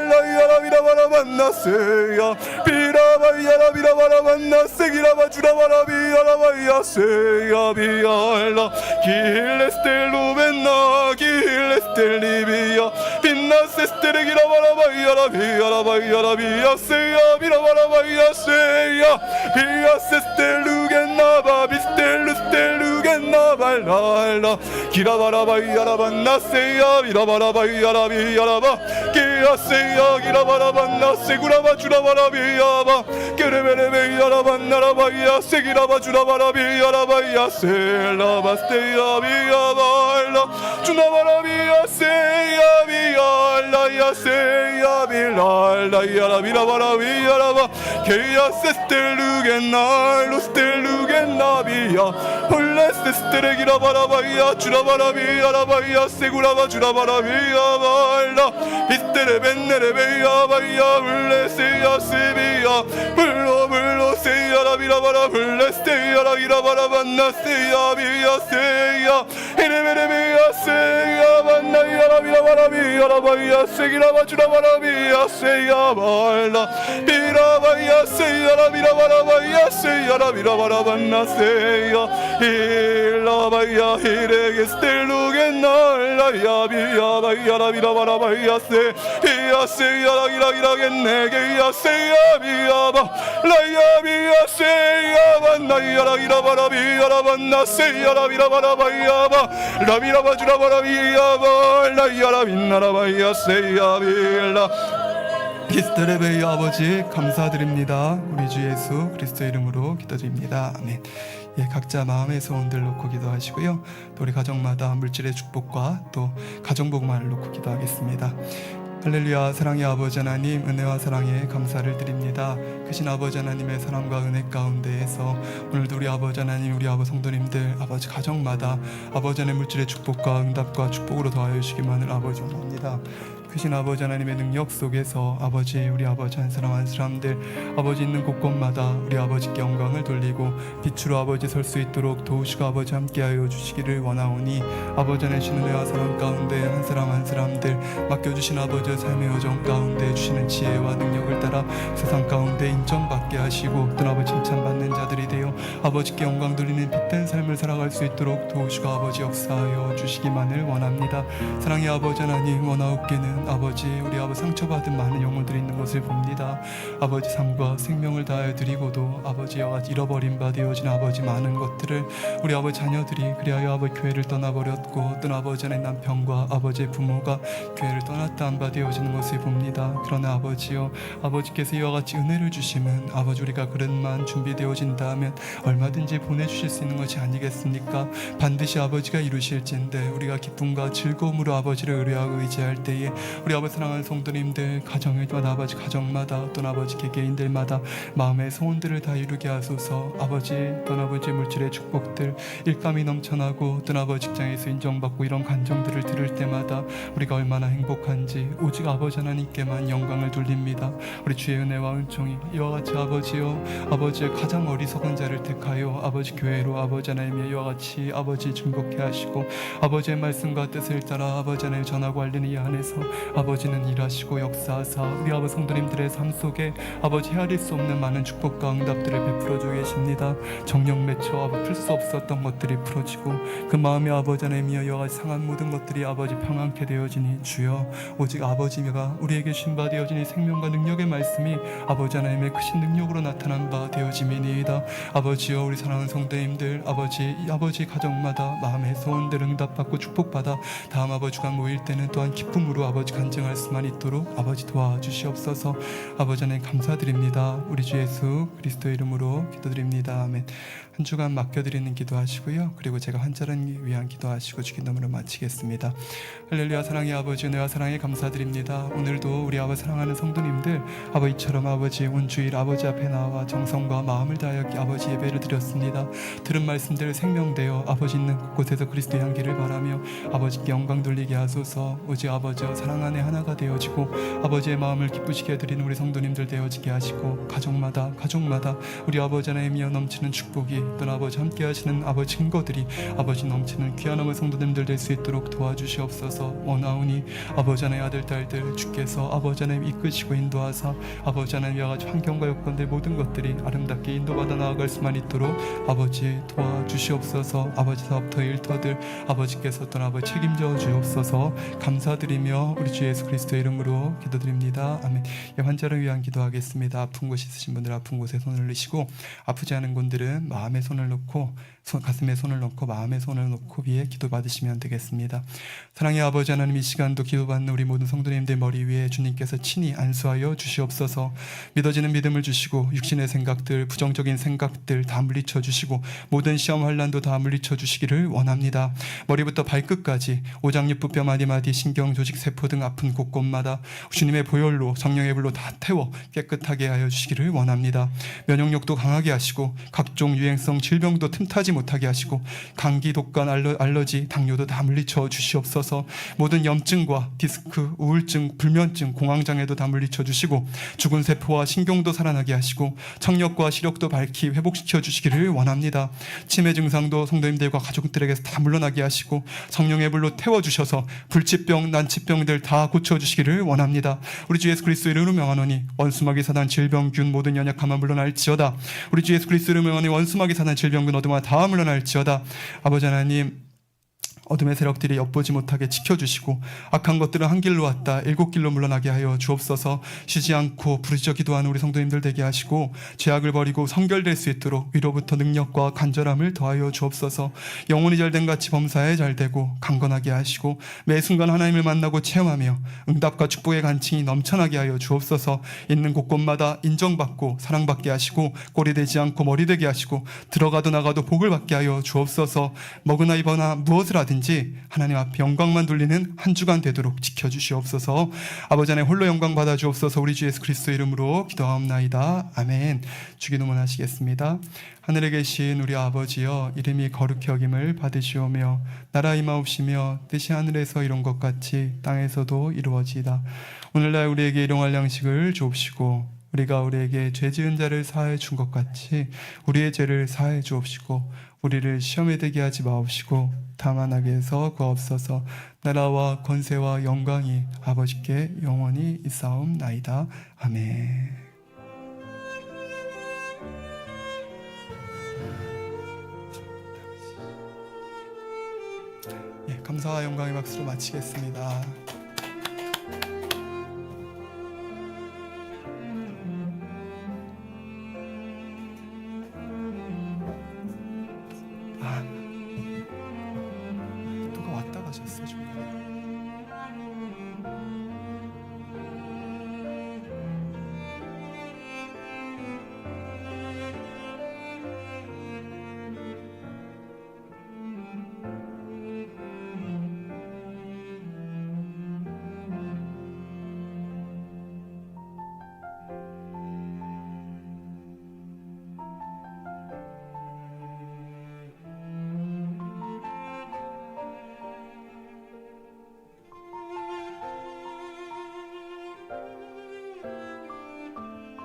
라야라 비라바라 반나 세야 비라바야라 비라바라 반나 세기라바 주라바라 비야라바야 세야 비야라 길레스텔루 벤나 길레스텔리비야 빛나 세스테레기라바라 바이야라 비야라 바이야라 비야 세야 비라바라 바이야 세야 비야 세스텔루 겐나바 비스텔루 스텔루 겐나 발랄라 기라바라 바이야라 반나 세야 비라바라 바이야라 비야라바 기야 야세야 기라바라반나 세구라바 주라바라비야바 게레베레베야라반나라바야 세기라바 주라바라비야라바야 셀라바스테야비야발라 주나바라비야 세야비야라 야세야빌랄라 야라비라바라비야라바 케야세스텔루겐나 로스텔루겐나비야 홀레세스테레기라바라바야 주라바라비야라바야 세구라바 주라바라비야발라 비스테레벤네레베야바야 홀레세야세비야 불로 세야라비라바라 홀레세야라기라바라반나 세야비야 세야 이레베레비야 세야반나야라비라바라비야라바야 세기라바 주라바라비야 세야발라 비라바야 세야라비라바라바야 세야라비라바라반나 세야 일라바야 이레게스텔루겐날라야 비야바야라비라바라바야 세야 세야라기라기라겐네게야 세야비야바 라야비야 세야반나야라기라바라비야라반나 세야라비라바라바야바 라비라바 주라바라비야바 라야라빈나라바야 세야빌라 히스테레베이 아버지 감사드립니다. 우리 주 예수 그리스도 이름으로 기도드립니다. 아멘. 예, 각자 마음의 소원들 놓고 기도하시고요. 또 우리 가정마다 물질의 축복과 또 가정복만을 놓고 기도하겠습니다. 할렐루야. 사랑의 아버지 하나님, 은혜와 사랑에 감사를 드립니다. 크신 아버지 하나님의 사랑과 은혜 가운데에서 오늘도 우리 아버지 하나님, 우리 아버지 성도님들, 아버지 가정마다 아버지 하나님의 물질의 축복과 응답과 축복으로 더하여 주시기만을 아버지 원합니다. 크신 아버지 하나님의 능력 속에서 아버지, 우리 아버지 한 사람 한 사람들 아버지 있는 곳곳마다 우리 아버지께 영광을 돌리고 빛으로 아버지 설 수 있도록 도우시고 아버지 함께하여 주시기를 원하오니 아버지 안에 주시는 은혜와 사랑 가운데 한 사람 한 사람들 맡겨주신 아버지의 삶의 여정 가운데 주시는 지혜와 능력을 따라 세상 가운데 인정받게 하시고 또 아버지 칭찬받는 자들이 되어 아버지께 영광 돌리는 빛된 삶을 살아갈 수 있도록 도우시고 아버지 역사하여 주시기만을 원합니다. 사랑의 아버지 하나님, 원하옵게는 아버지, 우리 아버지 상처받은 많은 영혼들이 있는 것을 봅니다. 아버지 삶과 생명을 다하여 드리고도 아버지 여가지 잃어버린 바 되어진 아버지 많은 것들을 우리 아버지 자녀들이 그리하여 아버지 교회를 떠나버렸고 또 아버지 안에 남편과 아버지의 부모가 교회를 떠났다 한 바 되어지는 것을 봅니다. 그러나 아버지여, 아버지께서 이와 같이 은혜를 주시면 아버지 우리가 그릇만 준비되어진다 하면 얼마든지 보내주실 수 있는 것이 아니겠습니까? 반드시 아버지가 이루실진데 우리가 기쁨과 즐거움으로 아버지를 의뢰하고 의지할 때에 우리 아버지 사랑하는 성도님들 가정마다 아버지 가정마다 또 아버지 개개인들마다 마음의 소원들을 다 이루게 하소서. 아버지 또 아버지 물질의 축복들 일감이 넘쳐나고 또 아버지 직장에서 인정받고 이런 간정들을 들을 때마다 우리가 얼마나 행복한지 오직 아버지 하나님께만 영광을 돌립니다. 우리 주의 은혜와 은총이 이와 같이 아버지요, 아버지의 가장 어리석은 자를 택하여 아버지 교회로 아버지 하나님의 이와 같이 아버지 중복해 하시고 아버지의 말씀과 뜻을 따라 아버지 하나님 전하고 알리는 이 안에서 아버지는 일하시고 역사하사 우리 아버지 성도님들의 삶 속에 아버지 헤아릴 수 없는 많은 축복과 응답들을 베풀어주고 계십니다. 정령 맺혀 풀 수 없었던 것들이 풀어지고 그 마음의 아버지 하나님이여 여가 상한 모든 것들이 아버지 평안케 되어지니 주여, 오직 아버지가 우리에게 주신 바 되어지니 생명과 능력의 말씀이 아버지 하나님의 크신 능력으로 나타난 바 되어짐이니이다. 아버지여, 우리 사랑하는 성도님들 아버지 가정마다 마음의 소원들 응답받고 축복받아 다음 아버지 주간 모일 때는 또한 기쁨으로 아버지 간증할 수만 있도록 아버지 도와주시옵소서. 아버지 하나님 감사드립니다. 우리 주 예수 그리스도 이름으로 기도드립니다. 아멘. 한 주간 맡겨드리는 기도하시고요. 그리고 제가 환자를 위한 기도하시고 주기도문으로 마치겠습니다. 할렐루야. 사랑의 아버지, 은혜와 사랑에 감사드립니다. 오늘도 우리 아버지 사랑하는 성도님들 아버지처럼 아버지 온 주일 아버지 앞에 나와 정성과 마음을 다하여 아버지 예배를 드렸습니다. 들은 말씀들 생명되어 아버지 있는 곳곳에서 그리스도의 향기를 바라며 아버지께 영광 돌리게 하소서. 오직 아버지와 사랑 안에 하나가 되어지고 아버지의 마음을 기쁘시게 해드리는 우리 성도님들 되어지게 하시고 가정마다 우리 아버지 하나님이여 넘치는 축복이 또 아버지 함께 하시는 아버지 증거들이 아버지 넘치는 귀한 아버지 성도님들 될 수 있도록 도와주시옵소서. 원하오니 아버지 하나님의 아들 딸들 주께서 아버지 하나님 이끄시고 인도하사 아버지 하나님 여러 가지 환경과 여건들 모든 것들이 아름답게 인도받아 나아갈 수만 있도록 아버지 도와주시옵소서. 아버지 사업터 일터들 아버지께서 또 아버지 책임져 주옵소서. 감사드리며 우리 주 예수 그리스도의 이름으로 기도드립니다. 아멘. 환자를 위한 기도하겠습니다. 아픈 곳이 있으신 분들 아픈 곳에 손을 올리시고 아프지 않은 분들은 마음에 손을 놓고 가슴에 손을 놓고 마음에 손을 놓고 위에 기도 받으시면 되겠습니다. 사랑의 아버지 하나님, 이 시간도 기도받는 우리 모든 성도님들 머리 위에 주님께서 친히 안수하여 주시옵소서. 믿어지는 믿음을 주시고 육신의 생각들, 부정적인 생각들 다 물리쳐 주시고 모든 시험 환난도 다 물리쳐 주시기를 원합니다. 머리부터 발끝까지 오장육부뼈 마디마디 신경 조직 세포 등 아픈 곳곳마다 주님의 보혈로 성령의 불로 다 태워 깨끗하게 하여 주시기를 원합니다. 면역력도 강하게 하시고 각종 유행성 질병도 틈타지 못하게 하시고 감기, 독감, 알러지, 당뇨도 다 물리쳐 주시옵소서. 모든 염증과 디스크, 우울증, 불면증, 공황장애도 다 물리쳐 주시고 죽은 세포와 신경도 살아나게 하시고 청력과 시력도 밝히 회복시켜 주시기를 원합니다. 치매 증상도 성도님들과 가족들에게서 다 물러나게 하시고 성령의 불로 태워주셔서 불치병, 난치병들 다 고쳐주시기를 원합니다. 우리 주 예수 그리스도 이름으로 명하노니 원수마귀 사단 질병균 모든 연약함은 물러날지어다. 우리 주 예수 그리스도 이름으로 명하노니 원수마귀 사단 질병균 어둠아 다 물러날지어다. 아버지 하나님, 어둠의 세력들이 엿보지 못하게 지켜주시고 악한 것들은 한 길로 왔다 7길로 물러나게 하여 주옵소서. 쉬지 않고 부르짖어 기도하는 우리 성도님들 되게 하시고 죄악을 버리고 성결될 수 있도록 위로부터 능력과 간절함을 더하여 주옵소서. 영혼이 잘된 같이 범사에 잘되고 강건하게 하시고 매 순간 하나님을 만나고 체험하며 응답과 축복의 간증이 넘쳐나게 하여 주옵소서. 있는 곳곳마다 인정받고 사랑받게 하시고 꼴이 되지 않고 머리 되게 하시고 들어가도 나가도 복을 받게 하여 주옵소서. 먹으나 입거나 무엇을 하든지 하나님 앞에 영광만 돌리는 한 주간 되도록 지켜주시옵소서. 아버지 하나님 홀로 영광 받아 주옵소서. 우리 주 예수 그리스도 이름으로 기도하옵나이다. 아멘. 주기도문 하시겠습니다. 하늘에 계신 우리 아버지여, 이름이 거룩히 여김을 받으시오며 나라 임하옵시며 뜻이 하늘에서 이룬 것 같이 땅에서도 이루어지이다. 오늘날 우리에게 일용할 양식을 주옵시고 우리가 우리에게 죄 지은 자를 사하여 준 것 같이 우리의 죄를 사하여 주옵시고 우리를 시험에 들게 하지 마옵시고 다만 악에서 구하옵소서. 나라와 권세와 영광이 아버지께 영원히 있사옵나이다. 아멘. 감사와 영광의 박수로 마치겠습니다.